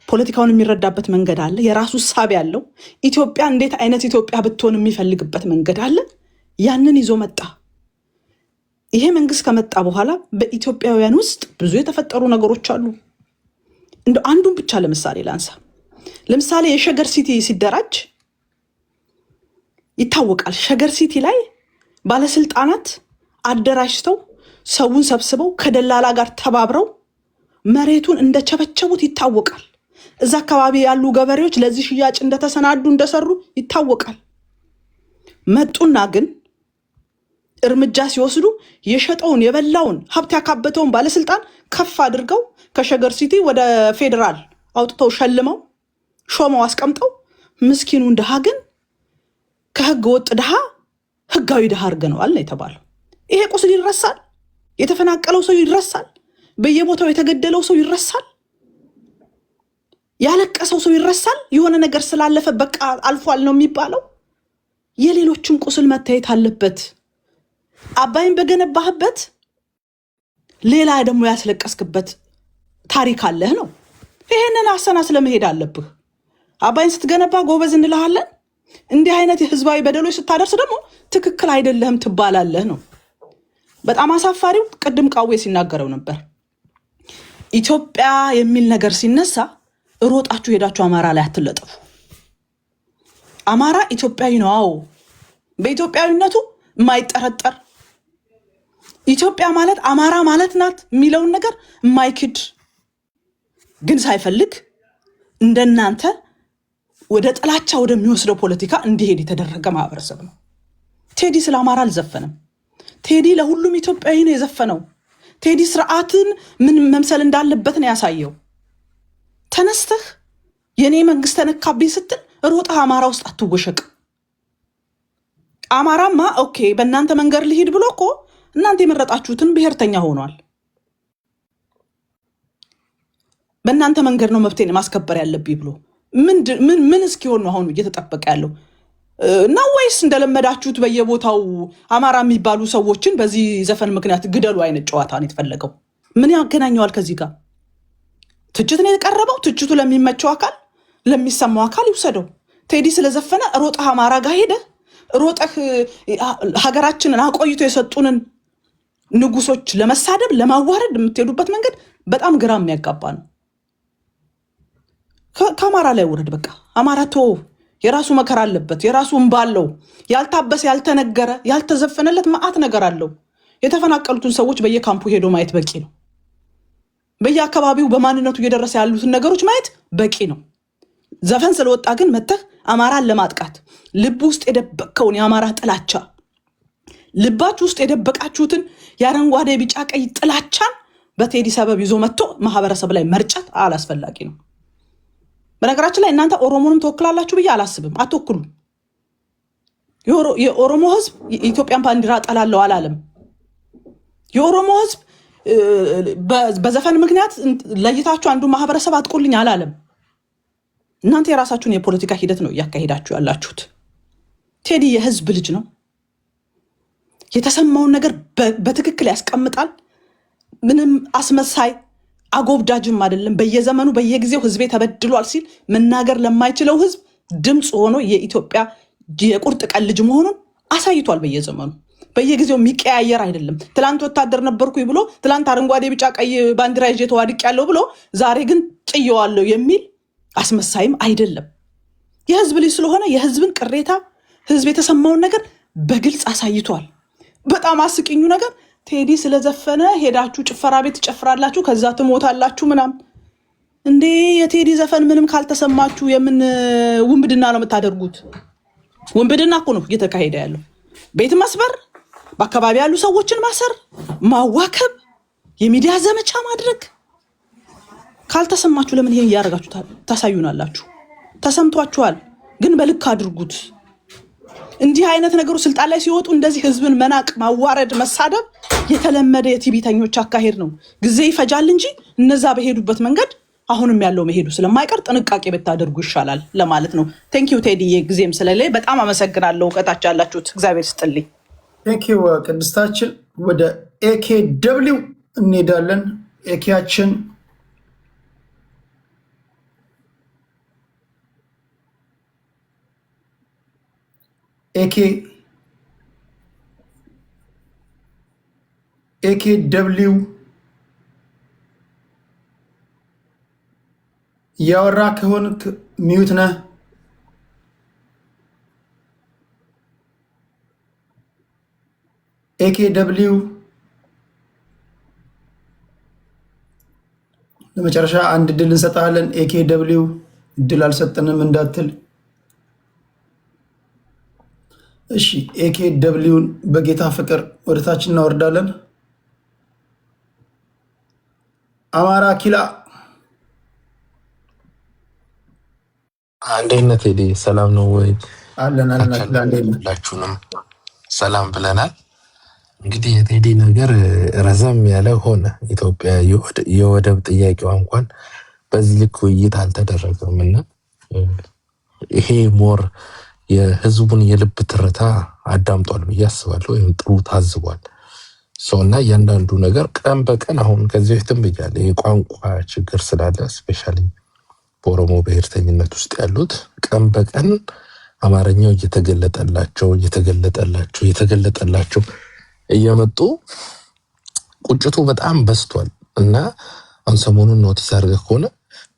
ፖለቲካውን የሚረዳበት መንገድ አለ። የራሱ ሳቢ ያለው ኢትዮጵያ እንዴት አይነት ኢትዮጵያ ብትሆን የሚፈልግበት መንገድ አለ። ያንን ይዞ መጣ። ይሄ መንግስት ከመጣ በኋላ በኢትዮጵያውያን ውስጥ ብዙ የተፈጠሩ ነገሮች አሉ። እንደ አንዱን ብቻ ለምሳሌ ላንሳ። ለምሳሌ የሸገር ሲቲ ሲደራጅ ይታወቃል። ሸገር ሲቲ ላይ ባለስልጣናት አደራጅተው ሰውን ሰብስበው ከደላላ ጋር ተባብረው መሬቱን እንደቸበቸቡት ይታወቃል። እዛ አካባቢ ያሉ ገበሬዎች ለዚህ ሽያጭ እንደተሰናዱ እንደሰሩ ይታወቃል። መጡና ግን እርምጃ ሲወስዱ የሸጠውን የበላውን ሀብት ያካበተውን ባለስልጣን ከፍ አድርገው ከሸገር ሲቲ ወደ ፌዴራል አውጥተው ሸልመው ሾመው አስቀምጠው ምስኪኑን ድሃ ግን ከህገ ወጥ ድሃ ህጋዊ ድሃ አድርገነዋል ነው የተባለው። ይሄ ቁስል ይረሳል። የተፈናቀለው ሰው ይረሳል። በየቦታው የተገደለው ሰው ይረሳል። ያለቀሰው ሰው ይረሳል። የሆነ ነገር ስላለፈ በቃ አልፏል ነው የሚባለው። የሌሎችም ቁስል መታየት አለበት። አባይን በገነባህበት ሌላ ደግሞ ያስለቀስክበት ታሪክ አለህ ነው። ይሄንን አሰናስለ መሄድ አለብህ። አባይን ስትገነባ ጎበዝ እንልሃለን። እንዲህ አይነት የህዝባዊ በደሎች ስታደርስ ደግሞ ትክክል አይደለህም ትባላለህ ነው። በጣም አሳፋሪው ቅድም ቃዌ ሲናገረው ነበር። ኢትዮጵያ የሚል ነገር ሲነሳ ሮጣችሁ ሄዳችሁ አማራ ላይ አትለጠፉ። አማራ ኢትዮጵያዊ ነው። በኢትዮጵያዊነቱ የማይጠረጠር ኢትዮጵያ ማለት አማራ ማለት ናት የሚለውን ነገር የማይክድ ግን ሳይፈልግ እንደናንተ ወደ ጥላቻ ወደሚወስደው ፖለቲካ እንዲሄድ የተደረገ ማህበረሰብ ነው። ቴዲ ስለ አማራ አልዘፈንም። ቴዲ ለሁሉም ኢትዮጵያዊ ነው የዘፈነው። ቴዲ ስርዓትን ምን መምሰል እንዳለበት ነው ያሳየው። ተነስተህ የኔ መንግስት ተነካብኝ ስትል ሮጠህ አማራ ውስጥ አትወሸቅ። አማራማ ኦኬ በእናንተ መንገድ ልሂድ ብሎ እኮ እናንተ የመረጣችሁትን ብሔርተኛ ሆኗል። በእናንተ መንገድ ነው መብቴን ማስከበር ያለብኝ ብሎ ምን እስኪሆን ነው አሁን እየተጠበቀ ያለው? እና ወይስ እንደለመዳችሁት በየቦታው አማራ የሚባሉ ሰዎችን በዚህ ዘፈን ምክንያት ግደሉ አይነት ጨዋታ ነው የተፈለገው? ምን ያገናኘዋል ከዚህ ጋር? ትችት ነው የቀረበው። ትችቱ ለሚመቸው አካል ለሚሰማው አካል ይውሰደው። ቴዲ ስለዘፈነ ሮጠህ አማራ ጋር ሄደ ሮጠህ ሀገራችንን አቆይቶ የሰጡንን ንጉሶች ለመሳደብ ለማዋረድ የምትሄዱበት መንገድ በጣም ግራ የሚያጋባ ነው። ከአማራ ላይ ውረድ። በቃ አማራ ተወው። የራሱ መከራ አለበት፣ የራሱ እንባ አለው። ያልታበሰ ያልተነገረ ያልተዘፈነለት መዓት ነገር አለው። የተፈናቀሉትን ሰዎች በየካምፑ ሄዶ ማየት በቂ ነው። በየአካባቢው በማንነቱ እየደረሰ ያሉትን ነገሮች ማየት በቂ ነው። ዘፈን ስለወጣ ግን መተህ አማራን ለማጥቃት ልብ ውስጥ የደበቀውን የአማራ ጥላቻ ልባችሁ ውስጥ የደበቃችሁትን የአረንጓዴ ቢጫ ቀይ ጥላቻን በቴዲ ሰበብ ይዞ መጥቶ ማህበረሰብ ላይ መርጨት አላስፈላጊ ነው። በነገራችን ላይ እናንተ ኦሮሞንም ተወክላላችሁ ብዬ አላስብም። አትወክሉ። የኦሮሞ ህዝብ የኢትዮጵያን ባንዲራ ጠላለው አላለም። የኦሮሞ ህዝብ በዘፈን ምክንያት ለይታችሁ አንዱ ማህበረሰብ አጥቁልኝ አላለም። እናንተ የራሳችሁን የፖለቲካ ሂደት ነው እያካሄዳችሁ ያላችሁት። ቴዲ የህዝብ ልጅ ነው። የተሰማውን ነገር በትክክል ያስቀምጣል። ምንም አስመሳይ አጎብዳጅም አይደለም። በየዘመኑ በየጊዜው ህዝቤ ተበድሏል ሲል መናገር ለማይችለው ህዝብ ድምፅ ሆኖ የኢትዮጵያ የቁርጥ ቀን ልጅ መሆኑን አሳይቷል። በየዘመኑ በየጊዜው የሚቀያየር አይደለም። ትላንት ወታደር ነበርኩ ብሎ ትላንት አረንጓዴ ቢጫ ቀይ ባንዲራ ይዤ ተዋድቅ ያለው ብሎ ዛሬ ግን ጥየዋለሁ የሚል አስመሳይም አይደለም። የህዝብ ልጅ ስለሆነ የህዝብን ቅሬታ ህዝብ የተሰማውን ነገር በግልጽ አሳይቷል። በጣም አስቂኙ ነገር ቴዲ ስለዘፈነ ሄዳችሁ ጭፈራ ቤት ትጨፍራላችሁ ከዛ ትሞታላችሁ ምናምን። እንዴ የቴዲ ዘፈን ምንም ካልተሰማችሁ የምን ውንብድና ነው የምታደርጉት? ውንብድና እኮ ነው እየተካሄደ ያለው። ቤት መስበር፣ በአካባቢ ያሉ ሰዎችን ማሰር፣ ማዋከብ፣ የሚዲያ ዘመቻ ማድረግ። ካልተሰማችሁ ለምን ይሄን እያደረጋችሁ ታሳዩናላችሁ? ተሰምቷችኋል፣ ግን በልክ አድርጉት። እንዲህ አይነት ነገሮች ስልጣን ላይ ሲወጡ እንደዚህ ህዝብን መናቅ፣ ማዋረድ፣ መሳደብ የተለመደ የቲቢተኞች አካሄድ ነው። ጊዜ ይፈጃል እንጂ እነዛ በሄዱበት መንገድ አሁንም ያለው መሄዱ ስለማይቀር ጥንቃቄ ብታደርጉ ይሻላል ለማለት ነው። ቴንኪው ቴዲዬ፣ ጊዜም ስለሌለ በጣም አመሰግናለሁ። እውቀታች ያላችሁት እግዚአብሔር ስጥልኝ። ቴንኪው ቅድስታችን። ወደ ኤኬ ደብሊው እንሄዳለን። ኤኬያችን ኤኬ ደብሊው እያወራ ከሆንክ ሚዩት ነህ። ኤኬ ደብሊው ለመጨረሻ አንድ እድል እንሰጣለን። ኤኬ ደብሊው እድል አልሰጠንም እንዳትል። እሺ ኤኬ ደብሊውን በጌታ ፍቅር ወደታች እናወርዳለን። አማራ ኪላ አንዴነት ቴዲ ሰላም ነው ወይ? አለን ሁላችሁንም ሰላም ብለናል። እንግዲህ የቴዲ ነገር ረዘም ያለ ሆነ። ኢትዮጵያ የወደብ ጥያቄዋ እንኳን በዚህ ልክ ውይይት አልተደረገም እና ይሄ ሞር የህዝቡን የልብ ትርታ አዳምጧል ብዬ አስባለሁ፣ ወይም ጥሩ ታዝቧል እና እያንዳንዱ ነገር ቀን በቀን አሁን ከዚህ በፊትም ብያለሁ የቋንቋ ችግር ስላለ ስፔሻሊ በኦሮሞ ብሔርተኝነት ውስጥ ያሉት ቀን በቀን አማርኛው እየተገለጠላቸው እየመጡ ቁጭቱ በጣም በስቷል እና አሁን ሰሞኑን ኖቲስ አድርገህ ከሆነ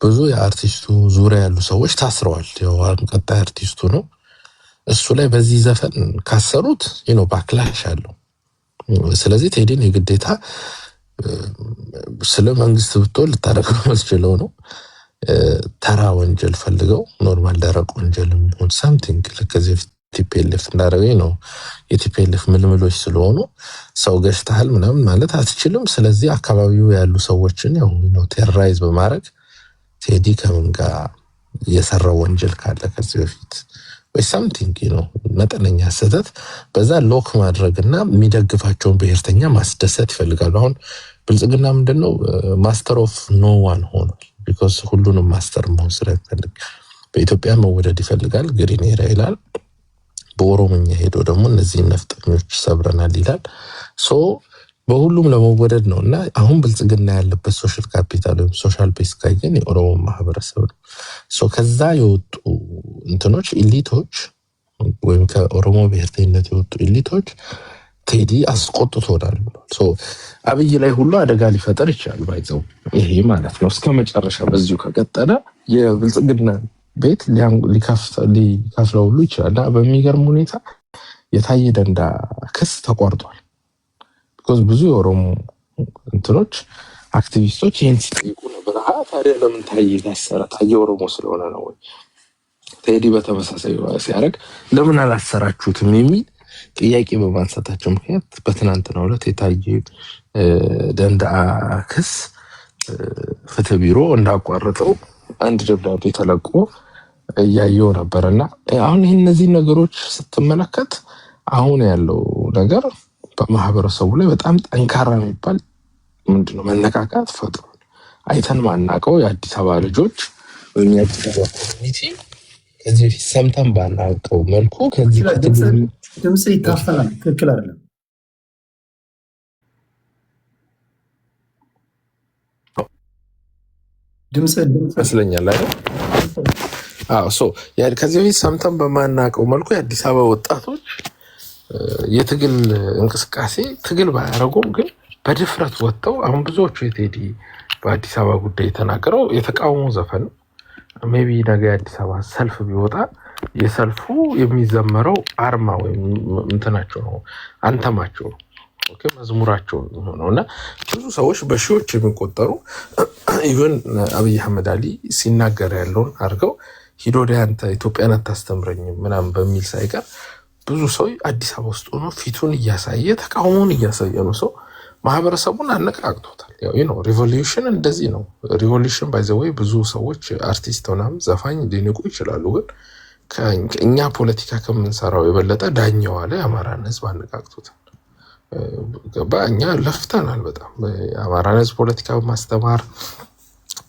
ብዙ የአርቲስቱ ዙሪያ ያሉ ሰዎች ታስረዋል። ያው ቀጣይ አርቲስቱ ነው። እሱ ላይ በዚህ ዘፈን ካሰሩት ባክላሽ አለው። ስለዚህ ቴዲን የግዴታ ስለ መንግስት ብትሆን ልታደርገው መስችለው ነው። ተራ ወንጀል ፈልገው ኖርማል ደረቅ ወንጀል የሚሆን ሳምቲንግ ከዚህ ቲፒኤልኤፍ እንዳደረገኝ ነው። የቲፒኤልኤፍ ምልምሎች ስለሆኑ ሰው ገሽተሃል ምናምን ማለት አትችልም። ስለዚህ አካባቢው ያሉ ሰዎችን ቴራይዝ በማድረግ ቴዲ ከምን ጋር የሰራው ወንጀል ካለ ከዚህ በፊት ወይ ሳምቲንግ መጠነኛ ስህተት በዛ ሎክ ማድረግና የሚደግፋቸውን ብሔርተኛ ማስደሰት ይፈልጋሉ። አሁን ብልጽግና ምንድነው ማስተር ኦፍ ኖ ዋን ሆኗል። ቢኮዝ ሁሉንም ማስተር መሆን ስለሚፈልግ በኢትዮጵያ መወደድ ይፈልጋል። ግሪን ኤራ ይላል። በኦሮሞኛ ሄዶ ደግሞ እነዚህ ነፍጠኞች ሰብረናል ይላል። ሶ በሁሉም ለመወደድ ነው እና አሁን ብልጽግና ያለበት ሶሻል ካፒታል ወይም ሶሻል ቤስ ካየን የኦሮሞ ማህበረሰብ ነው። ሶ ከዛ የወጡ እንትኖች ኢሊቶች ወይም ከኦሮሞ ብሔርተኝነት የወጡ ኢሊቶች ቴዲ አስቆጥቶናል ብሏል። ሶ አብይ ላይ ሁሉ አደጋ ሊፈጠር ይችላል ባይዘው ይሄ ማለት ነው። እስከ መጨረሻ በዚሁ ከቀጠለ የብልጽግና ቤት ሊከፍለው ሁሉ ይችላል። በሚገርም ሁኔታ የታየ ደንዳ ክስ ተቋርጧል። ቢኮዝ ብዙ የኦሮሞ እንትኖች አክቲቪስቶች ይህን ሲጠይቁ ነበር። ታዲያ ለምን ታየ ታሰረ? ታየ ኦሮሞ ስለሆነ ነው ወይ? ቴዲ በተመሳሳይ ሲያደርግ ለምን አላሰራችሁትም የሚል ጥያቄ በማንሳታቸው ምክንያት በትናንትናው ዕለት የታየ ደንዳ ክስ ፍትህ ቢሮ እንዳቋረጠው አንድ ደብዳቤ ተለቆ እያየው ነበርና አሁን እነዚህ ነገሮች ስትመለከት አሁን ያለው ነገር በማህበረሰቡ ላይ በጣም ጠንካራ የሚባል ምንድነው መነቃቃት ፈጥሯል። አይተን ማናቀው የአዲስ አበባ ልጆች በእኛ ኮሚኒቲ ከዚህ በፊት ሰምተን ባናውቀው መልኩ ከዚህ ድምፅ ይታፈናል። ትክክል አይደለም። ድምፅ ይመስለኛል አይደል? ከዚህ በፊት ሰምተን በማናውቀው መልኩ የአዲስ አበባ ወጣቶች የትግል እንቅስቃሴ ትግል ባያደረጉም ግን በድፍረት ወጥተው አሁን ብዙዎቹ የቴዲ በአዲስ አበባ ጉዳይ የተናገረው የተቃውሞ ዘፈን ሜይ ቢ ነገ የአዲስ አበባ ሰልፍ ቢወጣ የሰልፉ የሚዘመረው አርማ ወይም እንትናቸው ነው፣ አንተማቸው ነው፣ መዝሙራቸው ነው እና ብዙ ሰዎች በሺዎች የሚቆጠሩ ኢቨን አብይ አህመድ አሊ ሲናገር ያለውን አድርገው ሂዶ አንተ ኢትዮጵያን አታስተምረኝም ምናምን በሚል ሳይቀር ብዙ ሰው አዲስ አበባ ውስጥ ሆኖ ፊቱን እያሳየ ተቃውሞውን እያሳየ ነው። ሰው ማህበረሰቡን አነቃቅቶታል። ያው ሪቮሉሽን እንደዚህ ነው። ሪቮሉሽን ባይ ዘ ወይ ብዙ ሰዎች አርቲስት ምናምን ዘፋኝ ሊንቁ ይችላሉ፣ ግን እኛ ፖለቲካ ከምንሰራው የበለጠ ዳኛው አለ የአማራን ህዝብ አነቃቅቶታል። እኛ ለፍተናል በጣም የአማራን ህዝብ ፖለቲካ በማስተማር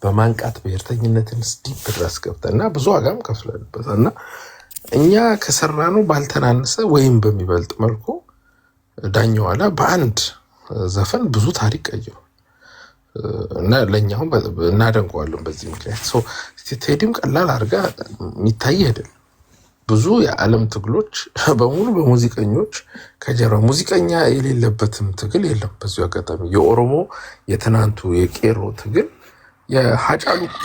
በማንቃት ብሔርተኝነትን ስዲፕ ድረስ ገብተን እና ብዙ ዋጋም ከፍለንበታል እና እኛ ከሰራነው ባልተናነሰ ወይም በሚበልጥ መልኩ ዳኛው አለ በአንድ ዘፈን ብዙ ታሪክ ቀይሯል እና ለእኛውም እናደንቀዋለን በዚህ ምክንያት። ቴዲም ቀላል አድርጋ የሚታይ አይደለም። ብዙ የዓለም ትግሎች በሙሉ በሙዚቀኞች ከጀርባ ሙዚቀኛ የሌለበትም ትግል የለም። በዚሁ አጋጣሚ የኦሮሞ የትናንቱ የቄሮ ትግል የሀጫሉ እኮ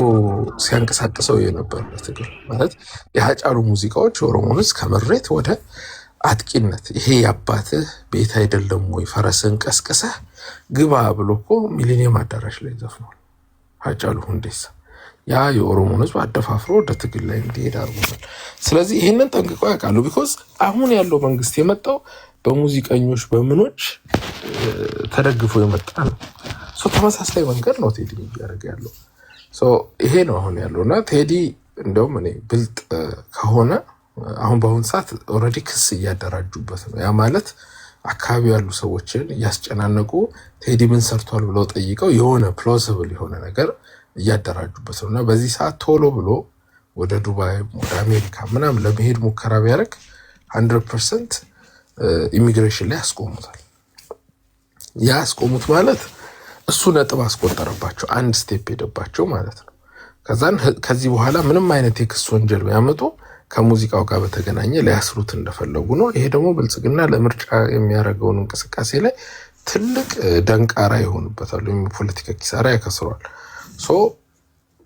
ሲያንቀሳቅሰው የነበረ ትግል ማለት የሀጫሉ ሙዚቃዎች የኦሮሞን ህዝብ ከመሬት ወደ አጥቂነት ይሄ የአባትህ ቤት አይደለም ወይ ፈረስን ቀስቅሰህ ግባ ብሎ እኮ ሚሊኒየም አዳራሽ ላይ ዘፍኗል ሀጫሉ ሁንዴሳ። ያ የኦሮሞን ህዝብ አደፋፍሮ ወደ ትግል ላይ እንዲሄድ አድርጎታል። ስለዚህ ይህንን ጠንቅቀው ያውቃሉ። ቢኮዝ አሁን ያለው መንግስት የመጣው በሙዚቀኞች በምኖች ተደግፎ የመጣ ነው። ተመሳሳይ መንገድ ነው ቴዲ እያደረገ ያለው። ይሄ ነው አሁን ያለው እና ቴዲ እንደውም እኔ ብልጥ ከሆነ አሁን በአሁኑ ሰዓት ኦልሬዲ ክስ እያደራጁበት ነው። ያ ማለት አካባቢ ያሉ ሰዎችን እያስጨናነቁ ቴዲ ምን ሰርቷል ብለው ጠይቀው የሆነ ፕሎሲብል የሆነ ነገር እያደራጁበት ነው እና በዚህ ሰዓት ቶሎ ብሎ ወደ ዱባይ ወደ አሜሪካ ምናምን ለመሄድ ሙከራ ቢያደርግ 100% ኢሚግሬሽን ላይ ያስቆሙታል። ያ ያስቆሙት ማለት እሱ ነጥብ አስቆጠረባቸው፣ አንድ ስቴፕ ሄደባቸው ማለት ነው። ከዛን ከዚህ በኋላ ምንም አይነት የክስ ወንጀል ቢያመጡ ከሙዚቃው ጋር በተገናኘ ሊያስሩት እንደፈለጉ ነው። ይሄ ደግሞ ብልጽግና ለምርጫ የሚያደርገውን እንቅስቃሴ ላይ ትልቅ ደንቃራ ይሆንበታል፣ ወይም ፖለቲካ ኪሳራ ያከስረዋል።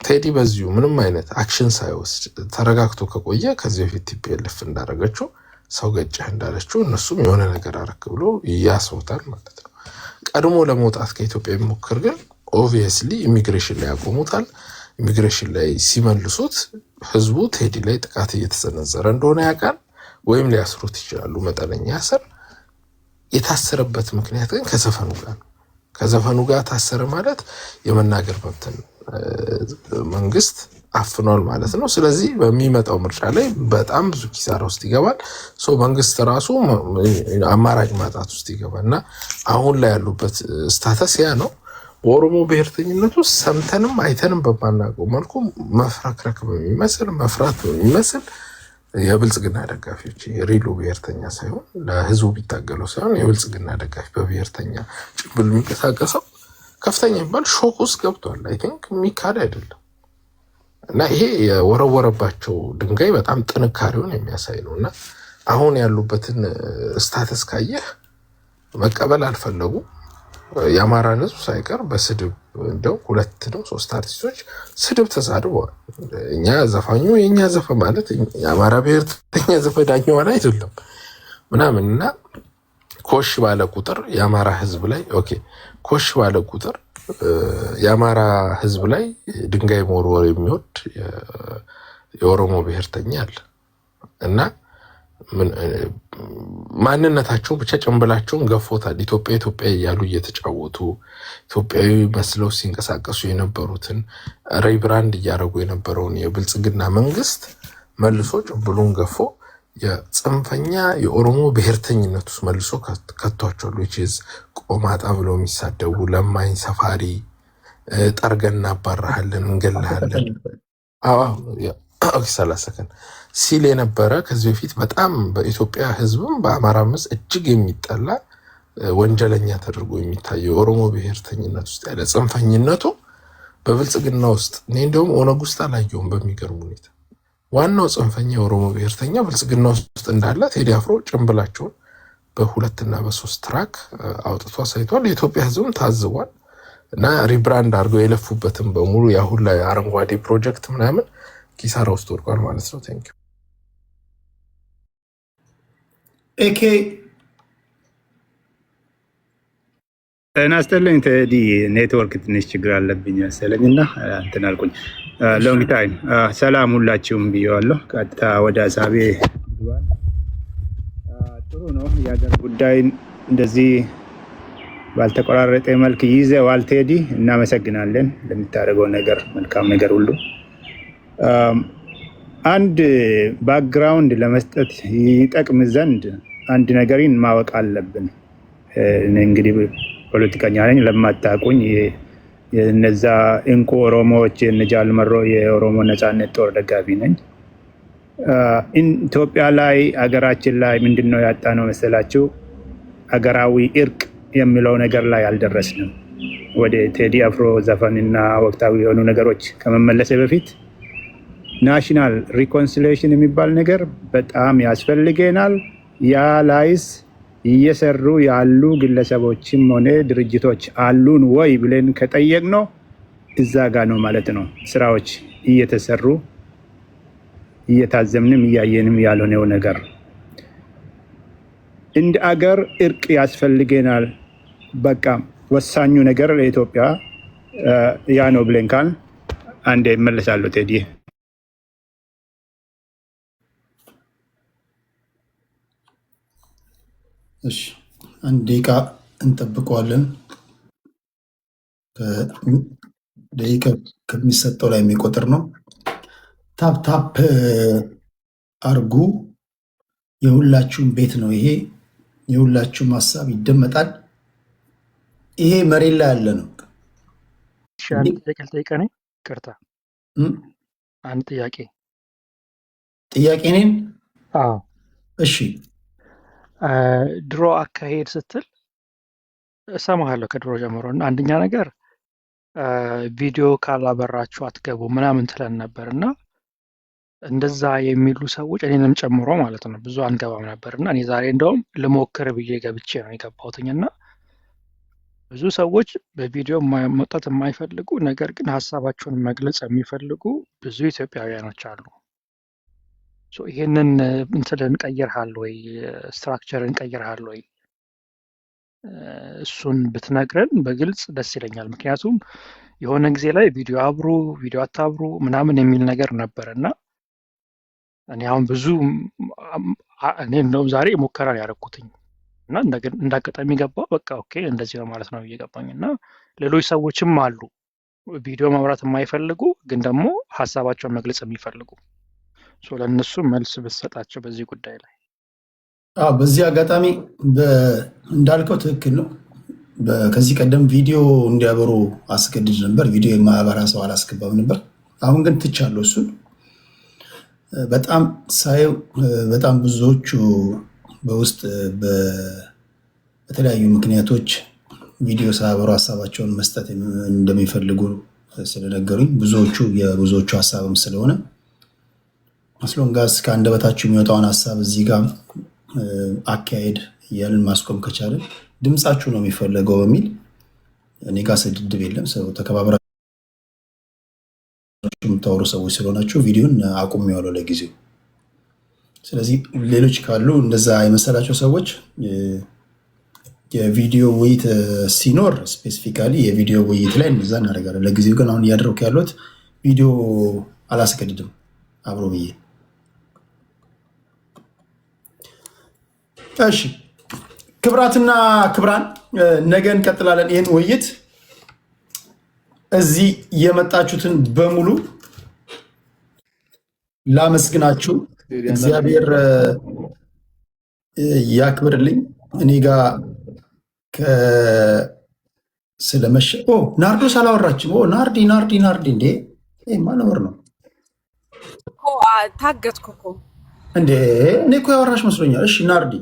ቴዲ በዚሁ ምንም አይነት አክሽን ሳይወስድ ተረጋግቶ ከቆየ ከዚህ በፊት ቲፒኤልኤፍ እንዳደረገችው ሰው ገጨህ እንዳለችው እነሱም የሆነ ነገር አረክ ብሎ ያስሩታል ማለት ነው። ቀድሞ ለመውጣት ከኢትዮጵያ የሚሞክር ግን ኦብቪየስሊ ኢሚግሬሽን ላይ ያቆሙታል። ኢሚግሬሽን ላይ ሲመልሱት ህዝቡ ቴዲ ላይ ጥቃት እየተሰነዘረ እንደሆነ ያውቃል፣ ወይም ሊያስሩት ይችላሉ። መጠነኛ ያስር። የታሰረበት ምክንያት ግን ከዘፈኑ ጋር ነው። ከዘፈኑ ጋር ታሰረ ማለት የመናገር መብትን መንግስት አፍኗል ማለት ነው። ስለዚህ በሚመጣው ምርጫ ላይ በጣም ብዙ ኪሳራ ውስጥ ይገባል። መንግስት ራሱ አማራጭ ማጣት ውስጥ ይገባል እና አሁን ላይ ያሉበት ስታተስ ያ ነው። በኦሮሞ ብሔርተኝነት ውስጥ ሰምተንም አይተንም በማናውቀው መልኩ መፍረክረክ በሚመስል መፍራት በሚመስል የብልጽግና ደጋፊዎች ሪሉ ብሔርተኛ ሳይሆን ለህዝቡ ቢታገለው ሳይሆን የብልጽግና ደጋፊ በብሔርተኛ ጭምብል የሚንቀሳቀሰው ከፍተኛ የሚባል ሾክ ውስጥ ገብቷል። አይ ቲንክ የሚካድ አይደለም እና ይሄ የወረወረባቸው ድንጋይ በጣም ጥንካሬውን የሚያሳይ ነው እና አሁን ያሉበትን ስታተስ ካየህ መቀበል አልፈለጉ። የአማራን ህዝብ ሳይቀር በስድብ እንደው 2-3 አርቲስቶች ስድብ ተሳድበዋል። እኛ ዘፋኙ የኛ ዘፈን ማለት የአማራ ብሔርተኛ ዘፈን ዳኛው ማለት አይደለም ምናምን እና ኮሽ ባለ ቁጥር የአማራ ህዝብ ላይ ኮሽ ባለ ቁጥር የአማራ ህዝብ ላይ ድንጋይ መወርወር የሚወድ የኦሮሞ ብሔርተኛ አለ እና ማንነታቸው ብቻ ጭንብላቸውን ገፎታል። ኢትዮጵያ እያሉ እየተጫወቱ ኢትዮጵያዊ መስለው ሲንቀሳቀሱ የነበሩትን ሪብራንድ እያደረጉ የነበረውን የብልጽግና መንግስት መልሶ ጭንብሉን ገፎ የጽንፈኛ የኦሮሞ ብሔርተኝነት ውስጥ መልሶ ከቷቸዋል። ቆማጣ ብለው የሚሳደቡ ለማኝ ሰፋሪ ጠርገን እናባራሃለን እንገላሃለን 30 ሰከንድ ሲል የነበረ ከዚህ በፊት በጣም በኢትዮጵያ ሕዝብም በአማራ ምስ እጅግ የሚጠላ ወንጀለኛ ተደርጎ የሚታየው የኦሮሞ ብሔርተኝነት ውስጥ ያለ ጽንፈኝነቱ በብልጽግና ውስጥ እኔ እንደውም ኦነግ ውስጥ አላየውም። በሚገርም ሁኔታ ዋናው ጽንፈኛ የኦሮሞ ብሔርተኛ ብልጽግና ውስጥ እንዳለ ቴዲ አፍሮ ጭንብላቸውን በ2 እና በ3 ትራክ አውጥቶ አሳይቷል። የኢትዮጵያ ሕዝብም ታዝቧል። እና ሪብራንድ አድርገው የለፉበትም በሙሉ ያሁን ላይ አረንጓዴ ፕሮጀክት ምናምን ኪሳራ ውስጥ ወድቋል ማለት ነው። ቴንክ ዩ ኤኬ ጤና ይስጥልኝ ቴዲ። ኔትወርክ ትንሽ ችግር አለብኝ መሰለኝ እና እንትን አልኩኝ። ሎንግ ታይም ሰላም ሁላችሁም ብየዋለሁ። ቀጥታ ወደ ሀሳቤ ግባል። ጥሩ ነው የሀገር ጉዳይ እንደዚህ ባልተቆራረጠ መልክ ይዘዋል ቴዲ። እናመሰግናለን ለምታደርገው ነገር፣ መልካም ነገር ሁሉ። አንድ ባክግራውንድ ለመስጠት ይጠቅም ዘንድ አንድ ነገርን ማወቅ አለብን። እንግዲህ ፖለቲከኛ ነኝ ለማታውቁኝ፣ የነዛ እንቁ ኦሮሞዎች የነጃል መሮ የኦሮሞ ነፃነት ጦር ደጋፊ ነኝ። ኢትዮጵያ ላይ አገራችን ላይ ምንድነው ያጣነው መሰላችሁ? አገራዊ እርቅ የሚለው ነገር ላይ አልደረስንም። ወደ ቴዲ አፍሮ ዘፈንና ወቅታዊ የሆኑ ነገሮች ከመመለሰ በፊት ናሽናል ሪኮንሲሌሽን የሚባል ነገር በጣም ያስፈልገናል። ያ ላይስ እየሰሩ ያሉ ግለሰቦችም ሆነ ድርጅቶች አሉን ወይ ብለን ከጠየቅነው እዛ ጋ ነው ማለት ነው። ስራዎች እየተሰሩ እየታዘምንም እያየንም ያልሆነው ነገር እንደ አገር እርቅ ያስፈልገናል። በቃ ወሳኙ ነገር ለኢትዮጵያ ያ ነው ብለን ካል አንዴ እመለሳለሁ ቴዲ። እሺ፣ 1 ደቂቃ እንጠብቀዋለን። ደቂቃ ከሚሰጠው ላይ የሚቆጥር ነው። ታፕ ታፕ አርጉ። የሁላችሁም ቤት ነው ይሄ። የሁላችሁም ሀሳብ ይደመጣል። ይሄ መሬት ላይ ያለ ነው። አንድ ጥያቄ ልጠይቅህ ነኝ። ይቅርታ፣ አንድ ጥያቄ እኔን? አዎ። እሺ፣ ድሮ አካሄድ ስትል እሰማሃለሁ ከድሮ ጀምሮ እና አንደኛ ነገር ቪዲዮ ካላበራችሁ አትገቡ ምናምን ትለን ነበር እና እንደዛ የሚሉ ሰዎች እኔንም ጨምሮ ማለት ነው ብዙ አንገባም ነበር እና እኔ ዛሬ እንደውም ልሞክር ብዬ ገብቼ ነው የገባሁትኝ እና ብዙ ሰዎች በቪዲዮ መውጣት የማይፈልጉ ነገር ግን ሀሳባቸውን መግለጽ የሚፈልጉ ብዙ ኢትዮጵያውያኖች አሉ። ይሄንን እንትን እንቀይርሃል ወይ ስትራክቸር እንቀይርሃል ወይ እሱን ብትነግረን በግልጽ ደስ ይለኛል። ምክንያቱም የሆነ ጊዜ ላይ ቪዲዮ አብሩ ቪዲዮ አታብሩ ምናምን የሚል ነገር ነበር እና እኔ አሁን ብዙ እኔ እንደውም ዛሬ ሙከራ ያደረኩትኝ እና እንዳጋጣሚ ገባ። በቃ ኦኬ እንደዚህ ነው ማለት ነው እየገባኝ እና ሌሎች ሰዎችም አሉ ቪዲዮ ማብራት የማይፈልጉ ግን ደግሞ ሀሳባቸውን መግለጽ የሚፈልጉ ለእነሱ መልስ ብትሰጣቸው በዚህ ጉዳይ ላይ። በዚህ አጋጣሚ እንዳልከው ትክክል ነው። ከዚህ ቀደም ቪዲዮ እንዲያበሩ አስገድድ ነበር። ቪዲዮ የማያበራ ሰው አላስገባም ነበር። አሁን ግን ትቻለሁ እሱን። በጣም ሳየው በጣም ብዙዎቹ በውስጥ በተለያዩ ምክንያቶች ቪዲዮ ሳያበሩ ሀሳባቸውን መስጠት እንደሚፈልጉ ስለነገሩኝ የብዙዎቹ ሀሳብም ስለሆነ አስሎንጋስ ከአንደበታችሁ የሚወጣውን ሀሳብ እዚህ ጋር አካሄድ እያልን ማስቆም ከቻለን ድምፃችሁ ነው የሚፈለገው በሚል እኔ ጋር ስድድብ የለም። ሰው ተከባብራችሁ የምታወሩ ሰዎች ስለሆናችሁ ቪዲዮን አቁሜዋለሁ ለጊዜው። ስለዚህ ሌሎች ካሉ እንደዛ የመሰላቸው ሰዎች የቪዲዮ ውይይት ሲኖር ስፔሲፊካሊ የቪዲዮ ውይይት ላይ እንደዛ እናደርጋለን። ለጊዜው ግን አሁን እያደረኩ ያለሁት ቪዲዮ አላስገድድም አብሮ ብዬ። እሺ ክብራትና ክብራን፣ ነገ እንቀጥላለን ይህን ውይይት። እዚህ የመጣችሁትን በሙሉ ላመስግናችሁ። እግዚአብሔር ያክብርልኝ። እኔ ጋር ስለመሸ ናርዶስ አላወራችም። ናርዲ እንዴ ማለወር ነው። ታገትኩ እኮ እንዴ። እኔ እኮ ያወራሽ መስሎኛል። እሺ ናርዲ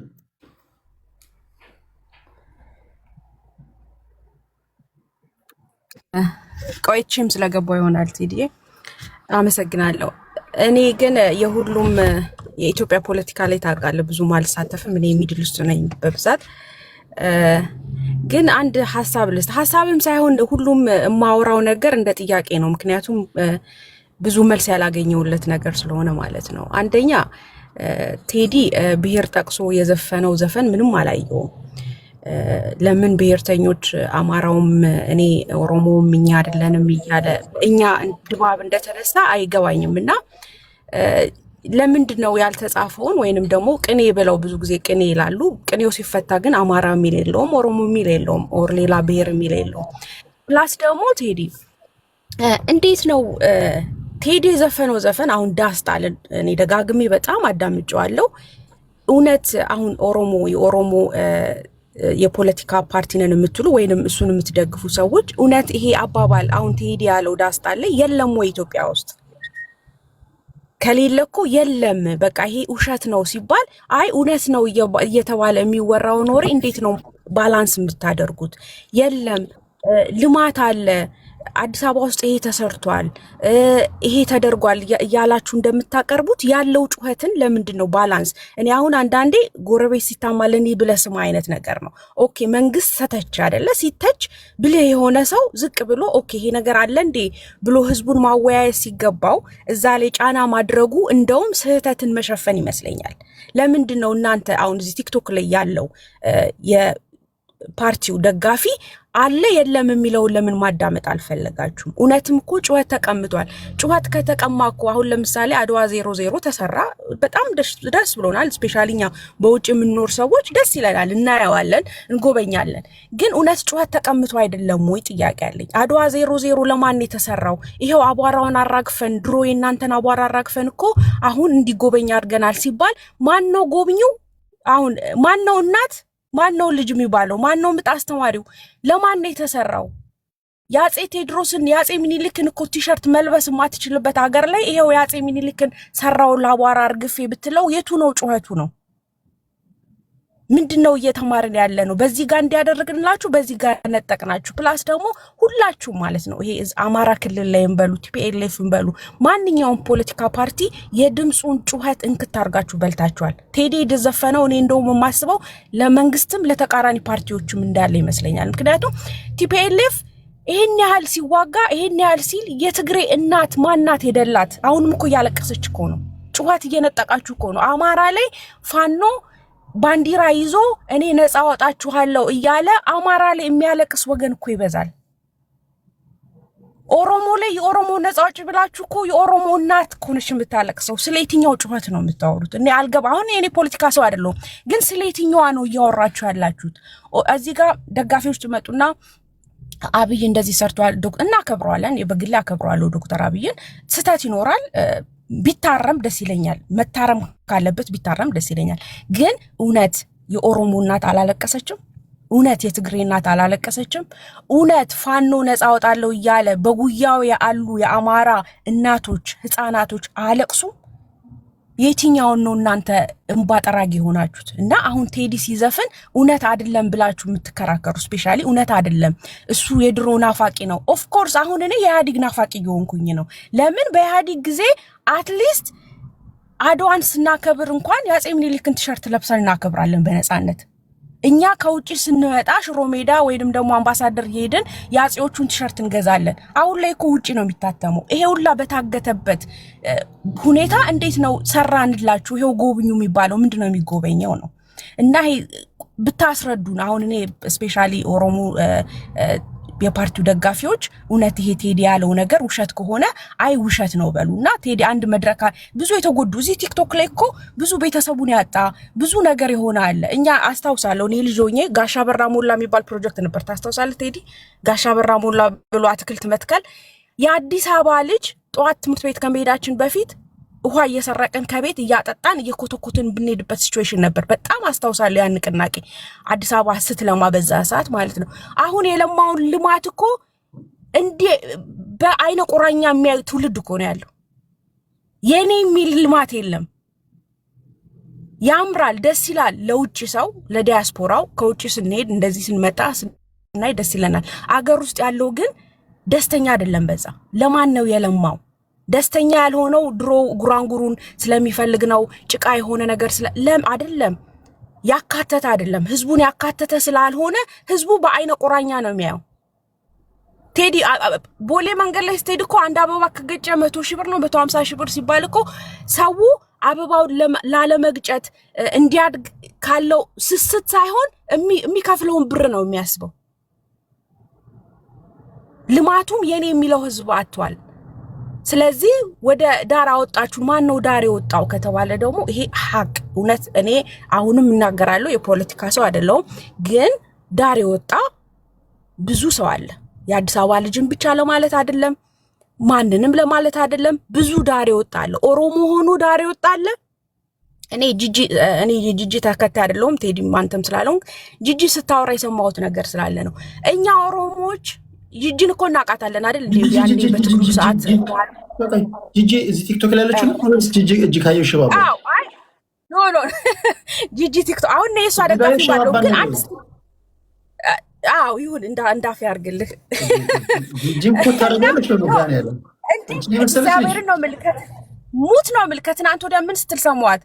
ቆይቼም ስለገባው ይሆናል። ቴዲዬ አመሰግናለሁ። እኔ ግን የሁሉም የኢትዮጵያ ፖለቲካ ላይ ታውቃለህ ብዙም አልሳተፍም። እኔ ሚድል ውስጥ ነኝ በብዛት። ግን አንድ ሀሳብ ልስጥ። ሀሳብም ሳይሆን ሁሉም የማወራው ነገር እንደ ጥያቄ ነው። ምክንያቱም ብዙ መልስ ያላገኘውለት ነገር ስለሆነ ማለት ነው። አንደኛ ቴዲ ብሔር ጠቅሶ የዘፈነው ዘፈን ምንም አላየውም። ለምን ብሔርተኞች አማራውም እኔ ኦሮሞውም እኛ አይደለንም እያለ እኛ ድባብ እንደተነሳ አይገባኝም። እና ለምንድን ነው ያልተጻፈውን ወይንም ደግሞ ቅኔ ብለው ብዙ ጊዜ ቅኔ ይላሉ። ቅኔው ሲፈታ ግን አማራ የሚል የለውም፣ ኦሮሞ የሚል የለውም፣ ኦር ሌላ ብሔር የሚል የለውም። ፕላስ ደግሞ ቴዲ እንዴት ነው ቴዲ የዘፈነው ዘፈን አሁን ዳስጣልን እኔ ደጋግሜ በጣም አዳምጨዋለሁ። እውነት አሁን የኦሮሞ የፖለቲካ ፓርቲ ነን የምትሉ ወይንም እሱን የምትደግፉ ሰዎች እውነት ይሄ አባባል አሁን ቴዲ ያለው ዳስጣል ላይ የለም ወይ ኢትዮጵያ ውስጥ? ከሌለ እኮ የለም በቃ ይሄ ውሸት ነው ሲባል አይ እውነት ነው እየተባለ የሚወራው ኖሬ እንዴት ነው ባላንስ የምታደርጉት? የለም ልማት አለ አዲስ አበባ ውስጥ ይሄ ተሰርቷል ይሄ ተደርጓል እያላችሁ እንደምታቀርቡት ያለው ጩኸትን ለምንድን ነው ባላንስ? እኔ አሁን አንዳንዴ ጎረቤት ሲታማለኒ ብለስማ አይነት ነገር ነው። ኦኬ መንግስት ሰተች አይደለ? ሲተች ብልህ የሆነ ሰው ዝቅ ብሎ ኦኬ ይሄ ነገር አለ እንዴ ብሎ ህዝቡን ማወያየት ሲገባው እዛ ላይ ጫና ማድረጉ እንደውም ስህተትን መሸፈን ይመስለኛል። ለምንድን ነው እናንተ አሁን እዚህ ቲክቶክ ላይ ያለው የፓርቲው ደጋፊ አለ የለም የሚለውን ለምን ማዳመጥ አልፈለጋችሁም? እውነትም እኮ ጩኸት ተቀምጧል። ጩኸት ከተቀማ እኮ አሁን ለምሳሌ አድዋ 00 ተሰራ፣ በጣም ደስ ብሎናል። ስፔሻሊ እኛ በውጭ የምንኖር ሰዎች ደስ ይለናል፣ እናየዋለን፣ እንጎበኛለን። ግን እውነት ጩኸት ተቀምጦ አይደለም ወይ ጥያቄ አለኝ። አድዋ 00 ለማን የተሰራው? ይሄው አቧራውን አራግፈን ድሮ የእናንተን አቧራ አራግፈን እኮ አሁን እንዲጎበኝ አድርገናል ሲባል ማን ነው ጎብኚው? አሁን ማን ነው እናት ማን ነው ልጅ የሚባለው? ማን ነው ምጥ አስተማሪው? ለማን ነው የተሰራው? የአፄ ቴዎድሮስን የአፄ ሚኒሊክን እኮ ቲሸርት መልበስ የማትችልበት ሀገር ላይ ይሄው የአፄ ሚኒሊክን ሰራው ለአቧራ አርግፌ ብትለው የቱ ነው ጩኸቱ ነው? ምንድነው እየተማርን ያለ ነው? በዚህ ጋር እንዲያደርግንላችሁ በዚህ ጋር ነጠቅናችሁ። ፕላስ ደግሞ ሁላችሁ ማለት ነው ይሄ አማራ ክልል ላይ እንበሉ ቲፒኤልኤፍ እንበሉ ማንኛውም ፖለቲካ ፓርቲ የድምጹን ጩኸት እንክታርጋችሁ በልታችኋል። ቴዲ የተዘፈነው እኔ እንደውም የማስበው ለመንግስትም ለተቃራኒ ፓርቲዎችም እንዳለ ይመስለኛል። ምክንያቱም ቲፒኤልኤፍ ይሄን ያህል ሲዋጋ ይሄን ያህል ሲል የትግሬ እናት ማናት የደላት? አሁንም እኮ እያለቀሰች እኮ ነው። ጩኸት እየነጠቃችሁ እኮ ነው። አማራ ላይ ፋኖ ባንዲራ ይዞ እኔ ነፃ አወጣችኋለሁ እያለ አማራ ላይ የሚያለቅስ ወገን እኮ ይበዛል። ኦሮሞ ላይ የኦሮሞ ነፃ አውጪ ብላችሁ እኮ የኦሮሞ እናት እኮ ነሽ የምታለቅሰው። ስለ የትኛው ጩኸት ነው የምታወሩት? እኔ አልገባ። አሁን እኔ ፖለቲካ ሰው አይደለሁም፣ ግን ስለ የትኛዋ ነው እያወራችሁ ያላችሁት? እዚህ ጋር ደጋፊዎች ትመጡና አብይ እንደዚህ ሰርቷል እናከብረዋለን። በግሌ አከብረዋለሁ ዶክተር አብይን። ስህተት ይኖራል ቢታረም ደስ ይለኛል። መታረም ካለበት ቢታረም ደስ ይለኛል። ግን እውነት የኦሮሞ እናት አላለቀሰችም? እውነት የትግሬ እናት አላለቀሰችም? እውነት ፋኖ ነፃ አወጣለሁ እያለ በጉያው ያሉ የአማራ እናቶች ህፃናቶች አለቅሱ? የትኛውን ነው እናንተ እንባ ጠራጊ ሆናችሁት? እና አሁን ቴዲ ሲዘፍን እውነት አይደለም ብላችሁ የምትከራከሩ ስፔሻሊ እውነት አይደለም እሱ የድሮ ናፋቂ ነው። ኦፍ ኮርስ አሁን እኔ የኢህአዴግ ናፋቂ የሆንኩኝ ነው። ለምን በኢህአዴግ ጊዜ አትሊስት አድዋን ስናከብር እንኳን የአፄ ምኒልክን ቲሸርት ለብሰን እናከብራለን በነፃነት። እኛ ከውጭ ስንመጣ ሽሮ ሜዳ ወይንም ደግሞ አምባሳደር ሄድን የአፄዎቹን ቲሸርት እንገዛለን። አሁን ላይ እኮ ውጭ ነው የሚታተመው። ይሄ ሁላ በታገተበት ሁኔታ እንዴት ነው ሰራንላችሁ? ይሄው ጎብኙ የሚባለው ምንድነው የሚጎበኘው ነው? እና ይሄ ብታስረዱን። አሁን እኔ ስፔሻሊ ኦሮሞ የፓርቲው ደጋፊዎች እውነት ይሄ ቴዲ ያለው ነገር ውሸት ከሆነ አይ ውሸት ነው በሉና ቴዲ አንድ መድረካ ብዙ የተጎዱ እዚህ ቲክቶክ ላይ እኮ ብዙ ቤተሰቡን ያጣ ብዙ ነገር የሆነ አለ። እኛ አስታውሳለሁ እኔ ልጅ ሆኜ ጋሻ በራ ሞላ የሚባል ፕሮጀክት ነበር። ታስታውሳለህ ቴዲ? ጋሻ በራ ሞላ ብሎ አትክልት መትከል። የአዲስ አበባ ልጅ ጠዋት ትምህርት ቤት ከመሄዳችን በፊት ውሃ እየሰረቀን ከቤት እያጠጣን እየኮተኮትን ብንሄድበት ሲቹዌሽን ነበር። በጣም አስታውሳለሁ ያን ንቅናቄ አዲስ አበባ ስትለማ በዛ ሰዓት ማለት ነው። አሁን የለማውን ልማት እኮ እንዴ በአይነ ቁራኛ የሚያዩ ትውልድ እኮ ነው ያለው። የኔ የሚል ልማት የለም። ያምራል፣ ደስ ይላል ለውጭ ሰው ለዲያስፖራው። ከውጭ ስንሄድ እንደዚህ ስንመጣ ስናይ ደስ ይለናል። አገር ውስጥ ያለው ግን ደስተኛ አይደለም። በዛ ለማን ነው የለማው? ደስተኛ ያልሆነው ድሮ ጉራንጉሩን ስለሚፈልግ ነው። ጭቃ የሆነ ነገር አይደለም፣ ያካተተ አይደለም። ህዝቡን ያካተተ ስላልሆነ ህዝቡ በአይነ ቁራኛ ነው የሚያየው። ቴዲ ቦሌ መንገድ ላይ ስትሄድ እኮ አንድ አበባ ከገጨ 100 ሺህ ብር ነው 150 ሺህ ብር ሲባል እኮ ሰው አበባውን ላለመግጨት እንዲያድግ ካለው ስስት ሳይሆን የሚከፍለውን ብር ነው የሚያስበው። ልማቱም የኔ የሚለው ህዝብ አጥቷል። ስለዚህ ወደ ዳር አወጣችሁ። ማን ነው ዳር የወጣው ከተባለ ደግሞ ይሄ ሀቅ እውነት። እኔ አሁንም እናገራለሁ፣ የፖለቲካ ሰው አይደለሁም፣ ግን ዳር የወጣ ብዙ ሰው አለ። የአዲስ አበባ ልጅን ብቻ ለማለት አይደለም፣ ማንንም ለማለት አይደለም። ብዙ ዳር ይወጣል። ኦሮሞ ሆኖ ዳር ይወጣል። እኔ ጂጂ ተከታይ አይደለሁም። ቴዲ ማንተም ስላለው ጂጂ ስታወራ የሰማሁት ነገር ስላለ ነው። እኛ ኦሮሞዎች ጂጂን እኮ እናውቃታለን አይደል? ያኔ በትግሉ ሰዓት ጂጂ እዚህ ቲክቶክ ላይ ያለችው ነው። ጂጂ እጅ ካየሽ ባባ ኖ ጂጂ ቲክቶክ አሁን ነው እሷ ደጋፊ ባለው ግን አንድ ይሁን እንዳፍ ያርግልህ። ጂጂ እኮ ታረጋለች ነው ጋር ያለው እግዚአብሔር ነው ምልከት ሙት ነው ምልከት። ትናንት ወዲያ ምን ስትል ሰማዋት?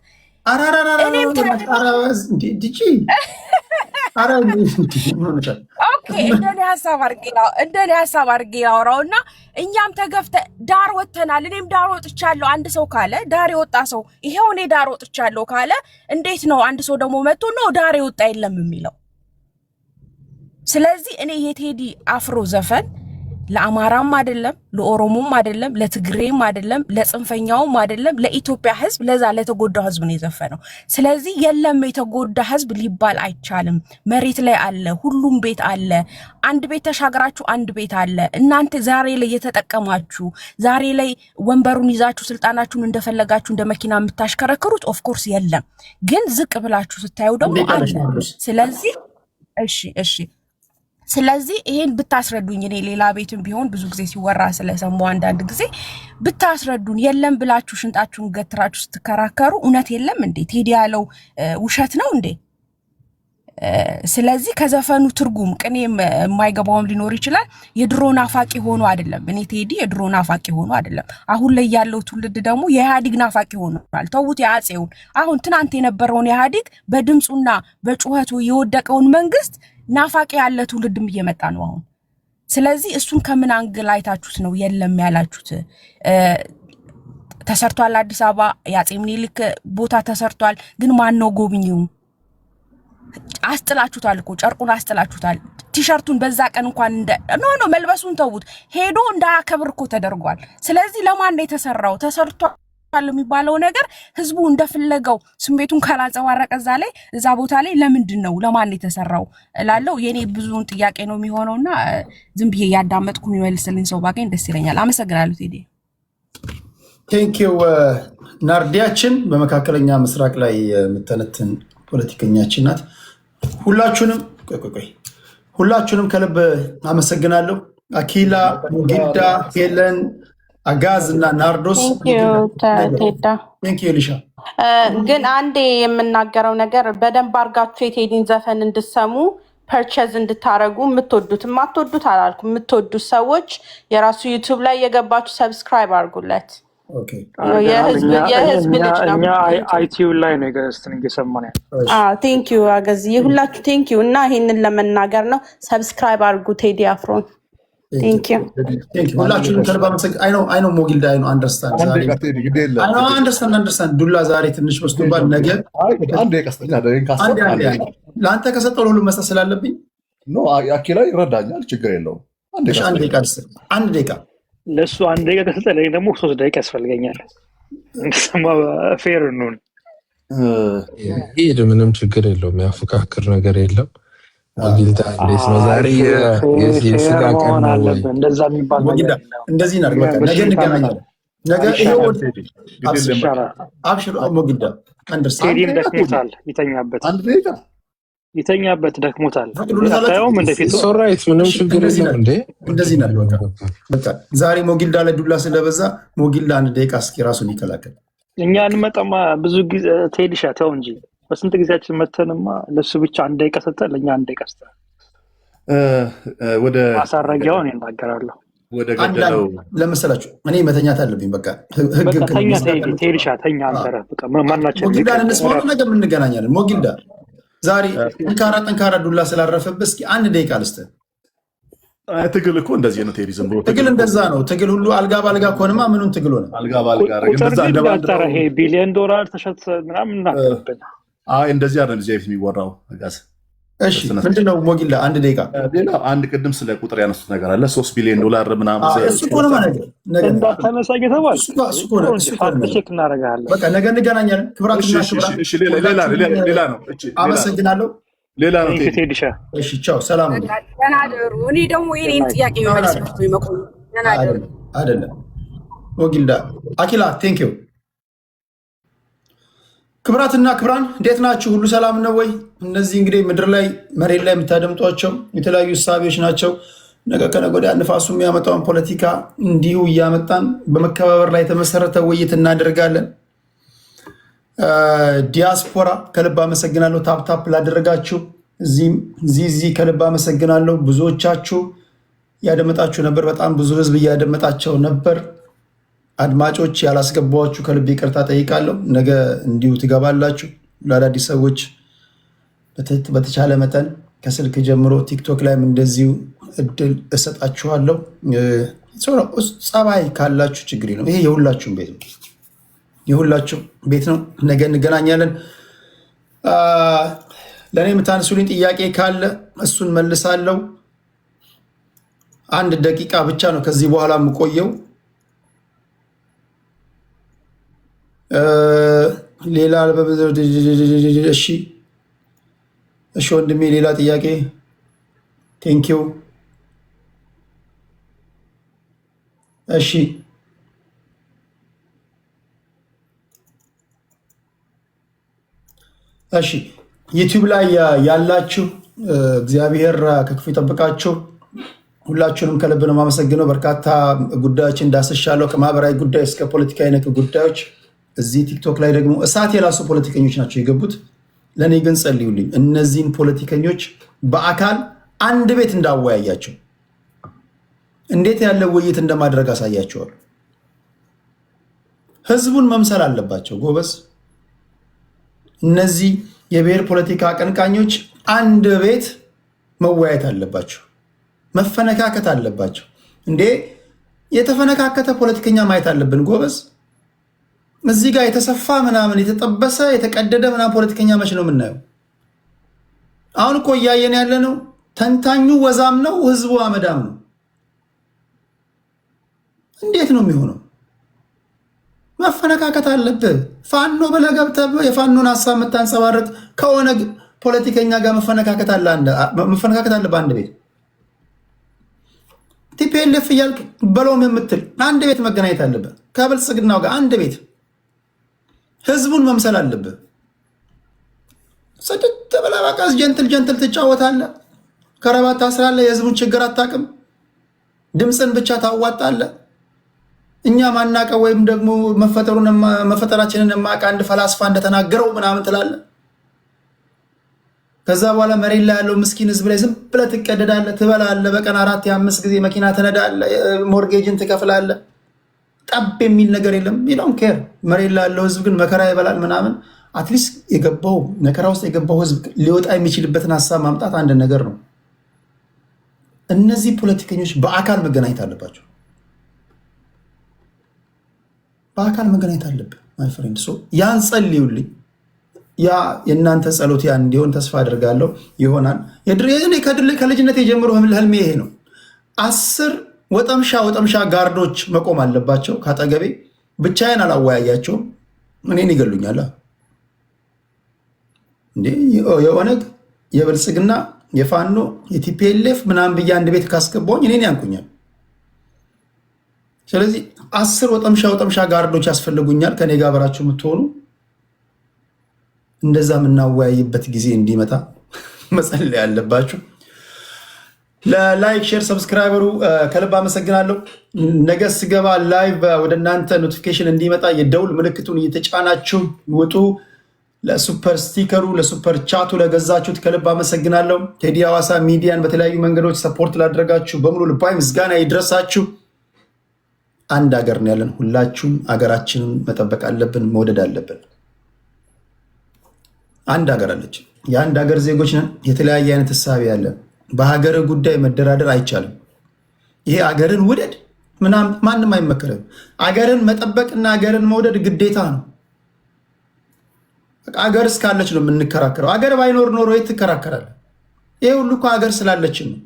እኔም ጂጂ እንደኔ ሀሳብ አድርጌ ያወራውና እኛም ተገፍተ ዳር ወጥተናል። እኔም ዳር ወጥቻለሁ። አንድ ሰው ካለ ዳር የወጣ ሰው ይሄው እኔ ዳር ወጥቻለሁ ካለ እንዴት ነው አንድ ሰው ደግሞ መጥቶ ነው ዳር የወጣ የለም የሚለው? ስለዚህ እኔ የቴዲ አፍሮ ዘፈን ለአማራም አይደለም፣ ለኦሮሞም አይደለም፣ ለትግሬም አይደለም፣ ለጽንፈኛውም አይደለም፣ ለኢትዮጵያ ህዝብ ለዛ ለተጎዳው ህዝብ ነው የዘፈነው። ስለዚህ የለም የተጎዳ ህዝብ ሊባል አይቻልም። መሬት ላይ አለ፣ ሁሉም ቤት አለ። አንድ ቤት ተሻግራችሁ አንድ ቤት አለ። እናንተ ዛሬ ላይ የተጠቀማችሁ ዛሬ ላይ ወንበሩን ይዛችሁ ስልጣናችሁን እንደፈለጋችሁ እንደ መኪና የምታሽከረክሩት ኦፍኮርስ የለም። ግን ዝቅ ብላችሁ ስታዩ ደግሞ አለ። ስለዚህ እሺ ስለዚህ ይሄን ብታስረዱኝ። እኔ ሌላ ቤትም ቢሆን ብዙ ጊዜ ሲወራ ስለሰማው አንዳንድ ጊዜ ብታስረዱን። የለም ብላችሁ ሽንጣችሁን ገትራችሁ ስትከራከሩ እውነት የለም እንዴ? ቴዲ ያለው ውሸት ነው እንዴ? ስለዚህ ከዘፈኑ ትርጉም ቅኔ የማይገባውም ሊኖር ይችላል። የድሮ ናፋቂ ሆኖ አይደለም። እኔ ቴዲ የድሮ ናፋቂ ሆኖ አይደለም። አሁን ላይ ያለው ትውልድ ደግሞ የኢህአዴግ ናፋቂ ሆኗል። ተውት የአፄውን። አሁን ትናንት የነበረውን ኢህአዴግ በድምፁና በጩኸቱ የወደቀውን መንግስት ናፋቂ ያለ ትውልድም እየመጣ ነው አሁን። ስለዚህ እሱን ከምን አንግል አይታችሁት ነው የለም ያላችሁት? ተሰርቷል። አዲስ አበባ የአፄ ምኒልክ ቦታ ተሰርቷል። ግን ማን ነው ጎብኚው? አስጥላችሁታል እኮ ጨርቁን አስጥላችሁታል። ቲሸርቱን በዛ ቀን እንኳን ኖ መልበሱን ተውት፣ ሄዶ እንዳያከብር እኮ ተደርጓል። ስለዚህ ለማን ነው የተሰራው? ተሰርቷል የሚባለው ነገር ህዝቡ እንደፈለገው ስሜቱን ካላንጸባረቀ እዛ ቦታ ላይ ለምንድን ነው ለማን ነው የተሰራው ላለው የኔ ብዙውን ጥያቄ ነው የሚሆነውና ዝም ብዬ ያዳመጥኩ የሚመልስልኝ ሰው ባገኝ ደስ ይለኛል። አመሰግናለሁ ቴዲ። ቴንኪው ናርዲያችን በመካከለኛ ምስራቅ ላይ የምተነትን ፖለቲከኛችን ናት። ሁላችሁንም ከልብ አመሰግናለሁ። አኪላ፣ ሙጊዳ፣ ሄለን፣ አጋዝ እና ናርዶስ ሊሻ። ግን አንዴ የምናገረው ነገር በደንብ አርጋችሁ የቴዲን ዘፈን እንድሰሙ ፐርቸዝ እንድታረጉ የምትወዱት የማትወዱት አላልኩም። የምትወዱት ሰዎች የራሱ ዩቱብ ላይ የገባችሁ ሰብስክራይብ አርጉለት። የህዝብ ልጅ ነው። እኛ አይቲዩ ላይ ነው ገዝተን እየሰማን ያለው። ቴንኪዩ አገዝ ሁላችሁ ቴንኪዩ። እና ይሄንን ለመናገር ነው። ሰብስክራይብ አርጉ ቴዲ አፍሮን። ሁላችሁንም ከልብ አመሰግናለሁ። አይ ኖ ሞጊልዳ አይ ኖ አንደርስታንድ ዱላ ዛሬ ትንሽ በስቶባል። ነገ ለአንተ ከሰጠው ሁሉ መስጠት ስላለብኝ አኪላ ይረዳኛል። ችግር የለውም። አንድ ደቂቃ ለእሱ 1 ደቂቃ ከሰጠ ለኔ ደግሞ 3 ደቂቃ ያስፈልገኛል። እንደሰማ ፌር ነው። ይሄ ምንም ችግር የለውም። ያፈካክር ነገር የለም። ሞጊልዳ እንዴት ነው ዛሬ የስጋ ቀን ነው? እንደዛ የሚባል ሞጊልዳ እንደዚህ ነው። በቃ ነገ እንገናኛለን። ነገ ይሄው አብሽር ሞጊልዳ አንደርስታንድ ቴዲም ደክሞታል፣ ይተኛበት። 1 ደቂቃ ይተኛበት ደክሞታል። ፈቅዱልታላችሁ። አታየውም እንደፊቱ ሶራይት ምንም ችግር የለም እንዴ። እንደዚህ ነው በቃ። ዛሬ ሞጊልዳ ላይ ዱላ ስለበዛ ሞጊልዳ 1 ደቂቃ እስኪ ራሱን ይከላከል። እኛ እንመጣማ ብዙ ጊዜ ቴዲሻ ተው እንጂ በስንት ጊዜያችን መተንማ ለሱ ብቻ 1 ደቂቃ ሰጠ፣ ለእኛ 1 ደቂቃ ሰጠ። ወደ ማሳረጊያውን ይናገራለሁ። ወደ ገደለው ለመሰላችሁ እኔ መተኛት አለብኝ። በቃ ህግ ተኛ ቴዲሻ ተኛ አንተረ በቃ ማናችን ሞጊልዳን እንስማው ነገ ምን እንገናኛለን። ሞጊልዳ ዛሬ ጠንካራ ዱላ ስላረፈበት እስኪ 1 ደቂቃ ልስጥህ። ትግል እኮ እንደዚህ ነው ቴዲ፣ ዝም ብሎ ትግል እንደዛ ነው። ትግል ሁሉ አልጋ ባልጋ ከሆነማ ምኑን ትግል ሆነ? አልጋ ባልጋ ይሄ ቢሊዮን ዶላር ተሸጥ ምናምን እናቀርብና እንደዚህ አይደለም እዚህ ቤት የሚወራው ጋዝ። እሺ ምንድነው ሞጊልዳ 1 ደቂቃ። ሌላ አንድ ቅድም ስለ ቁጥር ያነሱት ነገር አለ 3 ቢሊዮን ዶላር ምናምን እሱ እኮ ነው ማለት ነው። እንዳታነሳ እየተባለ እሱ እኮ ነው ቼክ እናደርጋለን። በቃ ነገ እንገናኛለን። ክብራትና ክብራት። እሺ ሌላ ነው። አመሰግናለሁ። ሌላ ነው ቴዲሻ። እሺ ቻው፣ ሰላም ነው። ደህና ደሩ። እኔ ደግሞ የኔን ጥያቄ መመለስ ነው የመቆም። ደህና ደሩ አይደለም ሞጊልዳ አኪላ ቴንክ ዩ። ክብራትና ክብራን እንዴት ናችሁ? ሁሉ ሰላም ነው ወይ? እነዚህ እንግዲህ ምድር ላይ መሬት ላይ የምታደምጧቸው የተለያዩ እሳቤዎች ናቸው። ነገ ከነገ ወዲያ ንፋሱ የሚያመጣውን ፖለቲካ እንዲሁ እያመጣን በመከባበር ላይ የተመሰረተ ውይይት እናደርጋለን። ዲያስፖራ ከልብ አመሰግናለሁ። ታፕታፕ ላደረጋችሁ እዚህ ከልብ አመሰግናለሁ። ብዙዎቻችሁ ያደመጣችሁ ነበር። በጣም ብዙ ህዝብ እያደመጣቸው ነበር። አድማጮች ያላስገባችሁ ከልብ ይቅርታ ጠይቃለሁ። ነገ እንዲሁ ትገባላችሁ። ለአዳዲስ ሰዎች በተቻለ መጠን ከስልክ ጀምሮ ቲክቶክ ላይም እንደዚሁ እድል እሰጣችኋለሁ። ጸባይ ካላችሁ ችግር ነው። ይሄ የሁላችሁም ቤት ነው፣ የሁላችሁም ቤት ነው። ነገ እንገናኛለን። ለእኔ የምታነሱልኝ ጥያቄ ካለ እሱን መልሳለሁ። 1 ደቂቃ ብቻ ነው ከዚህ በኋላ የምቆየው። ሌላ እሺ ወንድሜ ሌላ ጥያቄ? ቴንኪው። እሺ ዩቲዩብ ላይ ያላችሁ እግዚአብሔር ከክፉ ይጠብቃችሁ። ሁላችሁንም ከልብ ነው የማመሰግነው። በርካታ ጉዳዮችን እንዳስሻለሁ፣ ከማህበራዊ ጉዳይ እስከ ፖለቲካዊ ነክ ጉዳዮች። እዚህ ቲክቶክ ላይ ደግሞ እሳት የላሱ ፖለቲከኞች ናቸው የገቡት። ለእኔ ግን ጸልዩልኝ፣ እነዚህን ፖለቲከኞች በአካል 1 ቤት እንዳወያያቸው፣ እንዴት ያለ ውይይት እንደማድረግ አሳያቸዋል። ህዝቡን መምሰል አለባቸው ጎበዝ። እነዚህ የብሔር ፖለቲካ አቀንቃኞች 1 ቤት መወያየት አለባቸው፣ መፈነካከት አለባቸው። እንዴ የተፈነካከተ ፖለቲከኛ ማየት አለብን ጎበዝ። እዚህ ጋር የተሰፋ ምናምን የተጠበሰ የተቀደደ ምናምን ፖለቲከኛ መች ነው የምናየው? አሁን እኮ እያየን ያለ ነው። ተንታኙ ወዛም ነው፣ ህዝቡ አመዳም ነው። እንዴት ነው የሚሆነው? መፈነካከት አለብህ። ፋኖ ብለህ ገብተህ የፋኖን ሀሳብ የምታንጸባርቅ ከሆነ ፖለቲከኛ ጋር መፈነካከት አለብህ። 1 ቤት ቲፒኤልኤፍ እያልክ በሎም የምትል 1 ቤት መገናኘት አለብህ። ከብልጽግናው ጋር 1 ቤት ህዝቡን መምሰል አለብህ። ስድት ብለህ በቃ ጀንትል ትጫወታለህ። ከረባት ታስራለህ። የህዝቡን ችግር አታውቅም። ድምፅን ብቻ ታዋጣለህ። እኛ ማናቀው ወይም ደግሞ መፈጠራችንን የማያውቅ አንድ ፈላስፋ እንደተናገረው ምናምን ትላለህ። ከዛ በኋላ መሬት ላይ ያለው ምስኪን ህዝብ ላይ ዝም ብለህ ትቀደዳለህ፣ ትበላለህ። በቀን 4-5 ጊዜ መኪና ትነዳለህ፣ ሞርጌጅን ትከፍላለህ። ጠብ የሚል ነገር የለም። ዶንት ኬር። መሬት ላይ ያለው ህዝብ ግን መከራ ይበላል ምናምን። አትሊስት የገባው መከራ ውስጥ የገባው ህዝብ ሊወጣ የሚችልበትን ሀሳብ ማምጣት አንድ ነገር ነው። እነዚህ ፖለቲከኞች በአካል መገናኘት አለባቸው። በአካል መገናኘት አለብህ ማይ ፍሬንድ። ያን ጸልዩልኝ። ያ የእናንተ ጸሎት ያ እንዲሆን ተስፋ አድርጋለሁ። ይሆናል። ከልጅነት የጀምሮ ህልሜ ይሄ ነው። 10 ወጠምሻ ጋርዶች መቆም አለባቸው ካጠገቤ። ብቻዬን አላወያያቸውም፣ እኔን ይገሉኛል። እንዴ የኦነግ የብልጽግና የፋኖ የቲፒኤልኤፍ ምናምን ብዬ 1 ቤት ካስገባኝ እኔን ያንቁኛል። ስለዚህ 10 ወጠምሻ ጋርዶች ያስፈልጉኛል ከኔ ጋር አብራችሁ የምትሆኑ፣ እንደዛ የምናወያይበት ጊዜ እንዲመጣ መጸለይ ያለባችሁ። ለላይክ ሼር ሰብስክራይበሩ ከልብ አመሰግናለሁ። ነገ ስገባ ላይቭ ወደ እናንተ ኖቲፊኬሽን እንዲመጣ የደውል ምልክቱን እየተጫናችሁ ውጡ። ለሱፐር ስቲከሩ ለሱፐር ቻቱ ለገዛችሁት ከልብ አመሰግናለሁ። ቴዲ ሐዋሳ ሚዲያን በተለያዩ መንገዶች ሰፖርት ላደረጋችሁ በሙሉ ልባዊ ምስጋና ይድረሳችሁ። አንድ ሀገር ነው ያለን። ሁላችሁም ሀገራችንን መጠበቅ አለብን፣ መውደድ አለብን። አንድ ሀገር አለች። የአንድ ሀገር ዜጎች ነን። የተለያየ አይነት እሳቤ ያለን። በሀገር ጉዳይ መደራደር አይቻልም። ይሄ አገርን ውደድ ምናምን ማንም አይመከርም። አገርን መጠበቅና አገርን መውደድ ግዴታ ነው። አገር እስካለች ነው የምንከራከረው። አገር ባይኖር ኖሮ የት ትከራከራለህ? ይሄ ሁሉ እኮ አገር ስላለችን ነው።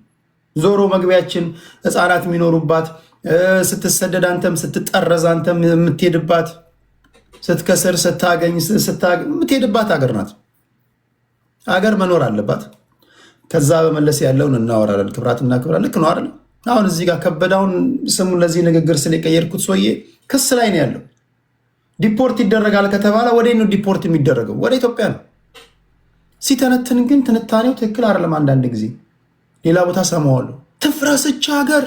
ዞሮ መግቢያችን ህፃናት የሚኖሩባት፣ ስትሰደድ አንተም ስትጠረዝ አንተም የምትሄድባት፣ ስትከስር ስታገኝ የምትሄድባት ሀገር ናት። ሀገር መኖር አለባት። ከዛ በመለስ ያለውን እናወራለን። ክብራትና ክብራ ልክ ነው አይደል? አሁን እዚህ ጋር ከበዳውን ስሙን ለዚህ ንግግር ስለቀየርኩት ሰውዬ ክስ ላይ ነው ያለው። ዲፖርት ይደረጋል ከተባለ ወደ ነው ዲፖርት የሚደረገው? ወደ ኢትዮጵያ ነው። ሲተነትን ግን ትንታኔው ትክክል አይደለም። አንዳንድ ጊዜ ሌላ ቦታ ሰማዋለሁ። ትፍረስች ሀገር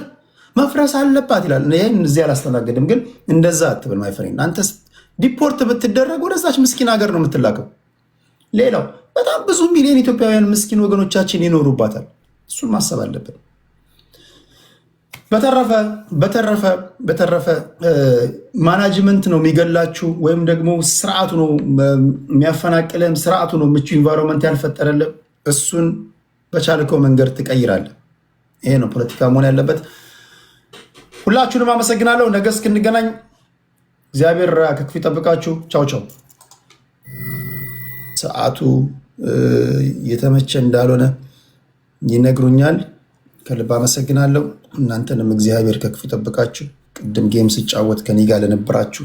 መፍረስ አለባት ይላል። ይህን እዚህ አላስተናገድም፣ ግን እንደዛ አትብል ማይ ፍሬንድ። አንተ ዲፖርት ብትደረግ ወደዛች ምስኪን ሀገር ነው የምትላከው። ሌላው በጣም ብዙ ሚሊዮን ኢትዮጵያውያን ምስኪን ወገኖቻችን ይኖሩባታል። እሱን ማሰብ አለብን። በተረፈ ማናጅመንት ነው የሚገላችሁ ወይም ደግሞ ስርዓቱ ነው የሚያፈናቅልም፣ ስርዓቱ ነው ምቹ ኢንቫይሮንመንት ያልፈጠረልም። እሱን በቻልከው መንገድ ትቀይራለህ። ይሄ ነው ፖለቲካ መሆን ያለበት። ሁላችሁንም አመሰግናለሁ። ነገ እስክንገናኝ እግዚአብሔር ከክፉ ይጠብቃችሁ። ቻው ቻው። ሰዓቱ የተመቸ እንዳልሆነ ይነግሩኛል። ከልብ አመሰግናለሁ። እናንተንም እግዚአብሔር ከክፉ ይጠብቃችሁ። ቅድም ጌም ስጫወት ከኔ ጋር ለነበራችሁ